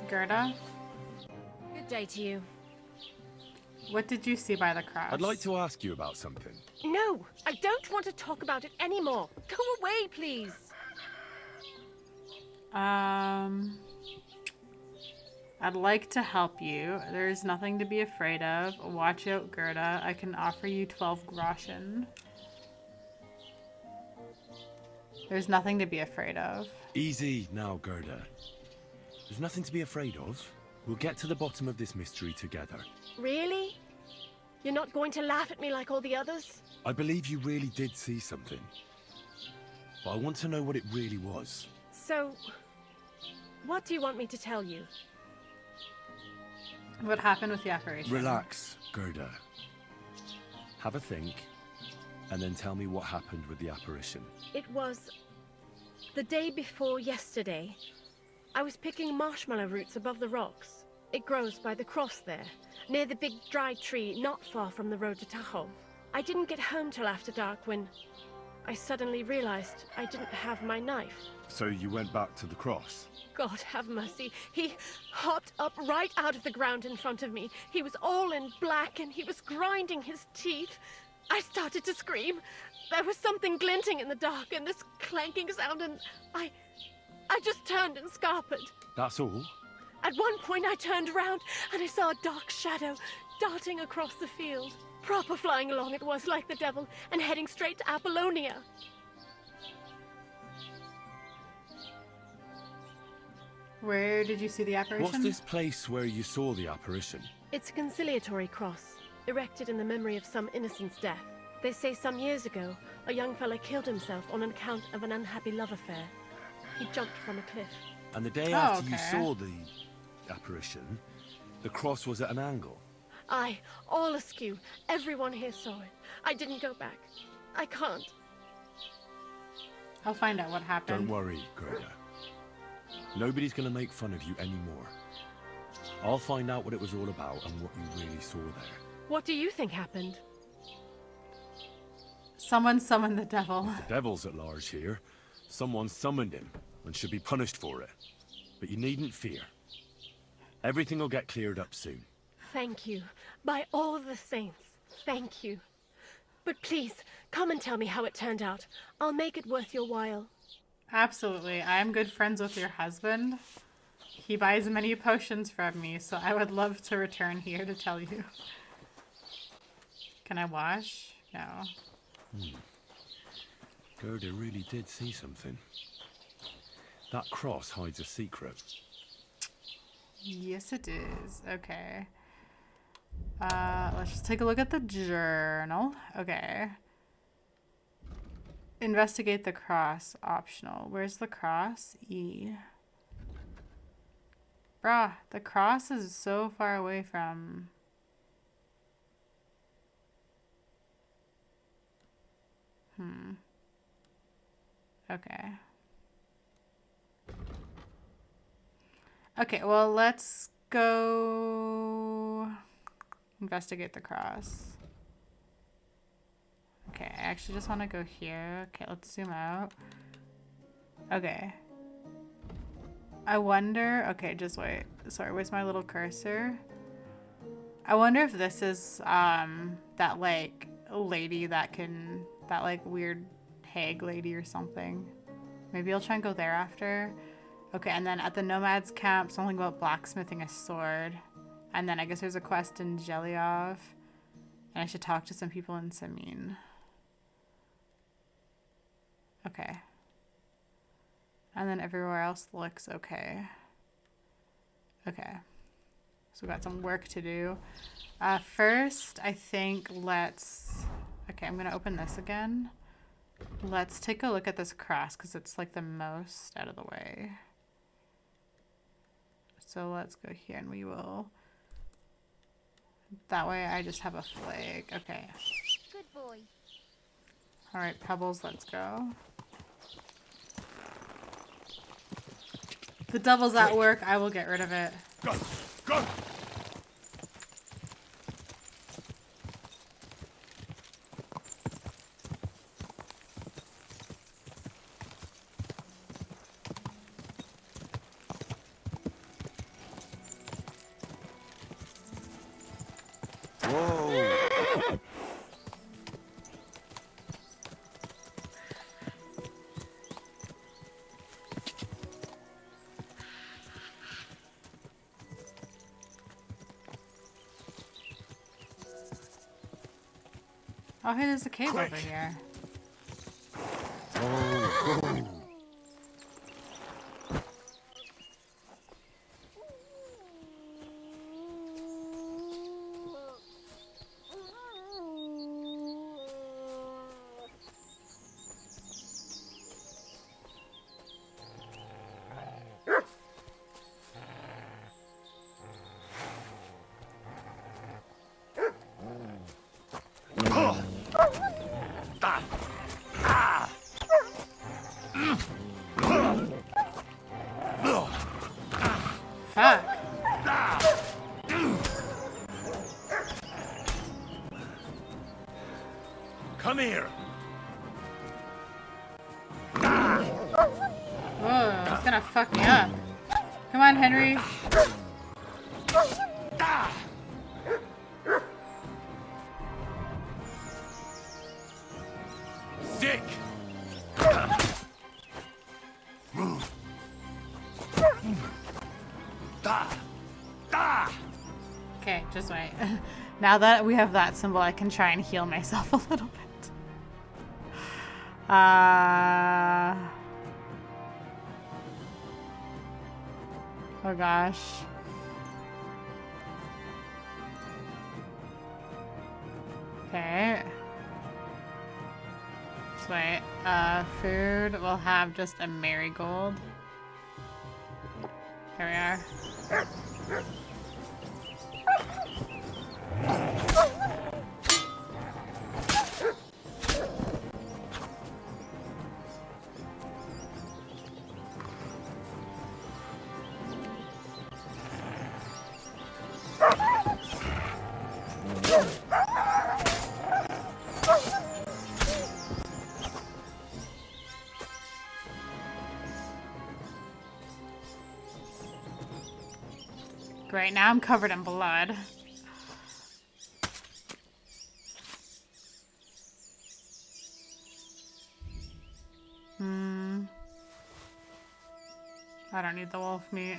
Gerda? Good day to you. What did you see by the cross? I'd like to ask you about something. No, I don't want to talk about it anymore. Go away, please. I'd like to help you. There's nothing to be afraid of. Watch out, Gerda. I can offer you 12 groschen. There's nothing to be afraid of. Easy now, Gerda. There's nothing to be afraid of. We'll get to the bottom of this mystery together. Really? You're not going to laugh at me like all the others? I believe you really did see something. But I want to know what it really was. So, what do you want me to tell you? What happened with the apparition? Relax, Gerda. Have a think, and then tell me what happened with the apparition. It was the day before yesterday. I was picking marshmallow roots above the rocks. It grows by the cross there, near the big dry tree not far from the road to Tachov. I didn't get home till after dark when I suddenly realized I didn't have my knife. So you went back to the cross? God have mercy. He hopped up right out of the ground in front of me. He was all in black and he was grinding his teeth. I started to scream. There was something glinting in the dark and this clanking sound, and I just turned and scarpered. That's all? At one point I turned around and I saw a dark shadow darting across the field. Proper flying along it was, like the devil, and heading straight to Apollonia. Where did you see the apparition? What's this place where you saw the apparition? It's a conciliatory cross, erected in the memory of some innocent's death. They say some years ago, a young fella killed himself on account of an unhappy love affair. He jumped from a cliff. And the day after you saw the apparition, the cross was at an angle. Aye, all askew. Everyone here saw it. I didn't go back. I can't. I'll find out what happened. Don't worry, Gerda. Nobody's gonna make fun of you anymore. I'll find out what it was all about and what you really saw there. What do you think happened? Someone summoned the devil. The devil's at large here. Someone summoned him and should be punished for it. But you needn't fear. Everything will get cleared up soon. Thank you. By all the saints, thank you. But please, come and tell me how it turned out. I'll make it worth your while. Absolutely. I am good friends with your husband. He buys many potions from me, so I would love to return here to tell you. Can I wash? No. Gerda really did see something. That cross hides a secret. Yes, it is. Okay. Let's just take a look at the journal. Okay. Investigate the cross. Optional. Where's the cross? E. Bruh, the cross is so far away from... Okay. Okay, well, let's go investigate the cross. Okay, I actually just want to go here. Okay, let's zoom out. Okay. I wonder... Okay, just wait. Sorry, where's my little cursor? I wonder if this is, that, like, lady that can... That, like, weird hag lady or something. Maybe I'll try and go there after. Okay, and then at the Nomads camp, something about blacksmithing a sword. And then I guess there's a quest in Jeliov. And I should talk to some people in Semine. Okay. And then everywhere else looks okay. Okay. So we got some work to do. First, I think let's... Okay, I'm going to open this again. Let's take a look at this cross because it's like the most out of the way. So let's go here and we will... That way I just have a flag. Okay. Good boy. Alright, pebbles, let's go. The devil's at work, I will get rid of it. Go! Go! Oh, hey, there's a cave over here. Fuck. Come here. Whoa, it's gonna fuck me up. Come on, Henry. Sick. Okay, just wait. Now that we have that symbol, I can try and heal myself a little bit. Oh gosh. Okay. Just wait. Food, we'll have just a marigold. Here we are. Great, now I'm covered in blood. I don't need the wolf meat.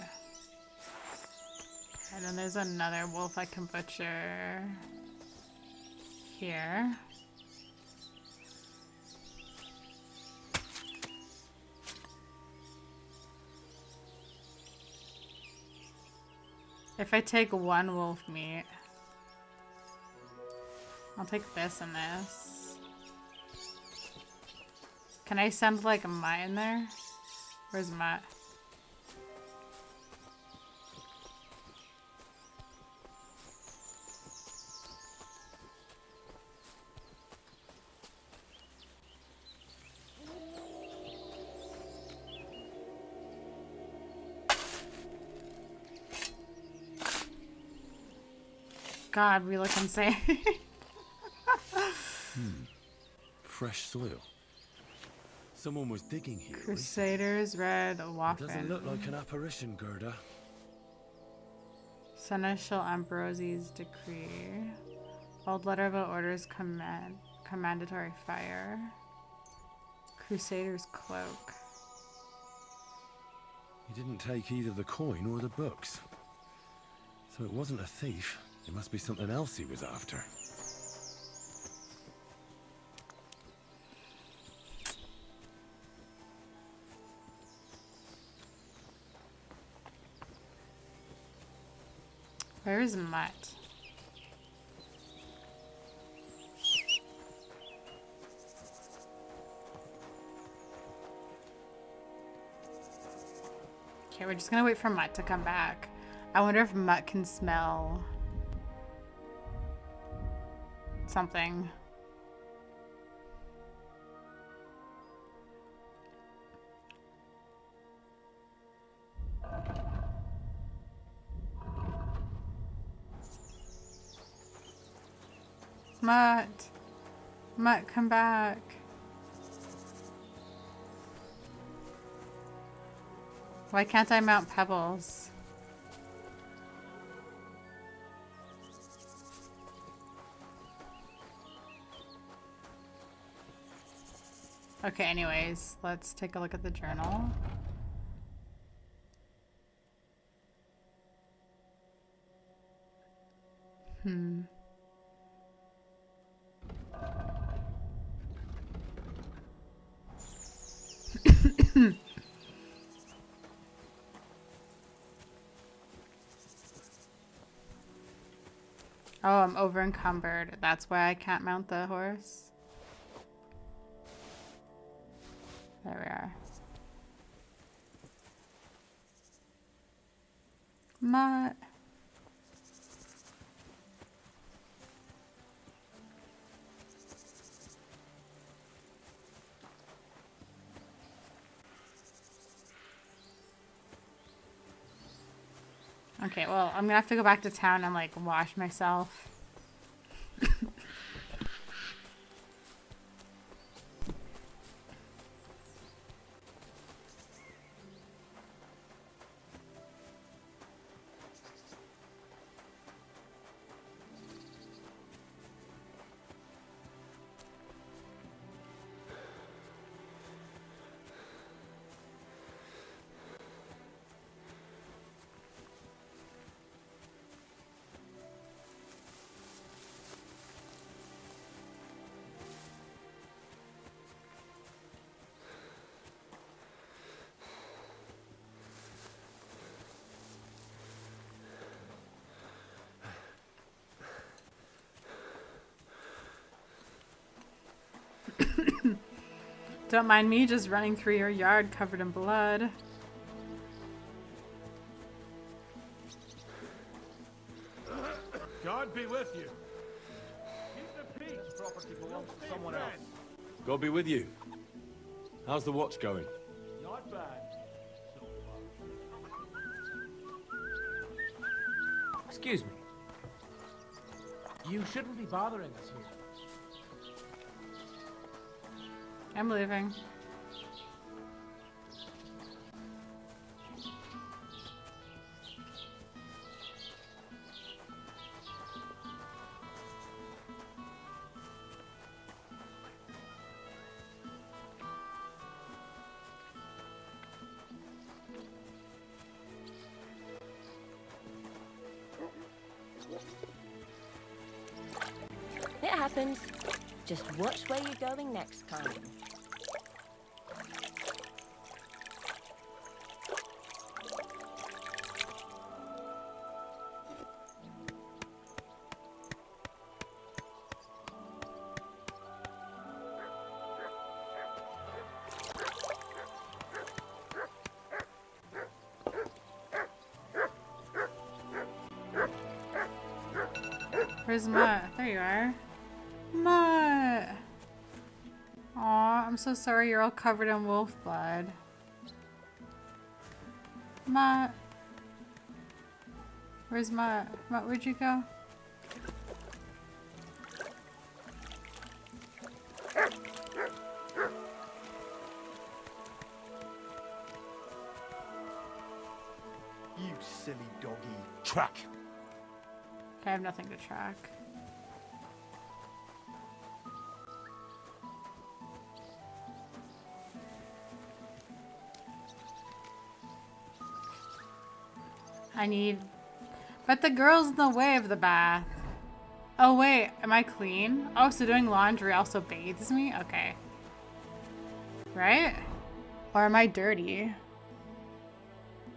And then there's another wolf I can butcher here. If I take one wolf meat, I'll take this and this. Can I send like a Mutt in there? Where's Mutt? God, we look insane. Fresh soil. Someone was digging here. Crusaders, red, It Waffen. doesn't look like an apparition, Gerda. Seneschal Ambrosie's decree. Old letter of orders commandatory fire. Crusader's cloak. He didn't take either the coin or the books. So it wasn't a thief. It must be something else he was after. Where's Mutt? Okay, we're just gonna wait for Mutt to come back. I wonder if Mutt can smell something. Mutt! Mutt, come back. Why can't I mount pebbles? Okay, anyways, let's take a look at the journal. Oh, I'm over encumbered. That's why I can't mount the horse. There we are. Mutt. Okay, well, I'm gonna have to go back to town and like wash myself. Don't mind me just running through your yard covered in blood. God be with you. Keep the peace. Property belongs to someone else. God be with you. How's the watch going? Not bad. Excuse me. You shouldn't be bothering us here. I'm leaving. It happens. Just watch where you're going next, kind. Where's Mutt? There you are. Mutt! Aw, I'm so sorry you're all covered in wolf blood. Mutt! Where's Mutt? Mutt, where'd you go? silly doggy. Track. Okay, I have nothing to track. I need... But the girl's in the way of the bath. Oh wait, am I clean? Oh, so doing laundry also bathes me? Okay. Right? Or am I dirty?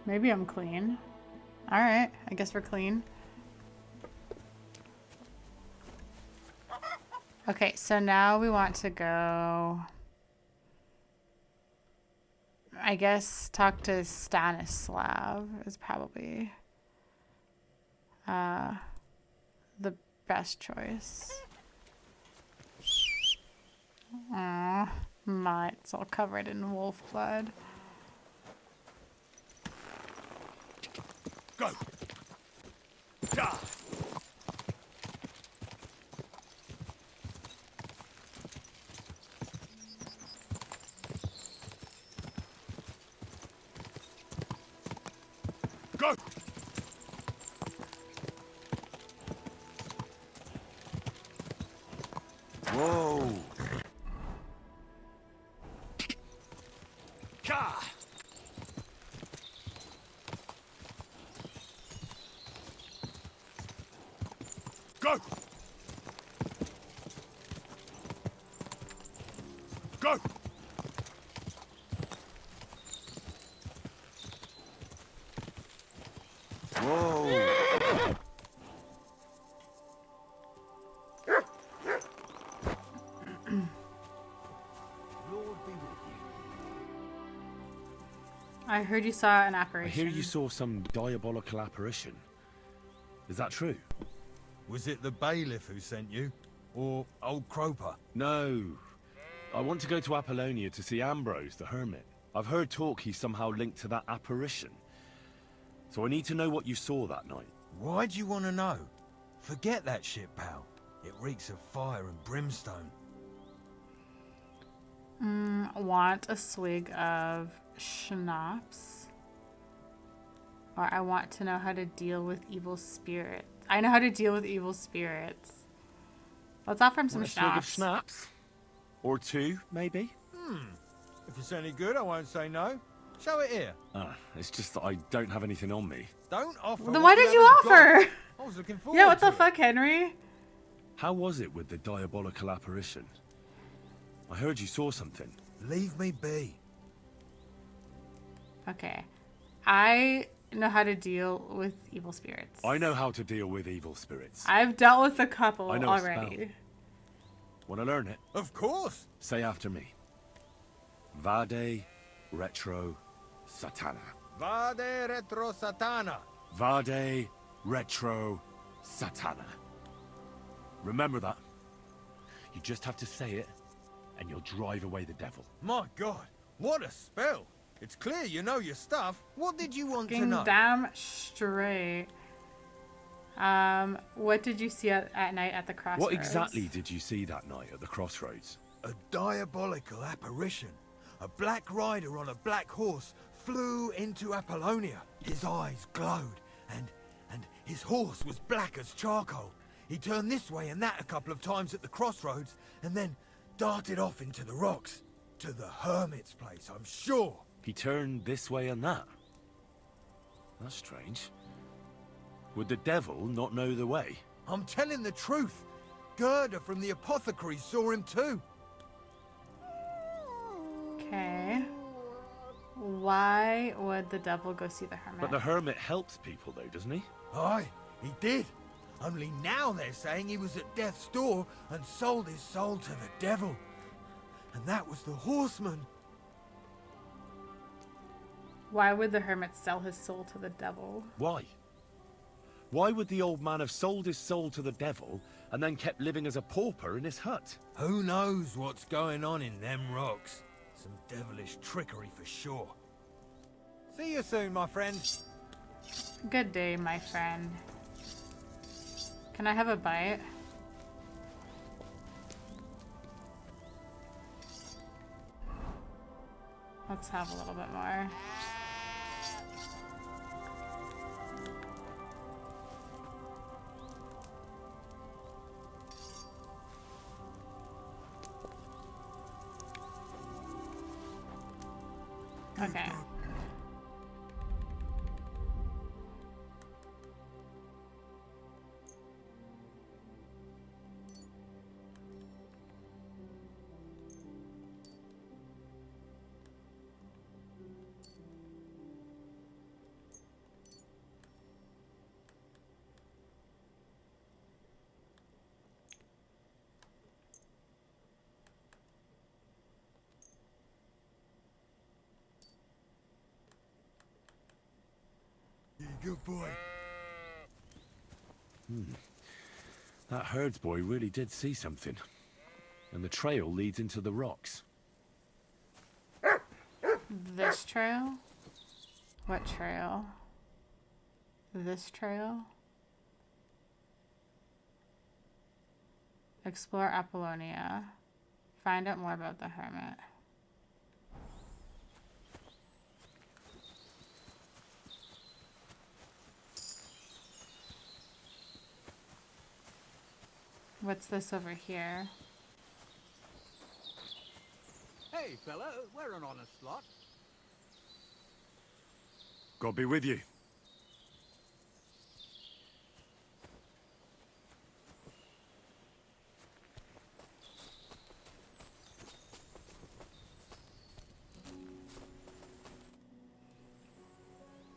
Maybe I'm clean. Alright, I guess we're clean. Okay, so now we want to go... I guess talk to Stanislav is probably the best choice. Aw, it's all covered in wolf blood. Go! Ja! Go! Whoa! Ka! Go! Go! Whoa! I heard you saw an I apparition. hear you saw some diabolical apparition. Is that true? Was it the bailiff who sent you? Or old Croper? No. I want to go to Apollonia to see Ambrose, the hermit. I've heard talk he's somehow linked to that apparition. So I need to know what you saw that night. Why'd you want to know? Forget that shit, pal. It reeks of fire and brimstone. Want a swig of schnapps. Or I want to know how to deal with evil spirits. I know how to deal with evil spirits. Let's offer him some Want a swig of schnapps. schnapps? Or two, maybe? If it's any good, I won't say no. Show it here. It's just that I don't have anything on me. Don't offer. Then what why did you haven't offer? got. I was looking forward Yeah, what the to it. fuck, Henry? How was it with the diabolical apparition? I heard you saw something. Leave me be. Okay. I know how to deal with evil spirits. I know how to deal with evil spirits. I've dealt with a couple I know a spell. already. Want to learn it? Of course. Say after me. Vade retro satana. Vade retro satana. Vade retro satana. Remember that. You just have to say it, and you'll drive away the devil. My God, what a spell. It's clear you know your stuff. What did you want to know? Damn straight. What did you see at night at the crossroads? What exactly did you see that night at the crossroads? A diabolical apparition. A black rider on a black horse flew into Apollonia. His eyes glowed, and his horse was black as charcoal. He turned this way and that a couple of times at the crossroads, and then darted off into the rocks. To the hermit's place, I'm sure. He turned this way and that. That's strange. Would the devil not know the way? I'm telling the truth. Gerda from the apothecary saw him too. Okay. Why would the devil go see the hermit? But the hermit helps people though, doesn't he? Aye, he did. Only now they're saying he was at death's door and sold his soul to the devil. And that was the horseman. Why would the hermit sell his soul to the devil? Why? Why would the old man have sold his soul to the devil and then kept living as a pauper in his hut? Who knows what's going on in them rocks? Some devilish trickery for sure. See you soon, my friend. Good day, my friend. Can I have a bite? Let's have a little bit more. Okay. Good boy. That herdsboy really did see something. And the trail leads into the rocks. This trail? What trail? This trail? Explore Apollonia. Find out more about the hermit. What's this over here? Hey, fella, we're an honest lot. God be with you.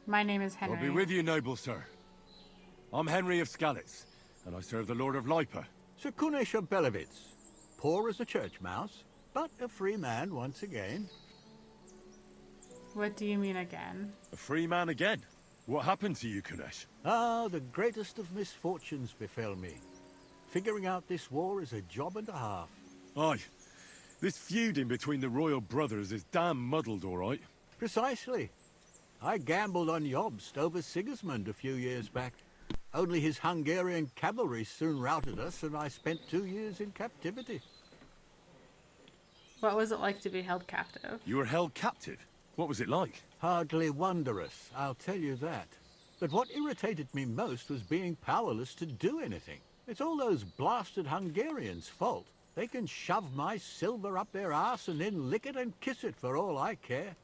My name is Henry. God be with you, noble sir. I'm Henry of Skalitz, and I serve the Lord of Lipa. Sir Kunesh of Belevitz. Poor as a church mouse, but a free man once again. What do you mean again? A free man again? What happened to you, Kunesh? Ah, the greatest of misfortunes befell me. Figuring out this war is a job and a half. Aye. This feuding between the royal brothers is damn muddled, all right. Precisely. I gambled on Jobst over Sigismund a few years back. Only his Hungarian cavalry soon routed us, and I spent 2 years in captivity. What was it like to be held captive? You were held captive? What was it like? Hardly wondrous, I'll tell you that. But what irritated me most was being powerless to do anything. It's all those blasted Hungarians' fault. They can shove my silver up their arse and then lick it and kiss it for all I care.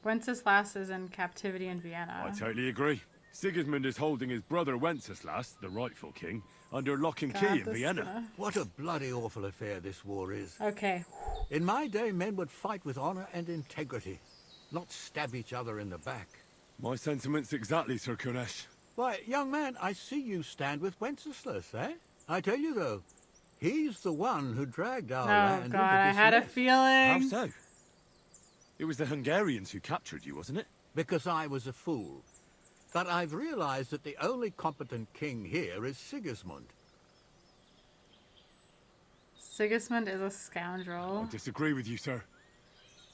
Wenceslas is in captivity in Vienna. I totally agree. Sigismund is holding his brother Wenceslas, the rightful king, under lock and key in Vienna. What a bloody awful affair this war is. Okay. In my day, men would fight with honor and integrity, not stab each other in the back. My sentiments exactly, Sir Kunesh. Why, young man, I see you stand with Wenceslas, eh? I tell you, though, he's the one who dragged our land into this I had a mess. feeling. How so? It was the Hungarians who captured you, wasn't it? Because I was a fool. But I've realized that the only competent king here is Sigismund. Sigismund is a scoundrel. I disagree with you, sir.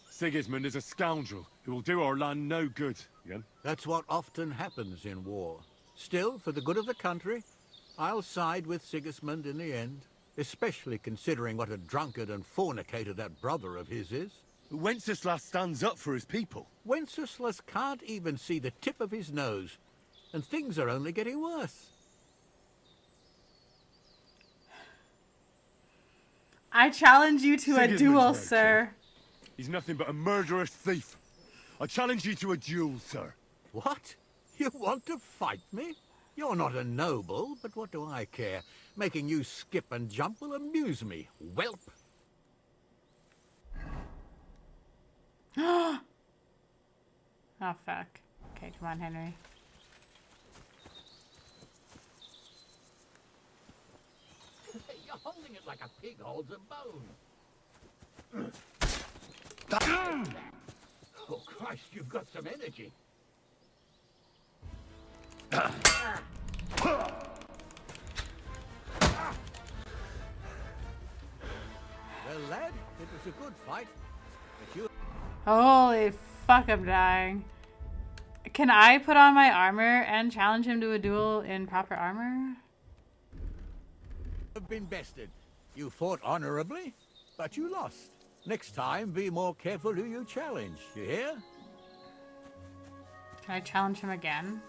Sigismund is a scoundrel who will do our land no good. Again? That's what often happens in war. Still, for the good of the country, I'll side with Sigismund in the end, especially considering what a drunkard and fornicator that brother of his is. Wenceslas stands up for his people. Wenceslas can't even see the tip of his nose, and things are only getting worse. I challenge you to a Sigismund's duel, no sir. king. He's nothing but a murderous thief. I challenge you to a duel, sir. What? You want to fight me? You're not a noble, but what do I care? Making you skip and jump will amuse me, whelp. Oh, fuck. Okay, come on, Henry. You're holding it like a pig holds a bone. Oh, Christ, you've got some energy. Well, lad, it was a good fight. But you... Holy fuck, I'm dying. Can I put on my armor and challenge him to a duel in proper armor? have been bested. You fought honorably, but you lost. Next time, be more careful who you challenge, you hear? Can I challenge him again?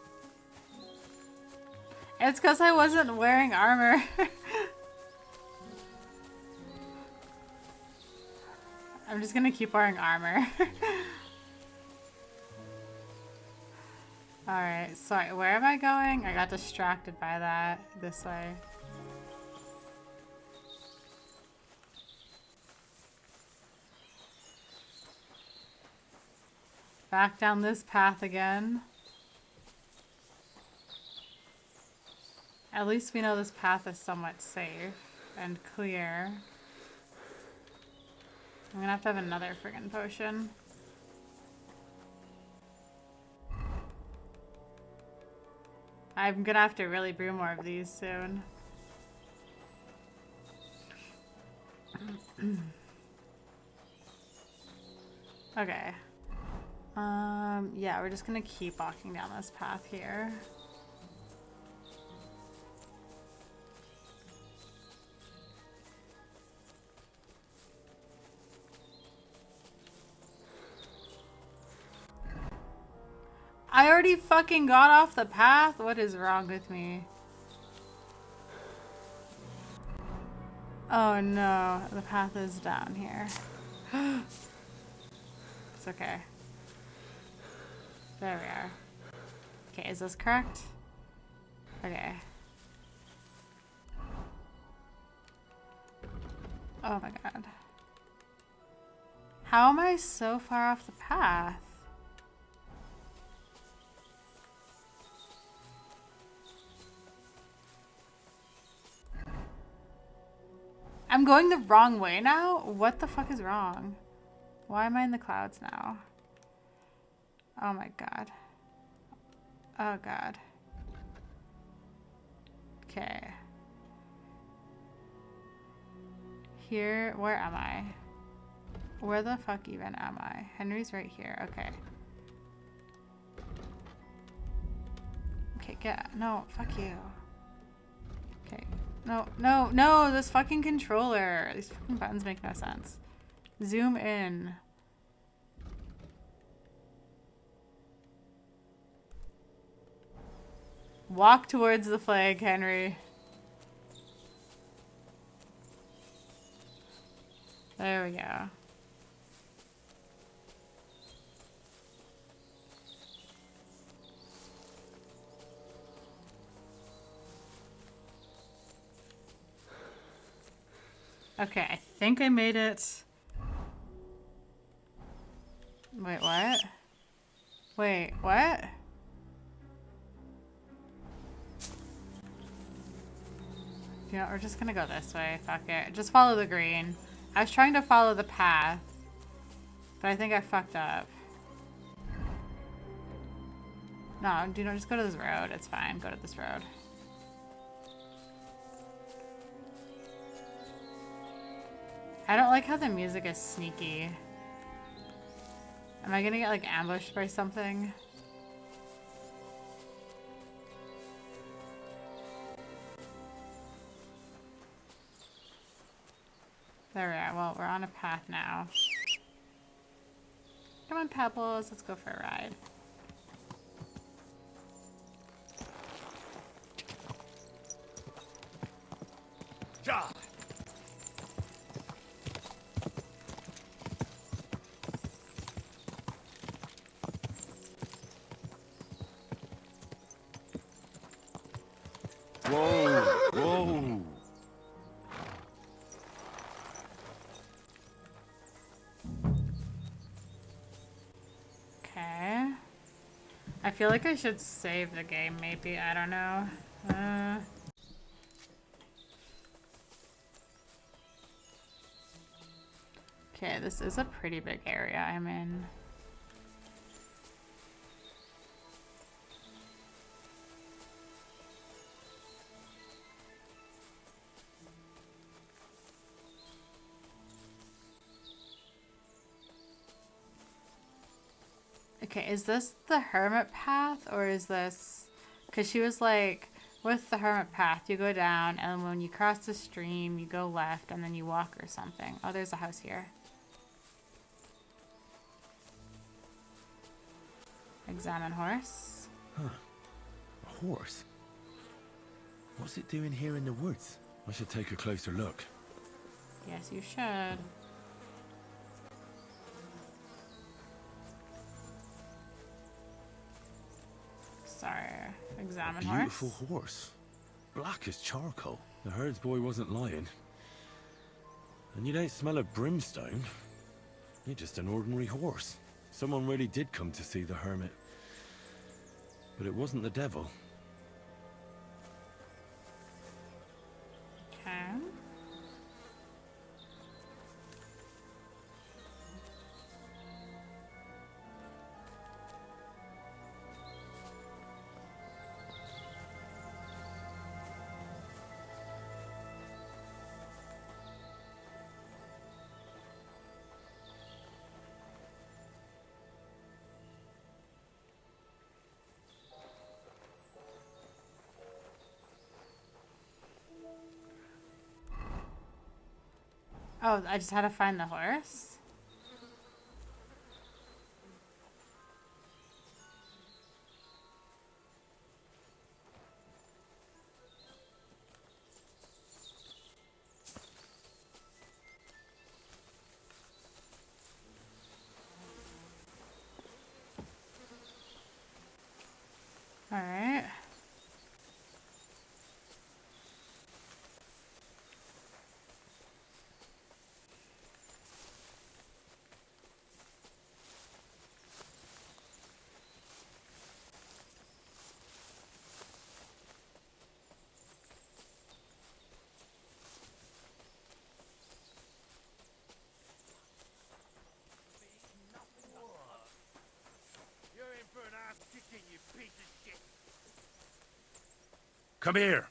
It's because I wasn't wearing armor. I'm just gonna keep wearing armor. Alright, sorry, where am I going? I got distracted by that. This way. Back down this path again. At least we know this path is somewhat safe and clear. I'm gonna have to have another friggin' potion. I'm gonna have to really brew more of these soon. Okay. Yeah, we're just gonna keep walking down this path here. I already fucking got off the path? What is wrong with me? Oh no, the path is down here. It's okay. There we are. Okay, is this correct? Okay. Oh my god. How am I so far off the path? I'm going the wrong way now? What the fuck is wrong? Why am I in the clouds now? Oh my god. Oh god. Okay. Here, where am I? Where the fuck even am I? Henry's right here, okay. Okay, no, fuck you. Okay. No, this fucking controller. These fucking buttons make no sense. Zoom in. Walk towards the flag, Henry. There we go. Okay, I think I made it. Wait, what? Wait, what? Yeah, we're just gonna go this way. Fuck it. Just follow the green. I was trying to follow the path, but I think I fucked up. No, just go to this road. It's fine. Go to this road. I don't like how the music is sneaky. Am I gonna get like ambushed by something? There we are. Well, we're on a path now. Come on, Pebbles. Let's go for a ride. Ja! Whoa, whoa. Okay. I feel like I should save the game, maybe. I don't know. Okay, this is a pretty big area I'm in. Okay, is this the hermit path or is this... Because she was like, with the hermit path, you go down and when you cross the stream, you go left and then you walk or something. Oh, there's a house here. Examine horse. Huh. A horse? What's it doing here in the woods? I should take a closer look. Yes, you should. That's our examine Beautiful horse. horse. Black as charcoal. The herds boy wasn't lying. And you don't smell of brimstone. You're just an ordinary horse. Someone really did come to see the hermit. But it wasn't the devil. Okay. Oh, I just had to find the horse? All right. Come here.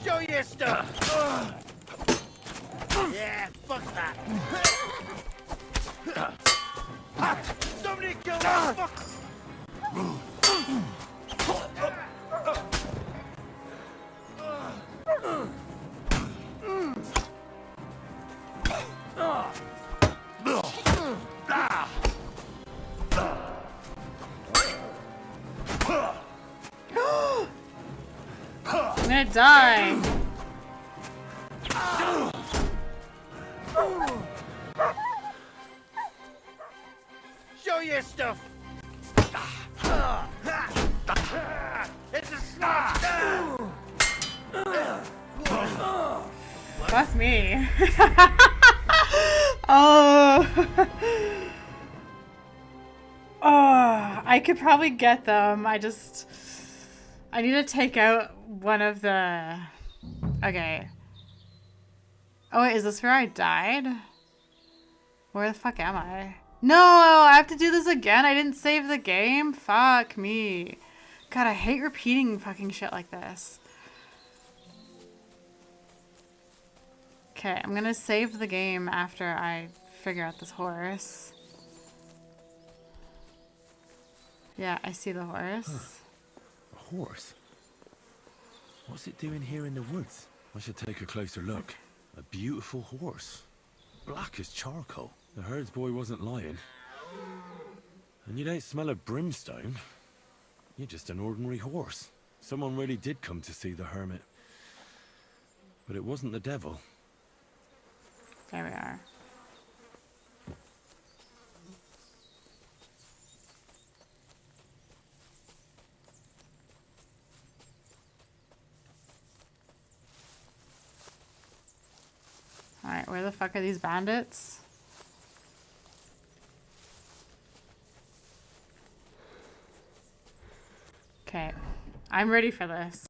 Show your stuff! Yeah, fuck that! Somebody kill that fuck! I'm gonna die. Show your stuff! It's a snatch! Fuck me. Oh. Oh, I could probably get them. I need to take out one of the... Okay. Oh, wait, is this where I died? Where the fuck am I? No, I have to do this again. I didn't save the game. Fuck me. God, I hate repeating fucking shit like this. Okay, I'm gonna save the game after I figure out this horse. Yeah, I see the horse. Huh. A horse? What's it doing here in the woods? I should take a closer look. A beautiful horse. Black as charcoal. The herds boy wasn't lying. And you don't smell of brimstone. You're just an ordinary horse. Someone really did come to see the hermit. But it wasn't the devil. There we are. Alright, where the fuck are these bandits? Okay, I'm ready for this.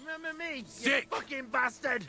Remember me, you fucking bastard!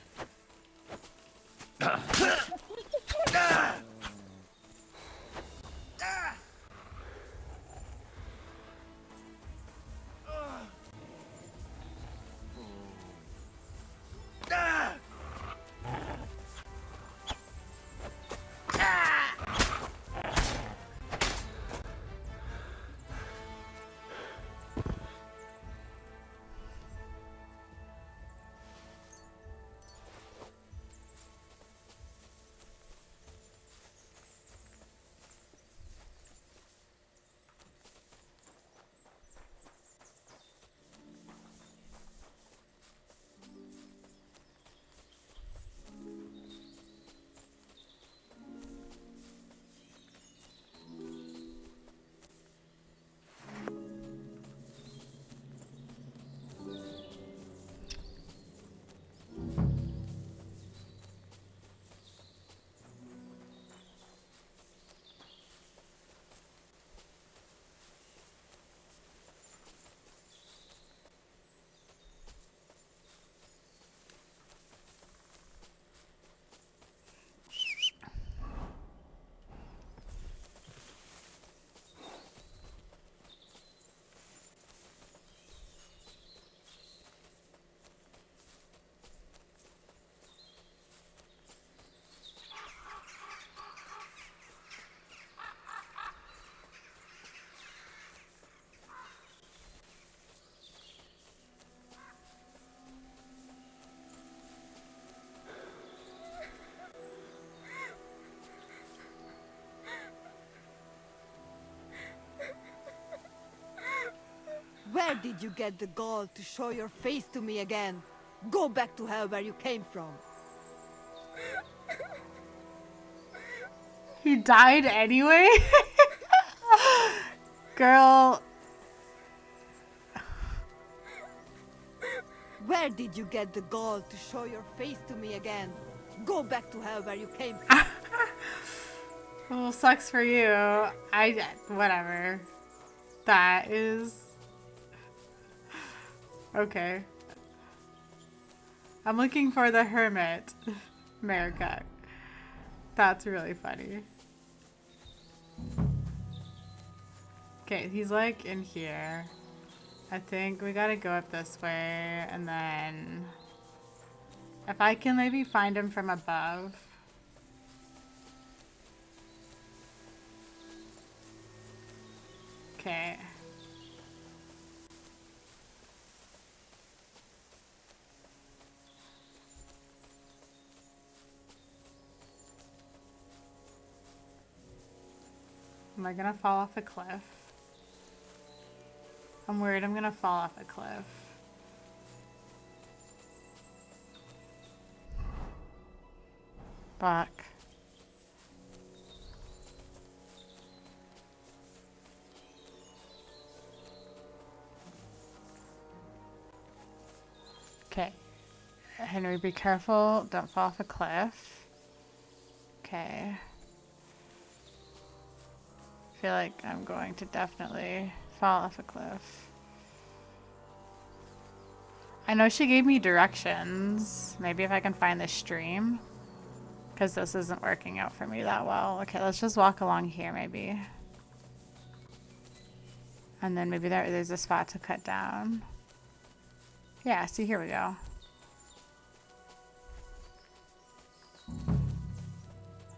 Where did you get the gall to show your face to me again? Go back to hell where you came from. He died anyway? Girl. Where did you get the gall to show your face to me again? Go back to hell where you came from. Well, sucks for you. Whatever. That is... Okay. I'm looking for the hermit. America. That's really funny. Okay, he's like in here. I think we gotta go up this way, and then if I can maybe find him from above. Okay. Am I gonna fall off a cliff? I'm worried I'm gonna fall off a cliff. Fuck. Okay. Henry, be careful. Don't fall off a cliff. Okay. I feel like I'm going to definitely fall off a cliff. I know she gave me directions. Maybe if I can find this stream. Because this isn't working out for me that well. Okay, let's just walk along here maybe. And then maybe there's a spot to cut down. Yeah, see, here we go.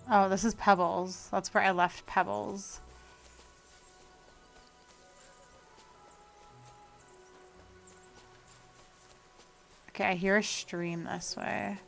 Oh, this is Pebbles. That's where I left Pebbles. Okay, I hear a stream this way.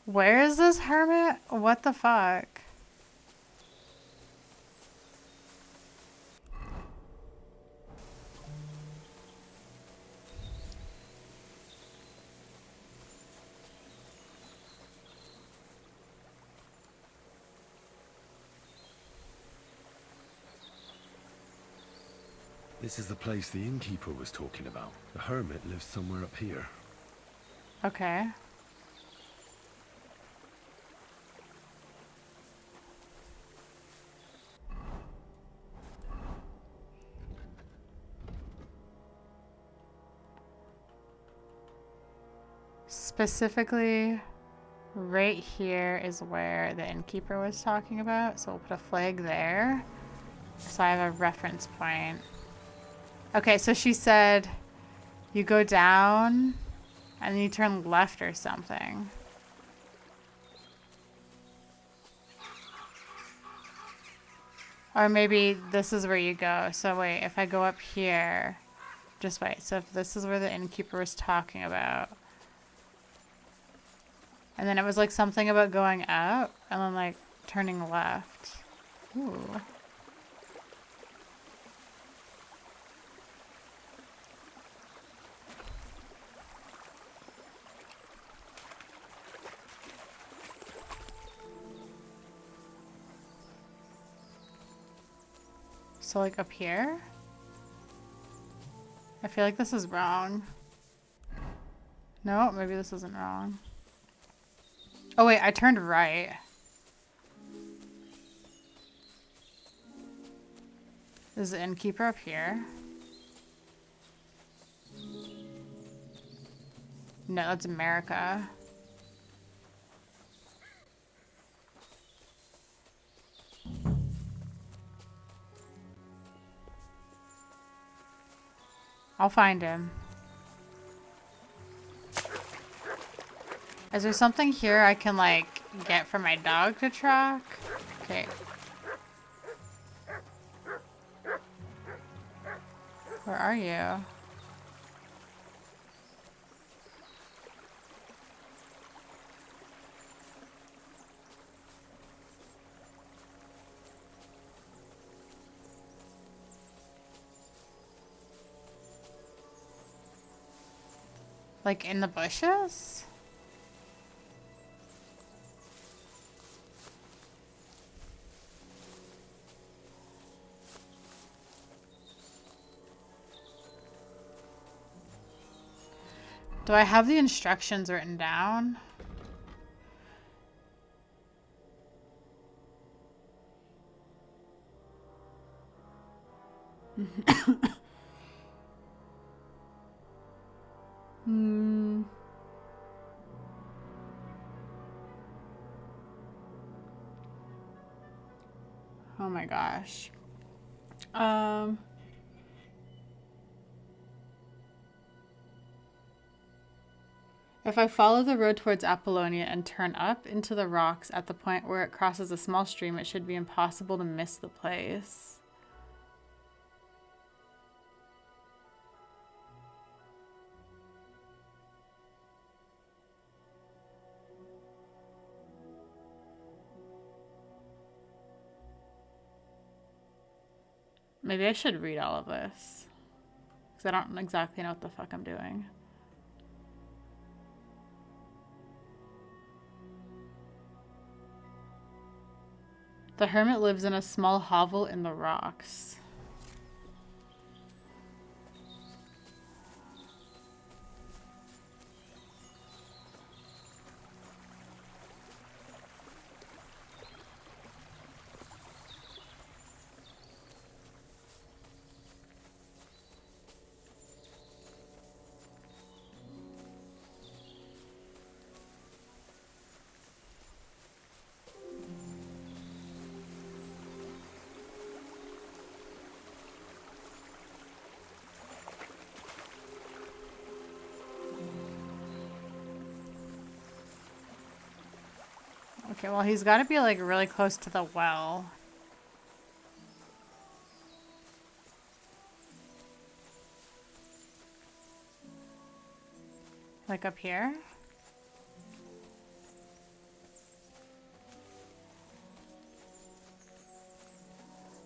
Where is this hermit? What the fuck? This is the place the innkeeper was talking about. The hermit lives somewhere up here. Okay. Specifically, right here is where the innkeeper was talking about. So we'll put a flag there. So I have a reference point. Okay, so she said you go down and then you turn left or something. Or maybe this is where you go. So wait, if I go up here, just wait. So if this is where the innkeeper was talking about. And then it was like something about going up and then like turning left. Ooh. So like up here? I feel like this is wrong. No, maybe this isn't wrong. Oh wait, I turned right. Is the innkeeper up here? No, that's America. I'll find him. Is there something here I can, like, get for my dog to track? Okay. Where are you? Like in the bushes? Do I have the instructions written down? Hmm. Oh my gosh. If I follow the road towards Apollonia and turn up into the rocks at the point where it crosses a small stream, it should be impossible to miss the place. Maybe I should read all of this, because I don't exactly know what the fuck I'm doing. The hermit lives in a small hovel in the rocks. Okay, well, he's got to be, like, really close to the well. Like up here?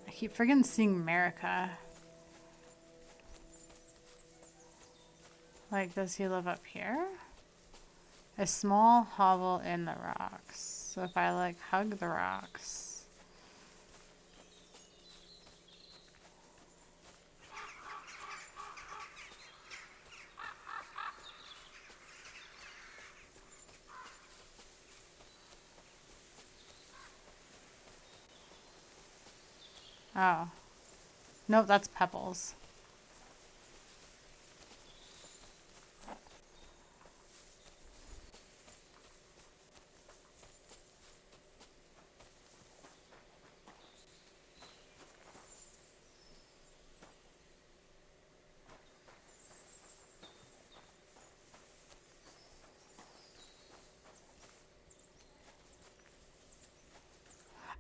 I keep friggin' seeing America. Like, does he live up here? A small hovel in the rocks. So if I, like, hug the rocks. Oh. Nope, that's pebbles.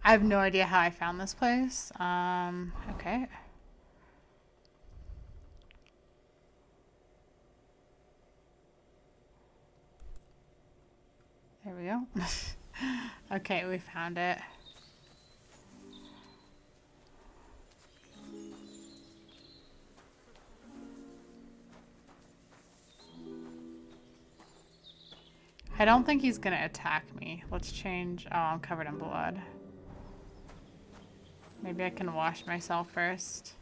I have no idea how I found this place. Okay. There we go. Okay, we found it. I don't think he's gonna attack me. Let's change. Oh, I'm covered in blood. Maybe I can wash myself first.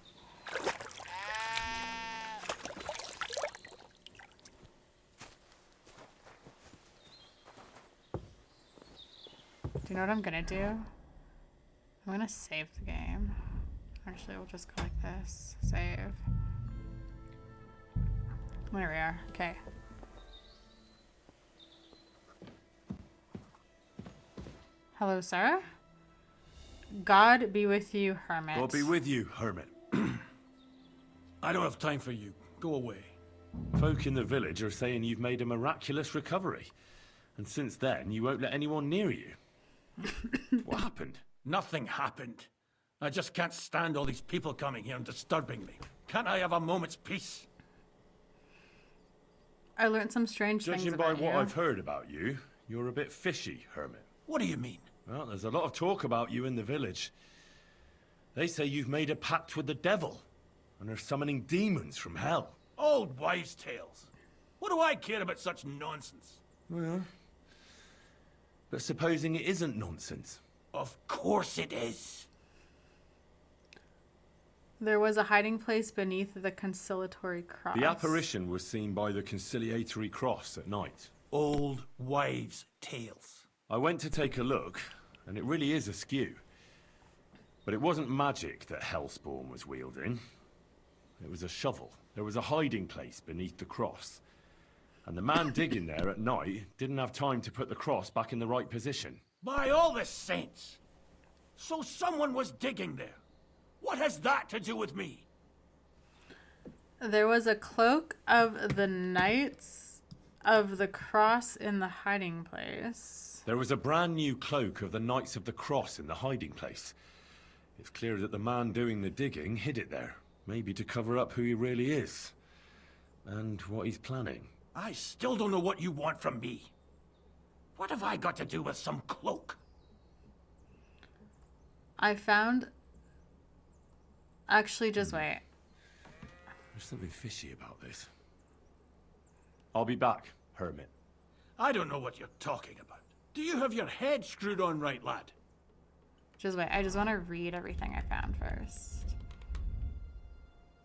Do you know what I'm gonna do? I'm gonna save the game. Actually, we'll just go like this. Save. There we are. Okay. Hello, sir. God be with you, hermit. God be with you, hermit. I don't have time for you Go away. Folk in the village are saying you've made a miraculous recovery. And since then, you won't let anyone near you. What happened? Nothing happened. I just can't stand all these people coming here and disturbing me. Can't I have a moment's peace? I learned some strange things Judging about by what you. I've heard about you, you're a bit fishy, Hermit. What do you mean? Well, there's a lot of talk about you in the village. They say you've made a pact with the devil, and are summoning demons from hell. Old wives' tales. What do I care about such nonsense? Well, but supposing it isn't nonsense. Of course it is. There was a hiding place beneath the conciliatory cross. The apparition was seen by the conciliatory cross at night. Old wives' tales. I went to take a look, and it really is askew. But it wasn't magic that Hellspawn was wielding. It was a shovel. There was a hiding place beneath the cross. And the man digging there at night didn't have time to put the cross back in the right position. By all the saints! So someone was digging there. What has that to do with me? There was a cloak of the Knights of the Cross in the hiding place. There was a brand new cloak of the Knights of the Cross in the hiding place. It's clear that the man doing the digging hid it there. Maybe to cover up who he really is. And what he's planning. I still don't know what you want from me. What have I got to do with some cloak? I found... Actually, just wait. There's something fishy about this. I'll be back, Hermit. I don't know what you're talking about. Do you have your head screwed on right, lad? Just wait. I just want to read everything I found first.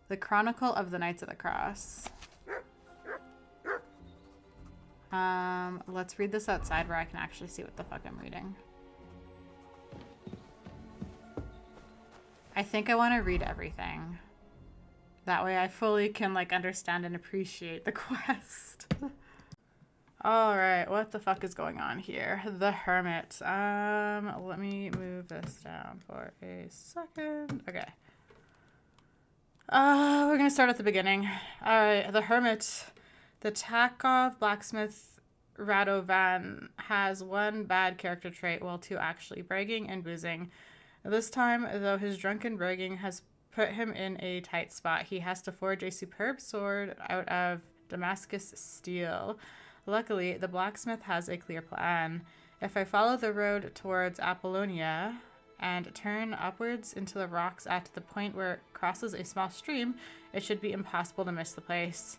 The Chronicle of the Knights of the Cross. Let's read this outside where I can actually see what the fuck I'm reading. I think I want to read everything. That way I fully can, like, understand and appreciate the quest. Alright, what the fuck is going on here? The Hermit. Let me move this down for a second. Okay. We're gonna start at the beginning. Alright, the Hermit. The Takov blacksmith Radovan has one bad character trait while two actually bragging and boozing. This time, though his drunken bragging has put him in a tight spot, he has to forge a superb sword out of Damascus steel. Luckily, the blacksmith has a clear plan. If I follow the road towards Apollonia and turn upwards into the rocks at the point where it crosses a small stream, it should be impossible to miss the place.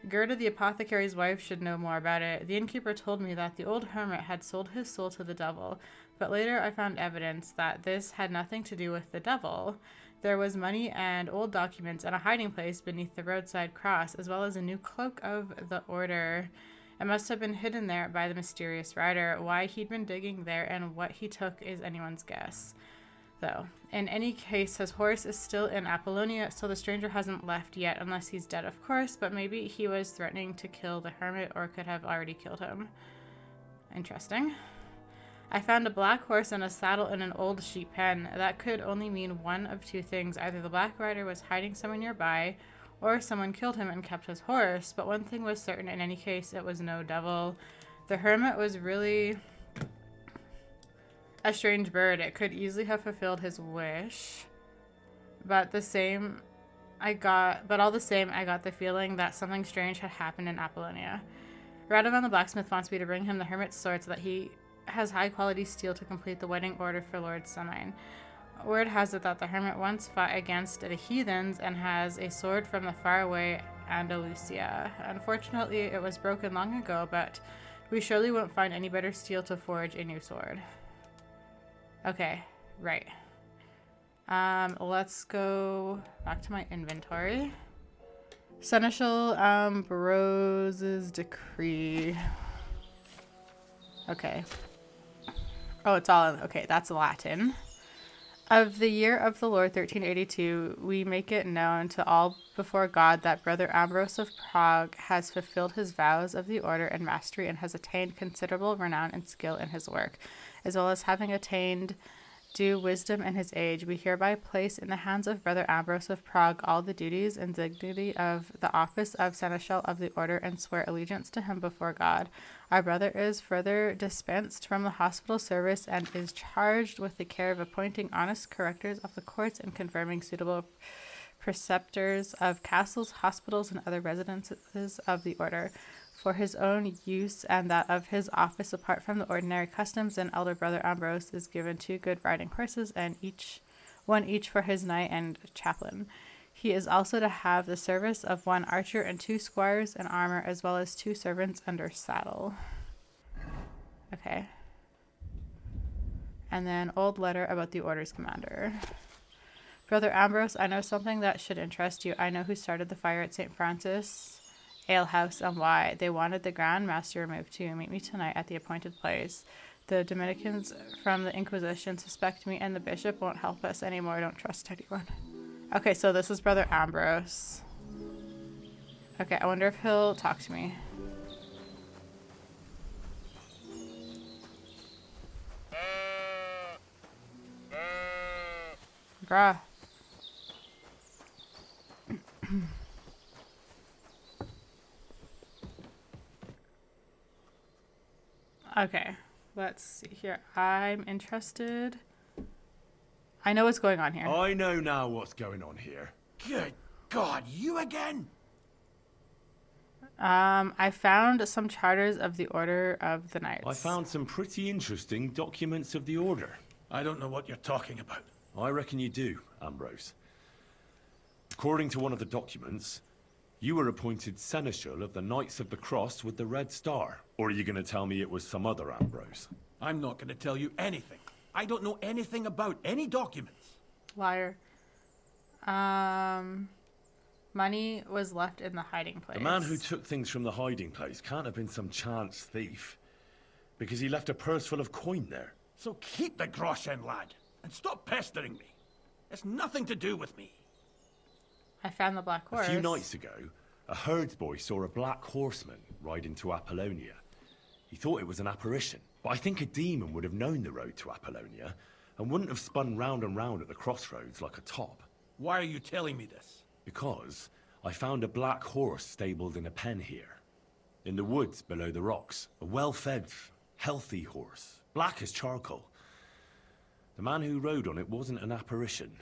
Gerda, the apothecary's wife, should know more about it. The innkeeper told me that the old hermit had sold his soul to the devil, but later I found evidence that this had nothing to do with the devil. There was money and old documents and a hiding place beneath the roadside cross, as well as a new cloak of the order. It must have been hidden there by the mysterious rider. Why he'd been digging there and what he took is anyone's guess. Though, in any case, his horse is still in Apollonia, so the stranger hasn't left yet, unless he's dead, of course, but maybe he was threatening to kill the hermit or could have already killed him. Interesting. I found a black horse and a saddle in an old sheep pen. That could only mean one of two things. Either the black rider was hiding somewhere nearby, or someone killed him and kept his horse, but one thing was certain in any case, it was no devil. The hermit was really a strange bird. It could easily have fulfilled his wish, but all the same, I got the feeling that something strange had happened in Apollonia. Radovan the blacksmith wants me to bring him the hermit's sword so that he has high-quality steel to complete the wedding order for Lord Semine. Word has it that the hermit once fought against the heathens and has a sword from the faraway Andalusia. Unfortunately, it was broken long ago, but we surely won't find any better steel to forge a new sword. Okay, right. Let's go back to my inventory. Seneschal Ambrose's decree. Okay. Oh, it's all, okay, that's Latin. Of the year of the Lord 1382, we make it known to all before God that Brother Ambrose of Prague has fulfilled his vows of the order and mastery and has attained considerable renown and skill in his work, as well as having attained due wisdom and his age, we hereby place in the hands of Brother Ambrose of Prague all the duties and dignity of the office of Seneschal of the Order and swear allegiance to him before God. Our brother is further dispensed from the hospital service and is charged with the care of appointing honest correctors of the courts and confirming suitable preceptors of castles, hospitals, and other residences of the Order. For his own use and that of his office apart from the ordinary customs, and elder brother Ambrose is given 2 good riding horses, and one each for his knight and chaplain. He is also to have the service of 1 archer and 2 squires and armor, as well as 2 servants under saddle. Okay. And then old letter about the Order's commander. Brother Ambrose, I know something that should interest you. I know who started the fire at St. Francis alehouse and why. They wanted the Grand Master removed too. Meet me tonight at the appointed place. The Dominicans from the Inquisition suspect me, and the bishop won't help us anymore. Don't trust anyone. Okay, so this is Brother Ambrose. Okay, I wonder if he'll talk to me. Bruh. Okay, let's see here. I'm interested. I know what's going on here. I know now what's going on here. Good God, you again? I found some charters of the Order of the Knights. I found some pretty interesting documents of the Order. I don't know what you're talking about. I reckon you do, Ambrose. According to one of the documents, you were appointed Seneschal of the Knights of the Cross with the Red Star. Or are you going to tell me it was some other Ambrose? I'm not going to tell you anything. I don't know anything about any documents. Liar. Money was left in the hiding place. The man who took things from the hiding place can't have been some chance thief. Because he left a purse full of coin there. So keep the groschen, lad. And stop pestering me. It's nothing to do with me. I found the black horse. A few nights ago, a herdsboy saw a black horseman ride into Apollonia. He thought it was an apparition, but I think a demon would have known the road to Apollonia and wouldn't have spun round and round at the crossroads like a top. Why are you telling me this? Because I found a black horse stabled in a pen here. In the woods below the rocks. A well-fed, healthy horse. Black as charcoal. The man who rode on it wasn't an apparition.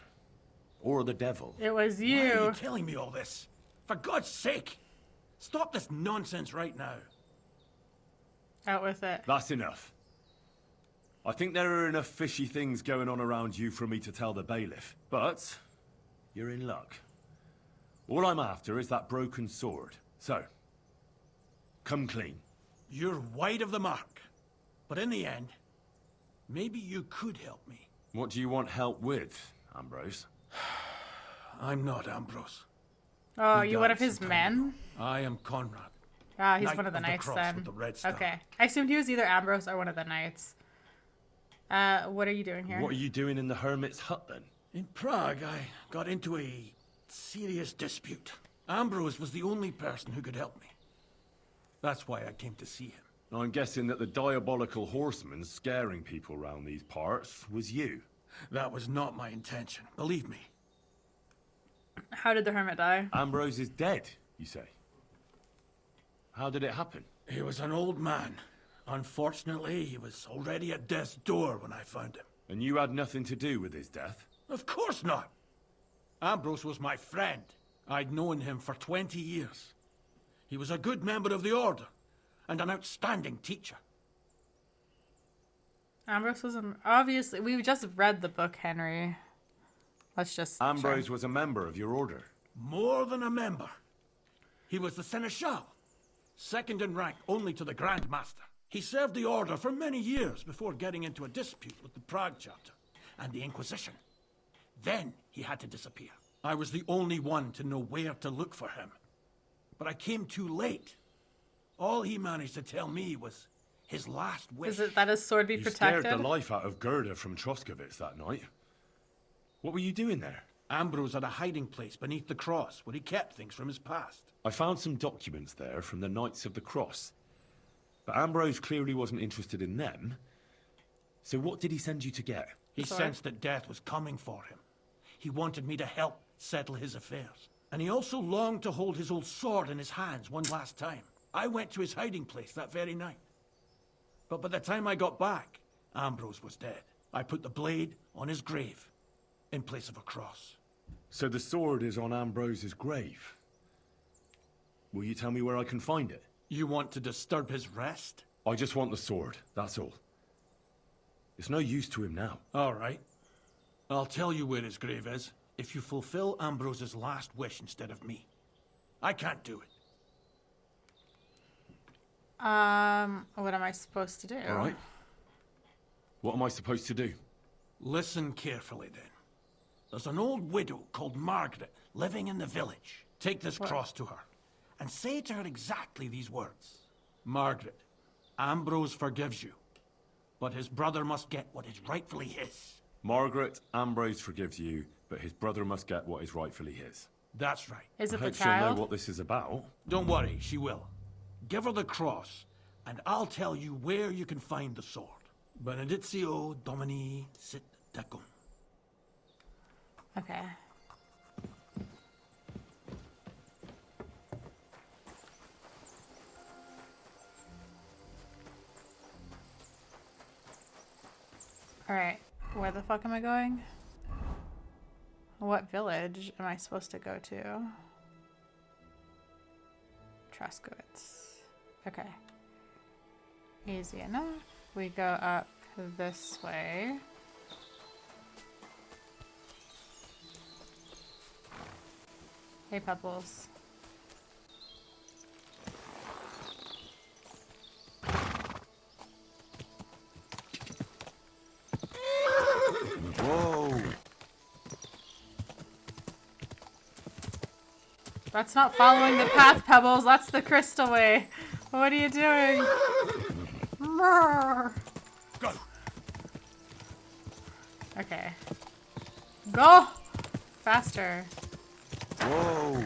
Or the devil. It was you. Why are you telling me all this? For God's sake! Stop this nonsense right now. Out with it. That's enough. I think there are enough fishy things going on around you for me to tell the bailiff. But you're in luck. All I'm after is that broken sword. So, come clean. You're wide of the mark. But in the end, maybe you could help me. What do you want help with, Ambrose? I'm not Ambrose. Oh, you one of his men? I am Conrad. Ah, he's Knight one of the of knights Cross then. with the Red Star. Okay. I assumed he was either Ambrose or one of the knights. What are you doing here? What are you doing in the hermit's hut then? In Prague, I got into a serious dispute. Ambrose was the only person who could help me. That's why I came to see him. I'm guessing that the diabolical horseman scaring people round these parts was you. That was not my intention, believe me. How did the hermit die? Ambrose is dead, you say? How did it happen? He was an old man. Unfortunately, he was already at death's door when I found him. And you had nothing to do with his death? Of course not. Ambrose was my friend. I'd known him for 20 years. He was a good member of the Order, and an outstanding teacher. Ambrose was obviously... We just read the book, Henry. Let's just... Ambrose was a member of your order. More than a member. He was the Seneschal, second in rank only to the Grand Master. He served the Order for many years before getting into a dispute with the Prague chapter and the Inquisition. Then he had to disappear. I was the only one to know where to look for him. But I came too late. All he managed to tell me was his last wish. Is it that his sword be protected? You scared the life out of Gerda from Troskovitz that night. What were you doing there? Ambrose had a hiding place beneath the cross where he kept things from his past. I found some documents there from the Knights of the Cross. But Ambrose clearly wasn't interested in them. So what did he send you to get? He sensed that death was coming for him. He wanted me to help settle his affairs. And he also longed to hold his old sword in his hands one last time. I went to his hiding place that very night. But by the time I got back, Ambrose was dead. I put the blade on his grave, in place of a cross. So the sword is on Ambrose's grave? Will you tell me where I can find it? You want to disturb his rest? I just want the sword, that's all. It's no use to him now. All right. I'll tell you where his grave is, if you fulfill Ambrose's last wish instead of me. I can't do it. What am I supposed to do? All right. What am I supposed to do? Listen carefully, then. There's an old widow called Margaret living in the village. Take this cross to her, and say to her exactly these words. Margaret, Ambrose forgives you, but his brother must get what is rightfully his. Margaret, Ambrose forgives you, but his brother must get what is rightfully his. That's right. Is it I the hope she'll child? know what this is about. Don't worry, she will. Give her the cross, and I'll tell you where you can find the sword. Benedictio Domini sit tecum. Okay. Alright, where the fuck am I going? What village am I supposed to go to? Truskowitz. Okay. Easy enough. We go up this way. Hey, Pebbles. Whoa! That's not following the path, Pebbles. That's the crystal way. What are you doing? Go! Okay. Go! Faster. Whoa!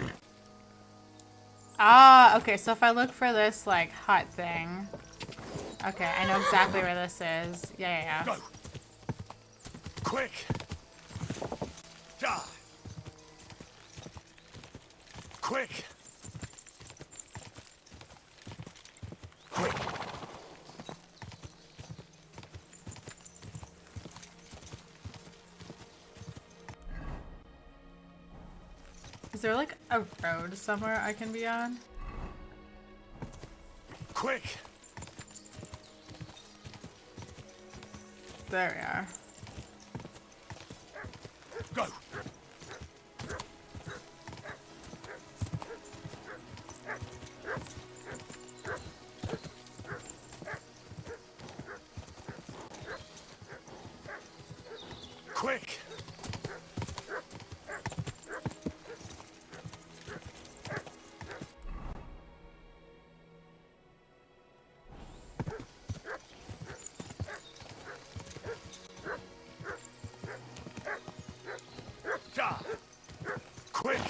Ah, okay, so if I look for this, like, hut thing. Okay, I know exactly where this is. Yeah. Go! Quick! Die! Quick! Quick! Is there, like, a road somewhere I can be on? Quick! There we are. Go! Quick! Die! Quick!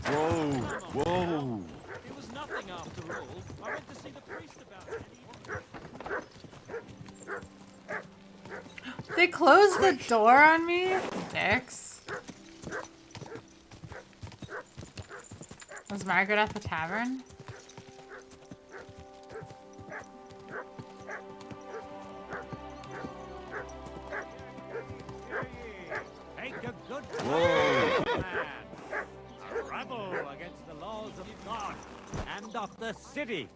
Whoa! Whoa! It was nothing after all. I went to see the priest about it. They closed the door on me? Dicks. Was Margaret at the tavern? Take a good Whoa! man. A rebel against the laws of God and of the city,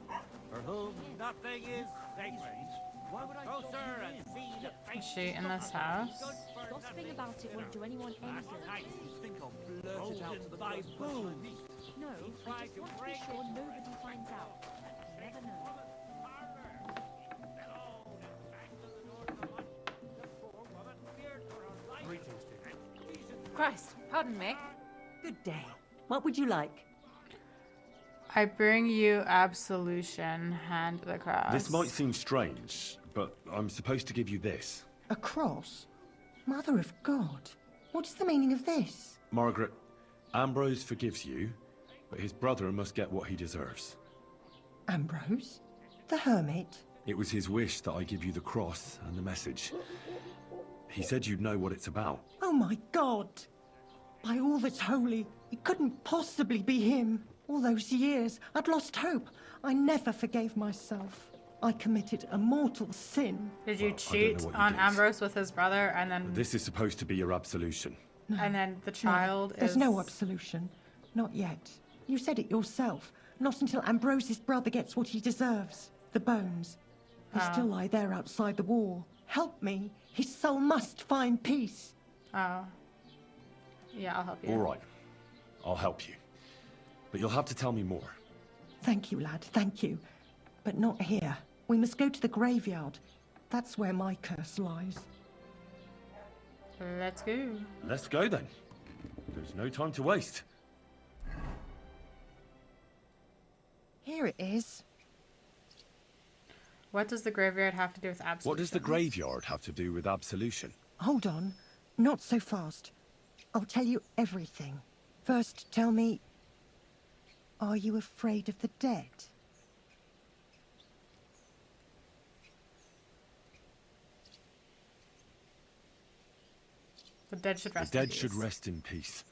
for whom nothing is sacred. Go, sir, and see the Is she in this house? Gossiping about it won't do anyone any good. think I'll blurt it out to the baboon. No, I just want to be sure nobody finds out. You never know. Christ, pardon me. Good day. What would you like? I bring you absolution. Hand the cross. This might seem strange, but I'm supposed to give you this. A cross? Mother of God. What is the meaning of this? Margaret, Ambrose forgives you, but his brother must get what he deserves. Ambrose? The hermit? It was his wish that I give you the cross and the message. He said you'd know what it's about. Oh my God! By all that's holy, it couldn't possibly be him. All those years, I'd lost hope. I never forgave myself. I committed a mortal sin. Did you cheat on Ambrose with his brother and then... This is supposed to be your absolution. No, and then the child there's no absolution. Not yet. You said it yourself. Not until Ambrose's brother gets what he deserves. The bones. They still lie there outside the wall. Help me. His soul must find peace. Oh. Yeah, I'll help you. All right. I'll help you. But you'll have to tell me more. Thank you, lad. Thank you. But not here. We must go to the graveyard. That's where my curse lies. Let's go. Let's go then. There's no time to waste. Here it is. What does the graveyard have to do with absolution? What does the graveyard have to do with absolution? Hold on. Not so fast. I'll tell you everything. First, tell me... Are you afraid of the dead? The dead should rest in peace. The in dead should rest in peace.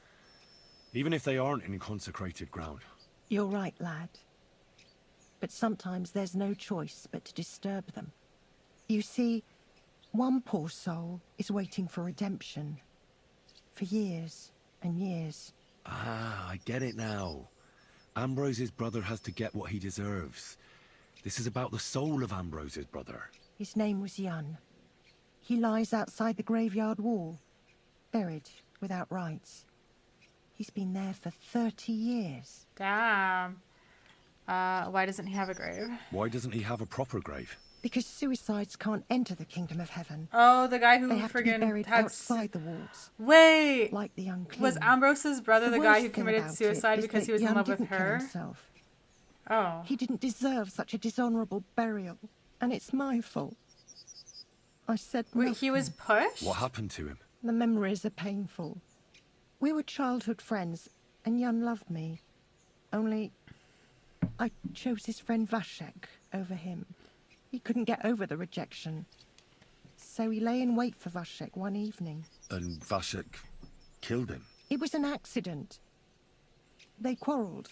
Even if they aren't in consecrated ground. You're right, lad. But sometimes there's no choice but to disturb them. You see, one poor soul is waiting for redemption. For years and years. Ah, I get it now. Ambrose's brother has to get what he deserves. This is about the soul of Ambrose's brother. His name was Jan. He lies outside the graveyard wall, buried without rites. He's been there for 30 years. Damn. Why doesn't he have a grave? Why doesn't he have a proper grave? Because suicides can't enter the kingdom of heaven. Oh, the guy who they have to be buried outside the walls. Wait! Like the unclean. Was Ambrose's brother the guy who committed suicide because he was in love with her? Oh. He didn't deserve such a dishonorable burial. And it's my fault. I said nothing. Wait, he was pushed? What happened to him? The memories are painful. We were childhood friends, and Jan loved me. Only, I chose his friend Vashek over him. He couldn't get over the rejection. So he lay in wait for Vashek one evening. And Vashek killed him? It was an accident. They quarrelled.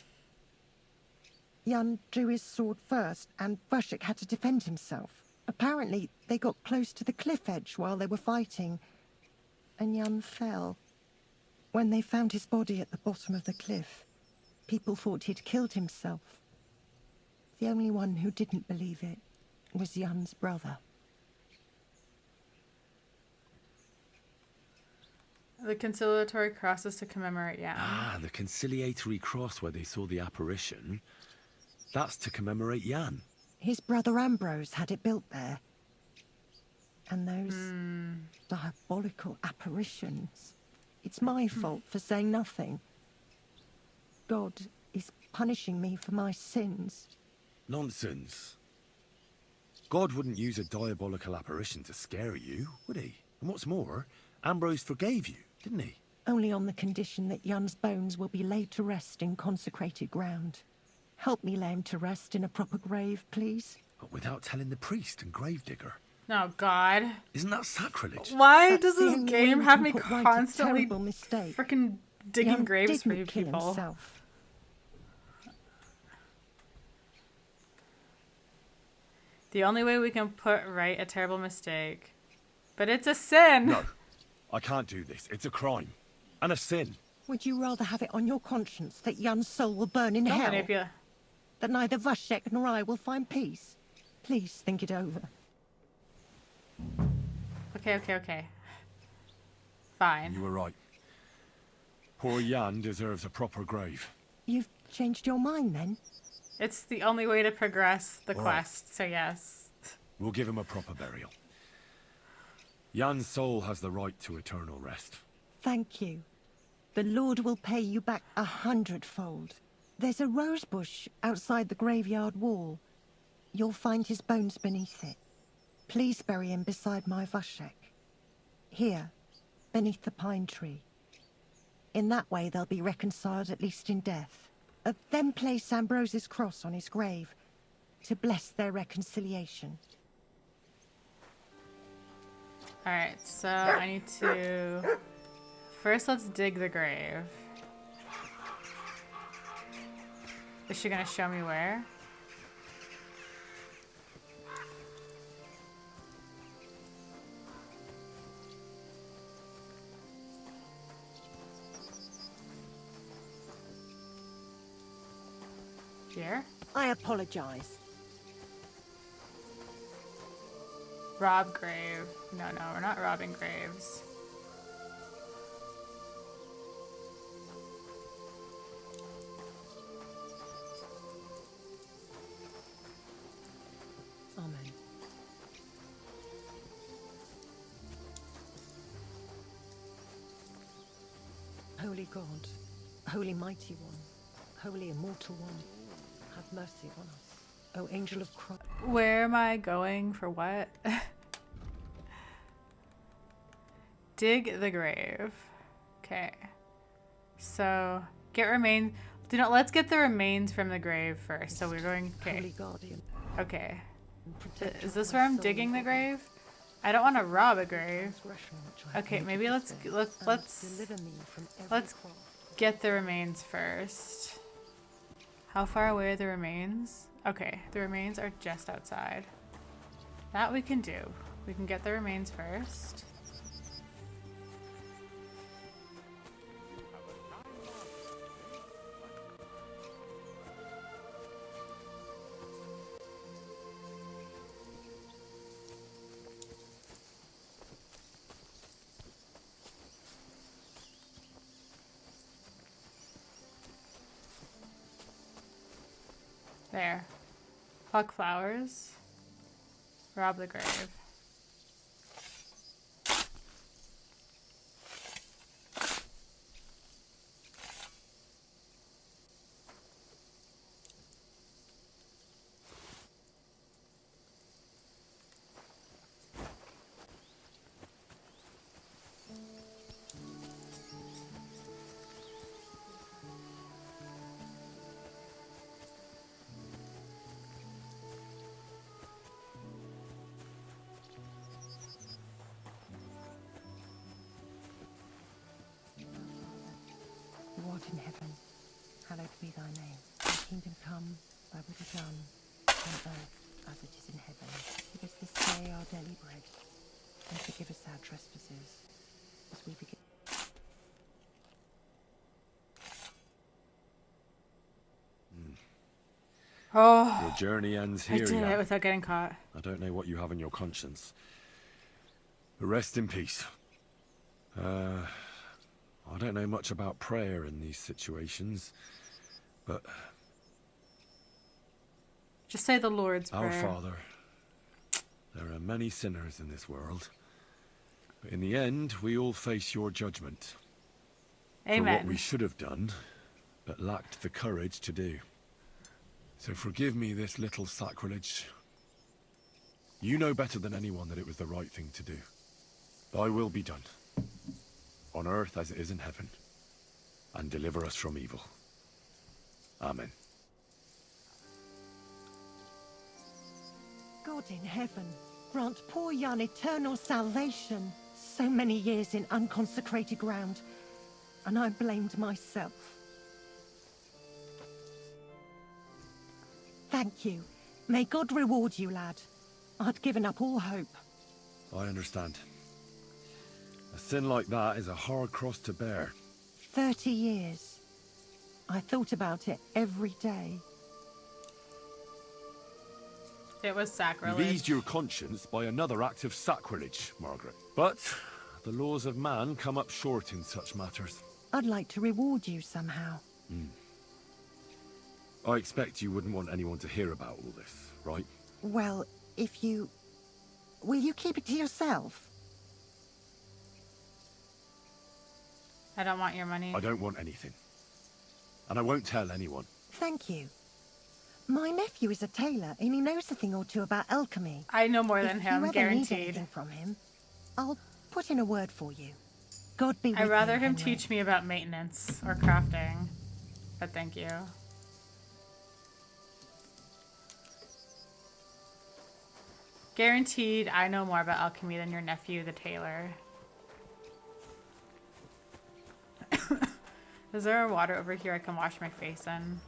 Jan drew his sword first, and Vashek had to defend himself. Apparently, they got close to the cliff edge while they were fighting, and Jan fell. When they found his body at the bottom of the cliff, people thought he'd killed himself. The only one who didn't believe it was Jan's brother. The conciliatory cross is to commemorate Jan. Ah, the conciliatory cross where they saw the apparition. That's to commemorate Jan. His brother Ambrose had it built there. And those diabolical apparitions. It's my fault for saying nothing. God is punishing me for my sins. Nonsense. God wouldn't use a diabolical apparition to scare you, would he? And what's more, Ambrose forgave you, didn't he? Only on the condition that Jan's bones will be laid to rest in consecrated ground. Help me lay him to rest in a proper grave, please. But without telling the priest and gravedigger. Oh, God. Isn't that sacrilege? Why does this game have me constantly freaking digging graves for you people? Himself. The only way we can put right a terrible mistake. But it's a sin! No, I can't do this. It's a crime. And a sin. Would you rather have it on your conscience that Jan's soul will burn in hell? Manipula. That neither Vashek nor I will find peace? Please think it over. Okay. Fine. You were right. Poor Jan deserves a proper grave. You've changed your mind, then? It's the only way to progress the quest, so yes. We'll give him a proper burial. Jan's soul has the right to eternal rest. Thank you. The Lord will pay you back 100-fold. There's a rose bush outside the graveyard wall. You'll find his bones beneath it. Please bury him beside my Vashek. Here, beneath the pine tree. In that way, they'll be reconciled at least in death. Then place Ambrose's cross on his grave to bless their reconciliation. Alright, so I need to... First, let's dig the grave. Is she gonna show me where? Here? I apologize. Rob grave. No, we're not robbing graves. Amen. Holy God, Holy Mighty One, Holy Immortal One, have mercy on us. O Angel of Christ. Where am I going for what? Dig the grave. Okay. So, get remains. Let's get the remains from the grave first. So we're going, okay. Okay. Is this where I'm digging the grave? I don't want to rob a grave. Okay, maybe let's get the remains first. How far away are the remains? Okay, the remains are just outside. That we can do. We can get the remains first. There. Pluck flowers. Rob the grave. Who art in heaven, hallowed be thy name. Thy kingdom come, thy will be done, on earth as it is in heaven. Give us this day our daily bread, and forgive us our trespasses, as we forgive. Oh, your journey ends here. I did yeah. it without getting caught. I don't know what you have on your conscience. But rest in peace. I don't know much about prayer in these situations, but... Just say the Lord's Our Prayer. Father, there are many sinners in this world, but in the end, we all face your judgment. Amen. For what we should have done, but lacked the courage to do. So forgive me this little sacrilege. You know better than anyone that it was the right thing to do. Thy will be done, on earth as it is in heaven, and deliver us from evil. Amen. God in heaven, grant poor Jan eternal salvation. So many years in unconsecrated ground, and I blamed myself. Thank you. May God reward you, lad. I'd given up all hope. I understand. A sin like that is a hard cross to bear. 30 years. I thought about it every day. It was sacrilege. You've eased your conscience by another act of sacrilege, Margaret. But the laws of man come up short in such matters. I'd like to reward you somehow. I expect you wouldn't want anyone to hear about all this, right? Well, if you... Will you keep it to yourself? I don't want your money. I don't want anything. And I won't tell anyone. Thank you. My nephew is a tailor, and he knows a thing or two about alchemy. I know more than him, if you ever guaranteed. need anything from him, I'll put in a word for you. God be with I'd rather you, him Henry. teach me about maintenance or crafting. But thank you. Guaranteed I know more about alchemy than your nephew, the tailor. Is there a water over here I can wash my face in?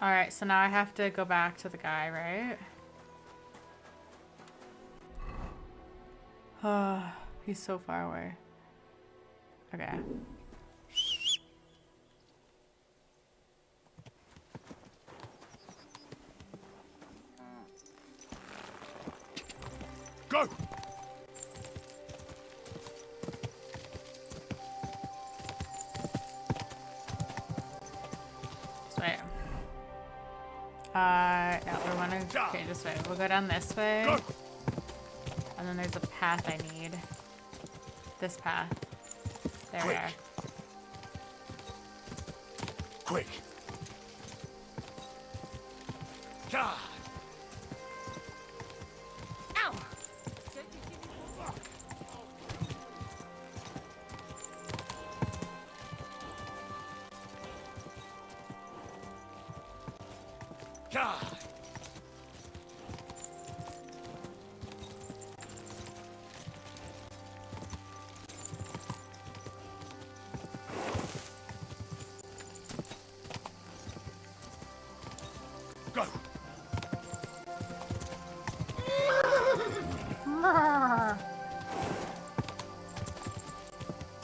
Alright, so now I have to go back to the guy, right? Oh, he's so far away. Okay. Go! This way. Yeah, we want to. Okay, this way. We'll go down this way. Go! And then there's a path I need. This path. There we are. Quick! God! Ow! God! Go!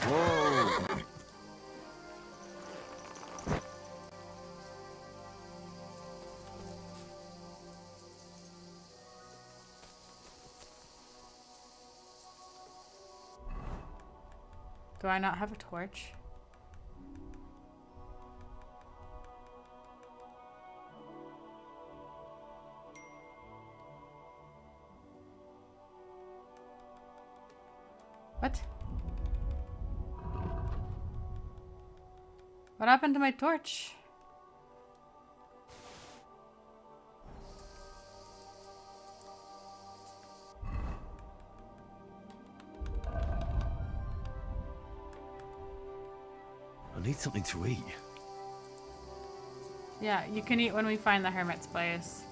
Whoa! Do I not have a torch? What? What happened to my torch? I need something to eat. Yeah, you can eat when we find the hermit's place.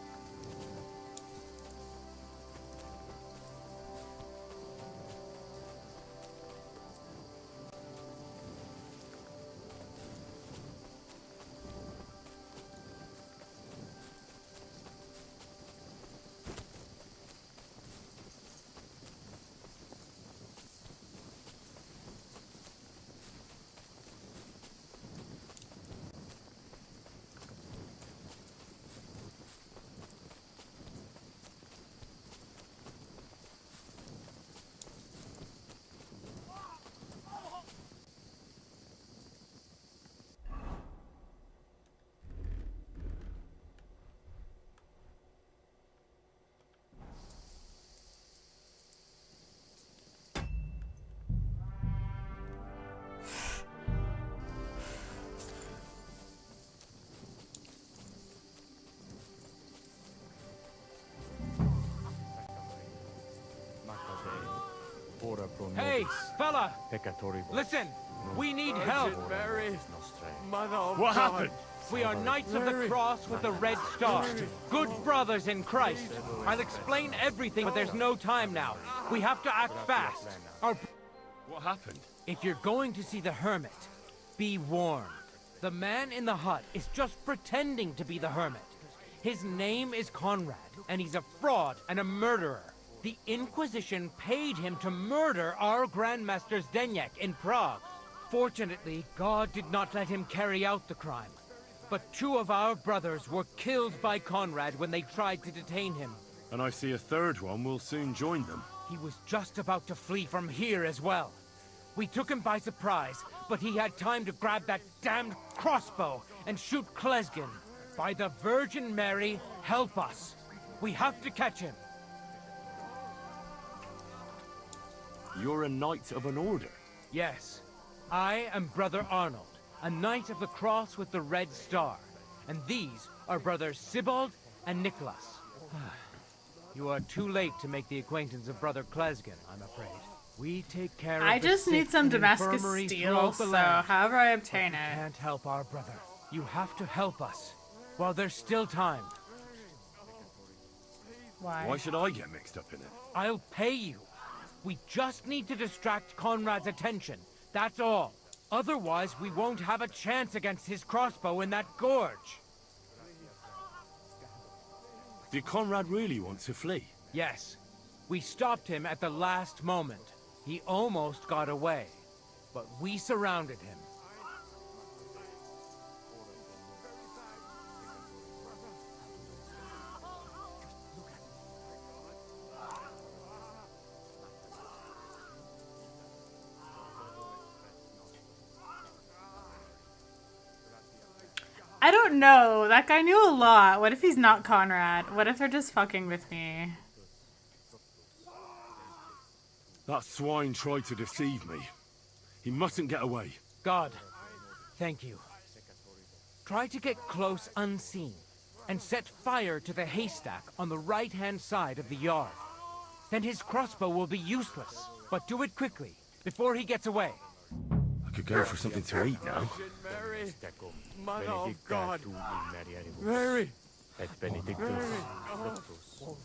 Hey, fella! Listen! We need help! What happened? We are Knights of the Cross with the Red Star. Good brothers in Christ. I'll explain everything, but there's no time now. We have to act fast. What happened? If you're going to see the hermit, be warned. The man in the hut is just pretending to be the hermit. His name is Conrad, and he's a fraud and a murderer. The Inquisition paid him to murder our Grandmaster Zdeněk in Prague. Fortunately, God did not let him carry out the crime. But 2 of our brothers were killed by Conrad when they tried to detain him. And I see a third one will soon join them. He was just about to flee from here as well. We took him by surprise, but he had time to grab that damned crossbow and shoot Klesgen. By the Virgin Mary, help us. We have to catch him. You're a knight of an order? Yes. I am Brother Arnold, a knight of the cross with the red star. And these are brothers Sibald and Nicholas. You are too late to make the acquaintance of Brother Klesgen, I'm afraid. We take care of I the just sick need some in Damascus infirmaries steel, throughout the so land. however I obtain it. Can't help our brother. You have to help us while there's still time. Why should I get mixed up in it? I'll pay you. We just need to distract Conrad's attention. That's all. Otherwise, we won't have a chance against his crossbow in that gorge. Did Conrad really want to flee? Yes. We stopped him at the last moment. He almost got away, but we surrounded him. I don't know. That guy knew a lot. What if he's not Conrad? What if they're just fucking with me? That swine tried to deceive me. He mustn't get away. God, thank you. Try to get close unseen, and set fire to the haystack on the right-hand side of the yard. Then his crossbow will be useless, but do it quickly, before he gets away. I could go for something to eat now. Mary, Mother of God, Mary, Mary, oh,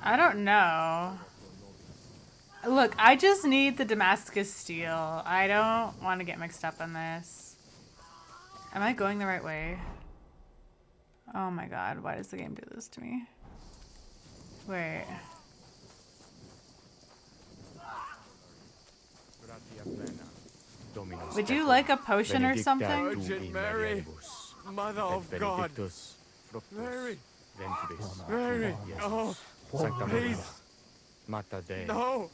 I don't know. Look, I just need the Damascus steel. I don't want to get mixed up in this. Am I going the right way? Oh my god, why does the game do this to me? Wait. Would you like a potion or something? Virgin Mary, Mother of God, Mary, Mary, oh, please, no.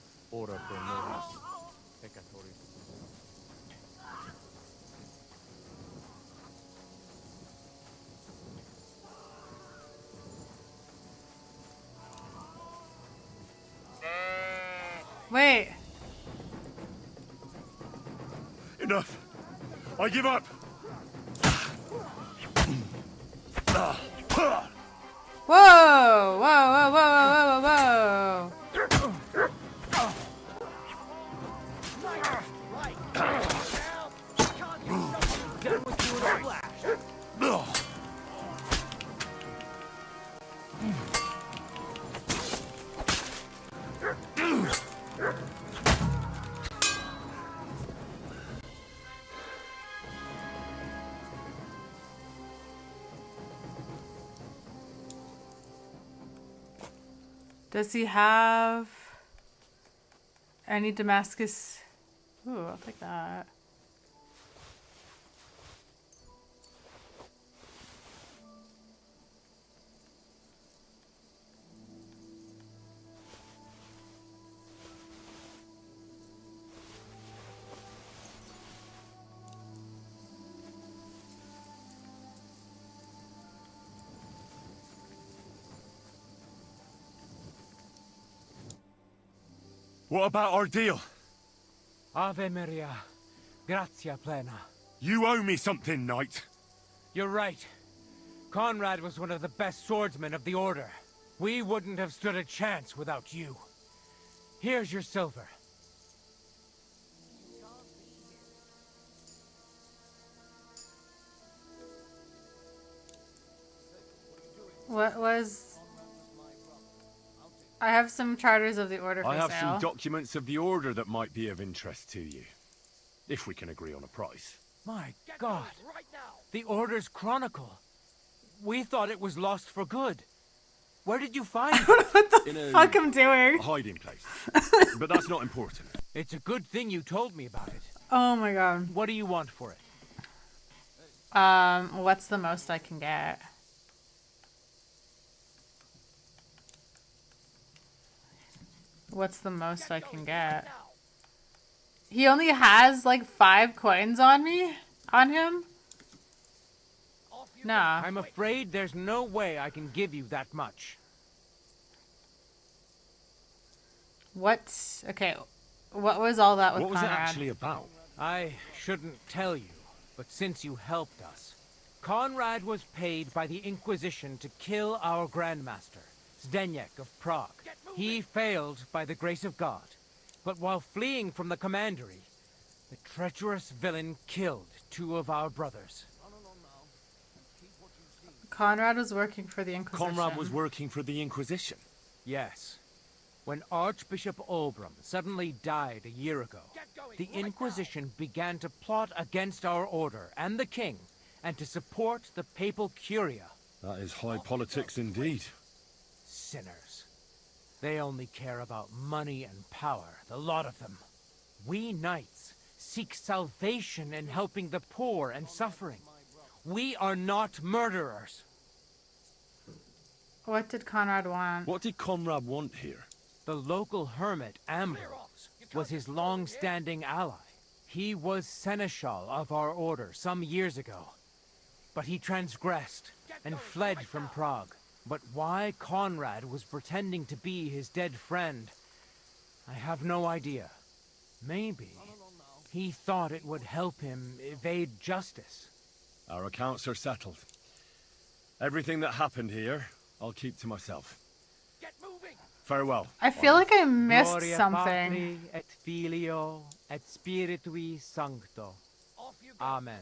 Wait. Enough. I give up. Whoa! Whoa, whoa, whoa, whoa, whoa, whoa! Does he have any Damascus? Ooh, I'll take that. What about our deal? Ave Maria, gratia plena. You owe me something, knight. You're right. Conrad was one of the best swordsmen of the Order. We wouldn't have stood a chance without you. Here's your silver. What was... I have some charters of the Order for I have sale. some documents of the Order that might be of interest to you. If we can agree on a price. My God. The Order's Chronicle. We thought it was lost for good. Where did you find it? What the fuck I'm doing? A hiding place. But that's not important. It's a good thing you told me about it. Oh my god. What do you want for it? What's the most I can get? What's the most I can get? He only has like 5 coins on him? Nah. I'm afraid there's no way I can give you that much. What? Okay, what was all that with What was Conrad? it actually about? I shouldn't tell you, but since you helped us, Conrad was paid by the Inquisition to kill our Grandmaster, Zdeněk of Prague. He failed by the grace of God, but while fleeing from the commandery, the treacherous villain killed 2 of our brothers. Conrad was working for the Inquisition. Conrad was working for the Inquisition? Yes. When Archbishop Olbram suddenly died a year ago, the Inquisition began to plot against our order and the king, and to support the papal curia. That is high politics indeed. Sinners. They only care about money and power, the lot of them. We knights seek salvation in helping the poor and suffering. We are not murderers. What did Conrad want? What did Conrad want here? The local hermit, Ambrose, was his long-standing ally. He was seneschal of our order some years ago. But he transgressed and fled from Prague. But why Conrad was pretending to be his dead friend, I have no idea. Maybe he thought it would help him evade justice. Our accounts are settled. Everything that happened here, I'll keep to myself. Farewell. I feel like I missed Gloria something. Patri et Filio et Spiritui Sancto. Amen.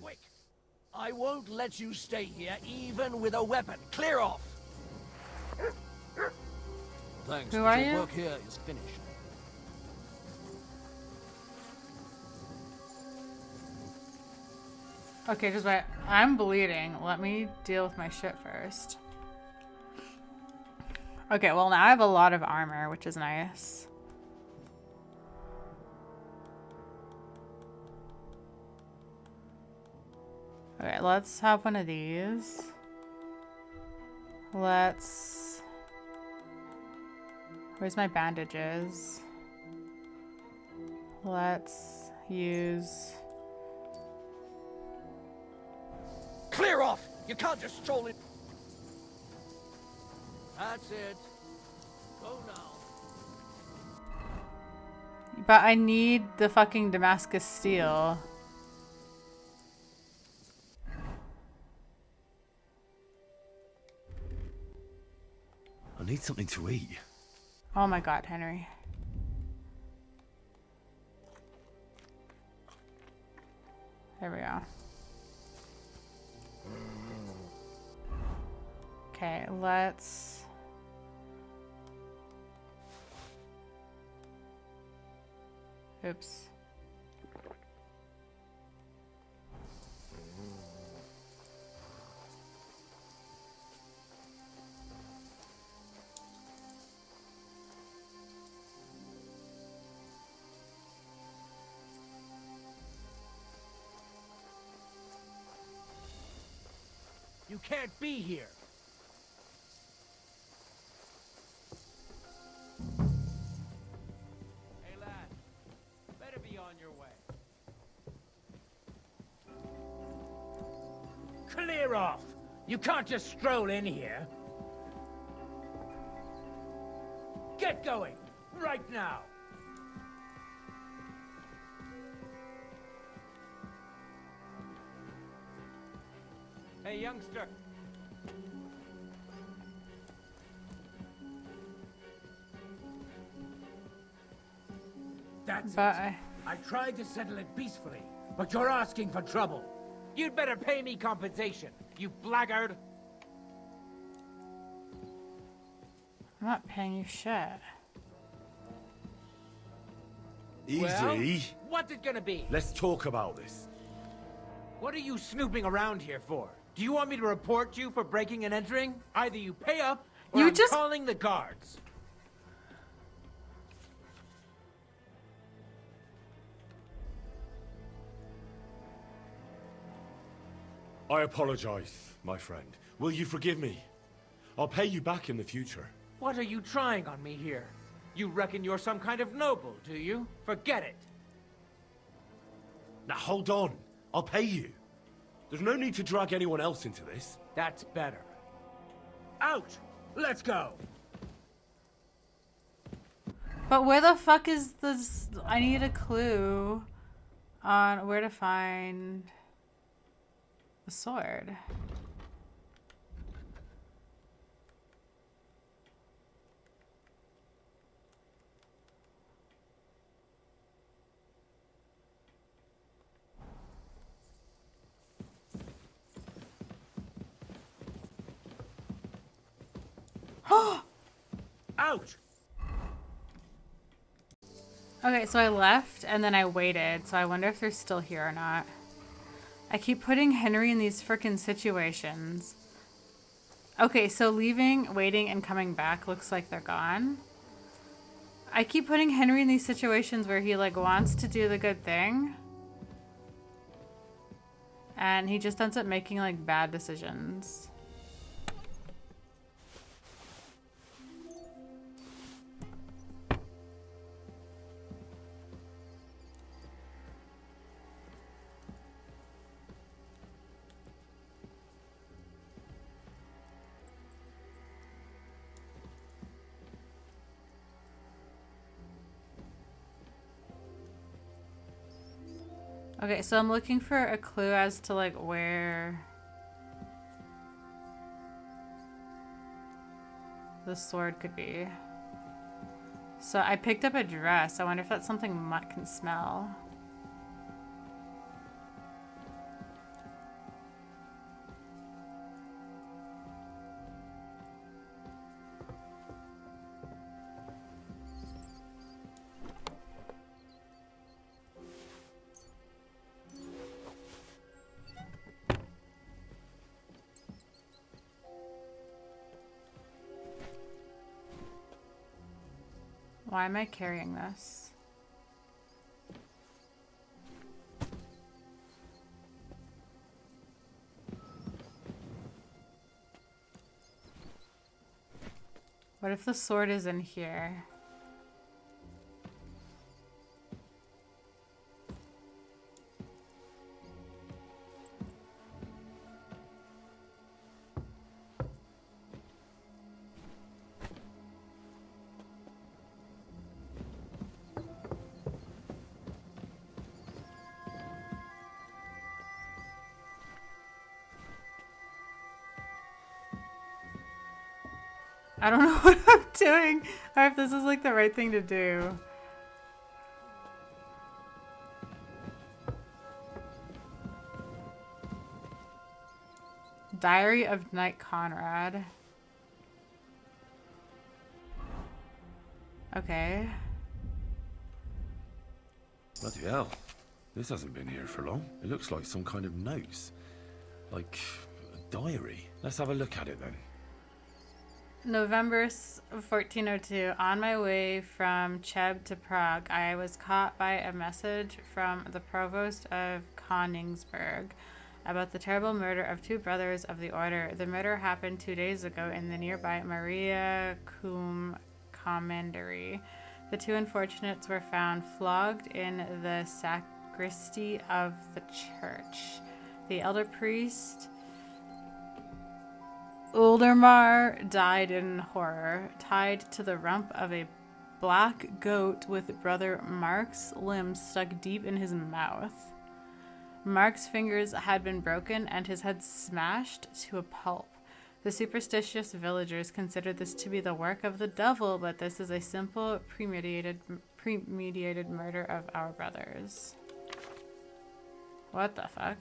I won't let you stay here, even with a weapon. Clear off! Thanks, Who but are your you? work here is finished. Okay, just wait. I'm bleeding. Let me deal with my shit first. Okay, well now I have a lot of armor, which is nice. Okay, let's have one of these. Let's... Where's my bandages? Let's use... Clear off! You can't just stroll in. That's it. Go now. But I need the fucking Damascus steel. I need something to eat. Oh my god, Henry. There we go. Okay, let's... Oops. You can't be here. Hey lad, better be on your way. Clear off! You can't just stroll in here. Get going, right now! Hey, youngster. That's But it. I tried to settle it peacefully, but you're asking for trouble. You'd better pay me compensation, you blackguard. I'm not paying you shit. Easy. Well, what's it gonna be? Let's talk about this. What are you snooping around here for? Do you want me to report you for breaking and entering? Either you pay up, or I'm calling the guards. I apologize, my friend. Will you forgive me? I'll pay you back in the future. What are you trying on me here? You reckon you're some kind of noble, do you? Forget it. Now hold on. I'll pay you. There's no need to drag anyone else into this. That's better. Out! Let's go! But where the fuck is this? I need a clue on where to find the sword. Out! Okay, so I left and then I waited, so I wonder if they're still here or not. I keep putting Henry in these frickin' situations. Okay, so leaving, waiting, and coming back looks like they're gone. I keep putting Henry in these situations where he like wants to do the good thing. And he just ends up making like bad decisions. Okay, so I'm looking for a clue as to like where the sword could be. So I picked up a dress. I wonder if that's something Mutt can smell. Why am I carrying this? What if the sword is in here? I don't know what I'm doing, or if this is like the right thing to do. Diary of Knight Conrad. Okay. Bloody hell. This hasn't been here for long. It looks like some kind of notes. Like a diary. Let's have a look at it then. November 1402. On my way from Cheb to Prague, I was caught by a message from the provost of Königsberg about the terrible murder of 2 brothers of the order. The murder happened 2 days ago in the nearby Maria Cum commandery. The 2 unfortunates were found flogged in the sacristy of the church. The elder priest Uldemar died in horror, tied to the rump of a black goat with brother Mark's limbs stuck deep in his mouth. Mark's fingers had been broken and his head smashed to a pulp. The superstitious villagers considered this to be the work of the devil, but this is a simple premeditated murder of our brothers. What the fuck?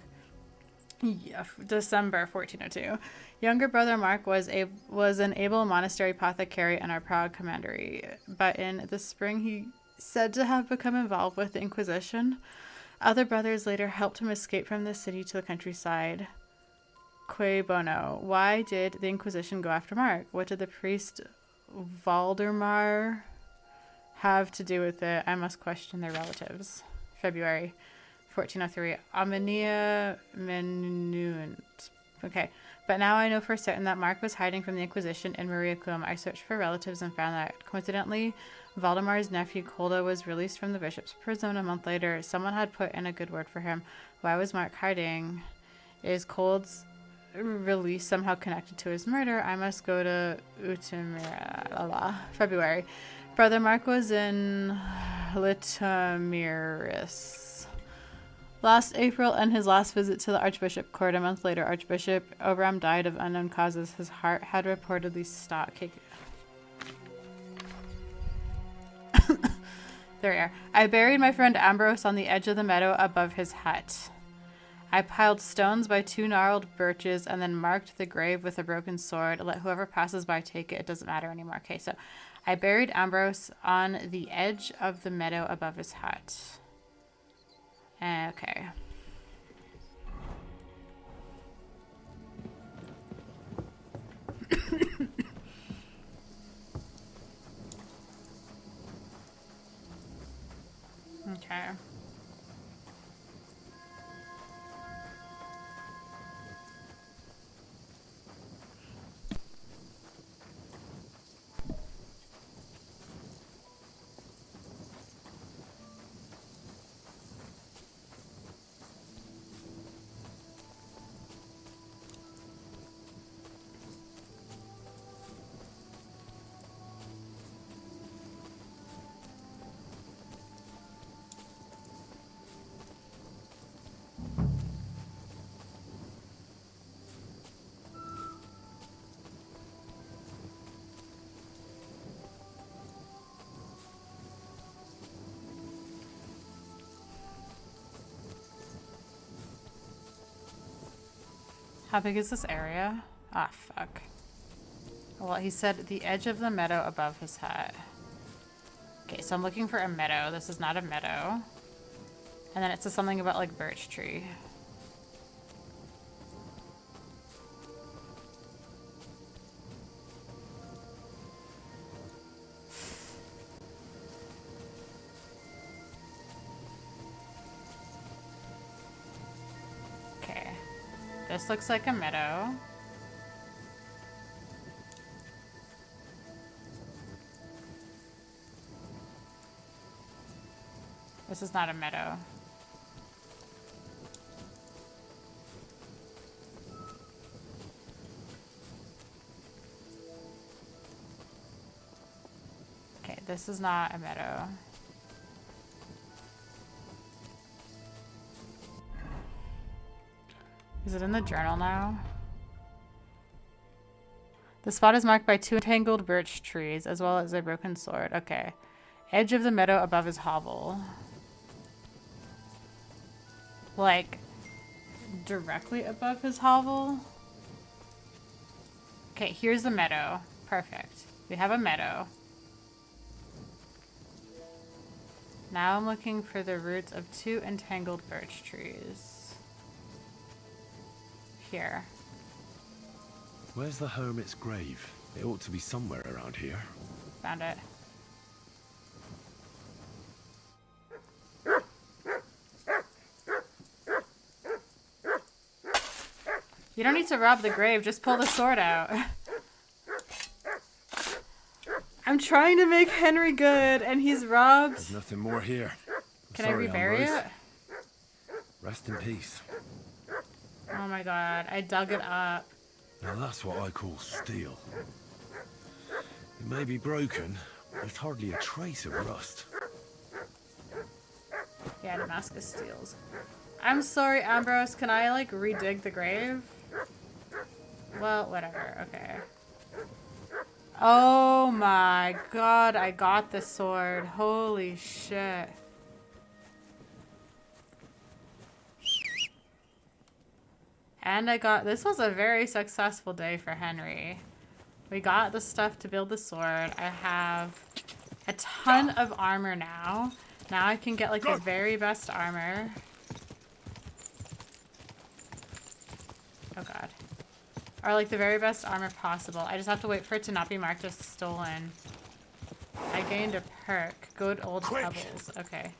Yeah, December 1402. Younger brother Mark was an able monastery apothecary in our Prague commandery, but in the spring he said to have become involved with the Inquisition. Other brothers later helped him escape from the city to the countryside. Que bono. Why did the Inquisition go after Mark? What did the priest Valdemar have to do with it? I must question their relatives. February 1403. Armenia Menunt. Okay. But now I know for certain that Mark was hiding from the Inquisition in Mariacum. I searched for relatives and found that, coincidentally, Valdemar's nephew Kolda was released from the bishop's prison a month later. Someone had put in a good word for him. Why was Mark hiding? Is Cold's release somehow connected to his murder? I must go to Utamira. February. Brother Mark was in Litamiris last April, and his last visit to the Archbishop Court. A month later, Archbishop Obram died of unknown causes. His heart had reportedly stopped. There we are. I buried my friend Ambrose on the edge of the meadow above his hut. I piled stones by 2 gnarled birches and then marked the grave with a broken sword. Let whoever passes by take it. It doesn't matter anymore. Okay, so I buried Ambrose on the edge of the meadow above his hut. Okay. Okay. How big is this area? Ah, fuck. Well, he said the edge of the meadow above his hut. Okay, so I'm looking for a meadow. This is not a meadow. And then it says something about, like, birch tree. This looks like a meadow. This is not a meadow. Okay, this is not a meadow. Is it in the journal now? The spot is marked by 2 entangled birch trees, as well as a broken sword. Okay. Edge of the meadow above his hovel. Like, directly above his hovel? Okay, here's the meadow. Perfect. We have a meadow. Now I'm looking for the roots of 2 entangled birch trees. Here. Where's the hermit's grave? It ought to be somewhere around here. Found it. You don't need to rob the grave, just pull the sword out. I'm trying to make Henry good, and he's robbed. There's nothing more here. Can I rebury it? Rest in peace. Oh my god, I dug it up. Now that's what I call steel. It may be broken, but there's hardly a trace of rust. Yeah, Damascus steels. I'm sorry, Ambrose. Can I, like, redig the grave? Well, whatever. Okay. Oh my god, I got the sword. Holy shit. And I got... This was a very successful day for Henry. We got the stuff to build the sword. I have a ton of armor now. Now I can get, like, the very best armor. Oh god. Or, like, the very best armor possible. I just have to wait for it to not be marked as stolen. I gained a perk. Good old pebbles. Okay.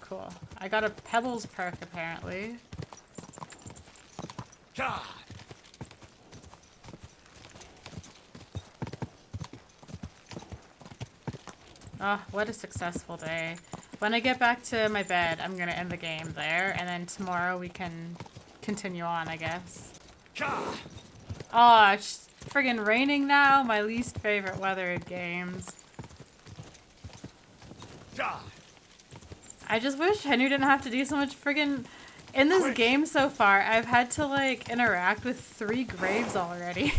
Cool. I got a pebbles perk, apparently. God. Oh, what a successful day. When I get back to my bed, I'm gonna end the game there, and then tomorrow we can continue on, I guess. Oh, it's friggin' raining now. My least favorite weather in games. I just wish Henry didn't have to do so much friggin'... In this game so far, I've had to, like, interact with 3 graves already.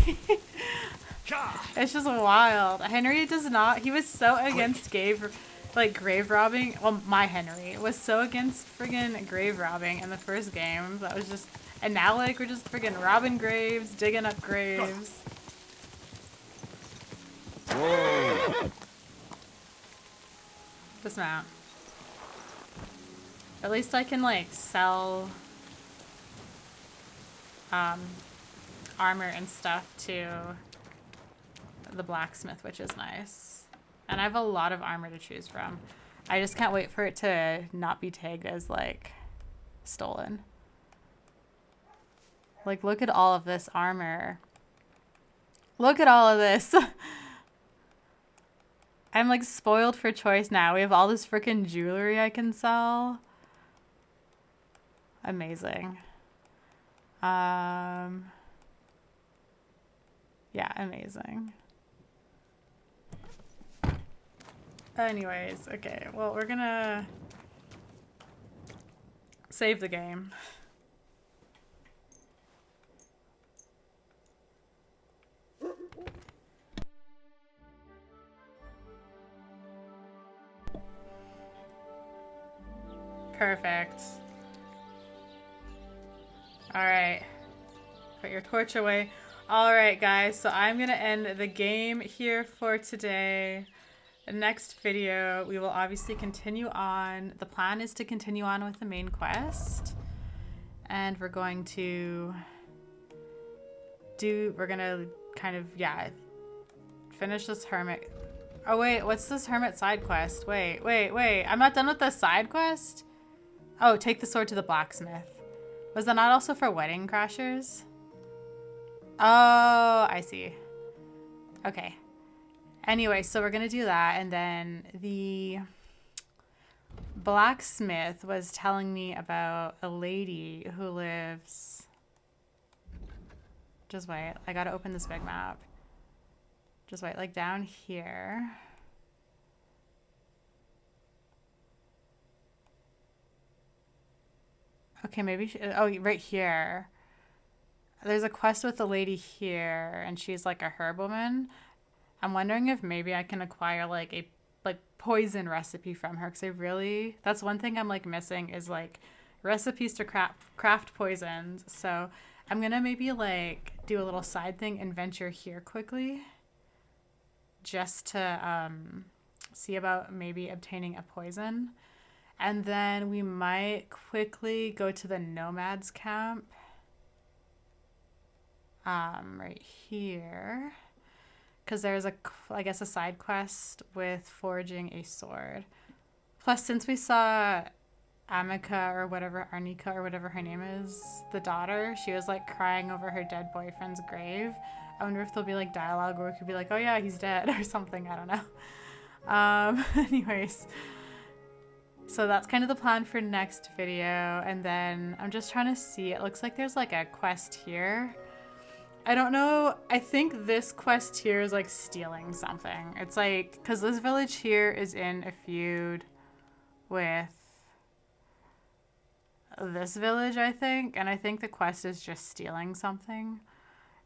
It's just wild. Henry does not... He was so against grave robbing. Well, my Henry was so against friggin' grave robbing in the first game. That was just... And now, like, we're just friggin' robbing graves, digging up graves. Whoa. Dismount. At least I can, like, sell armor and stuff to the blacksmith, which is nice. And I have a lot of armor to choose from. I just can't wait for it to not be tagged as, like, stolen. Like, look at all of this armor. Look at all of this. I'm, like, spoiled for choice now. We have all this freaking jewelry I can sell. Amazing. Yeah, amazing. Anyways, okay. Well, we're gonna save the game. Perfect. Alright. Put your torch away. Alright, guys. So I'm going to end the game here for today. The next video, we will obviously continue on. The plan is to continue on with the main quest. And we're going to kind of, yeah, finish this hermit. Oh, wait. What's this hermit side quest? Wait. I'm not done with the side quest? Oh, take the sword to the blacksmith. Was that not also for wedding crashers? Oh, I see. Okay. Anyway, so we're going to do that. And then the blacksmith was telling me about a lady who lives... Just wait. I got to open this big map. Just wait. Like down here... Okay, maybe oh, right here. There's a quest with a lady here, and she's like a herb woman. I'm wondering if maybe I can acquire like a poison recipe from her, because that's one thing I'm like missing is like recipes to craft poisons. So I'm gonna maybe like do a little side thing and venture here quickly, just to see about maybe obtaining a poison. And then we might quickly go to the nomads camp. Right here. Because there's I guess a side quest with forging a sword. Plus, since we saw Amika or whatever, Arnika or whatever her name is, the daughter, she was like crying over her dead boyfriend's grave. I wonder if there'll be like dialogue where it could be like, oh yeah, he's dead or something. I don't know. Anyways. So that's kind of the plan for next video. And then I'm just trying to see. It looks like there's like a quest here. I don't know. I think this quest here is like stealing something. It's like, because this village here is in a feud with this village, I think. And I think the quest is just stealing something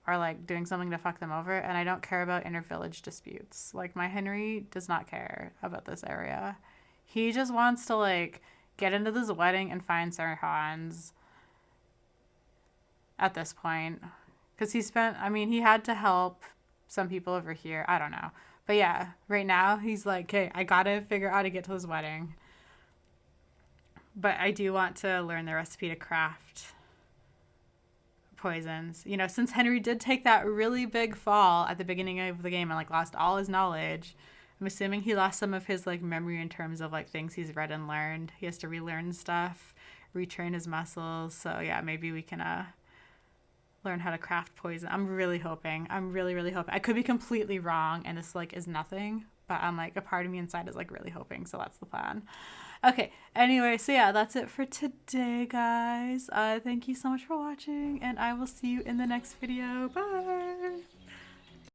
or like doing something to fuck them over. And I don't care about inter-village disputes. Like my Henry does not care about this area. He just wants to, like, get into this wedding and find Sir Hans at this point. Because he had to help some people over here. I don't know. But yeah, right now, he's like, hey, I gotta figure out how to get to this wedding. But I do want to learn the recipe to craft poisons. You know, since Henry did take that really big fall at the beginning of the game and, like, lost all his knowledge... I'm assuming he lost some of his like memory in terms of like things he's read and learned. He has to relearn stuff, retrain his muscles. So yeah, maybe we can learn how to craft poison. I'm really hoping. I'm really hoping. I could be completely wrong and this like is nothing, but I'm like, a part of me inside is like really hoping, so that's the plan. Okay, anyway, so yeah, that's it for today, guys. Thank you so much for watching, and I will see you in the next video. Bye!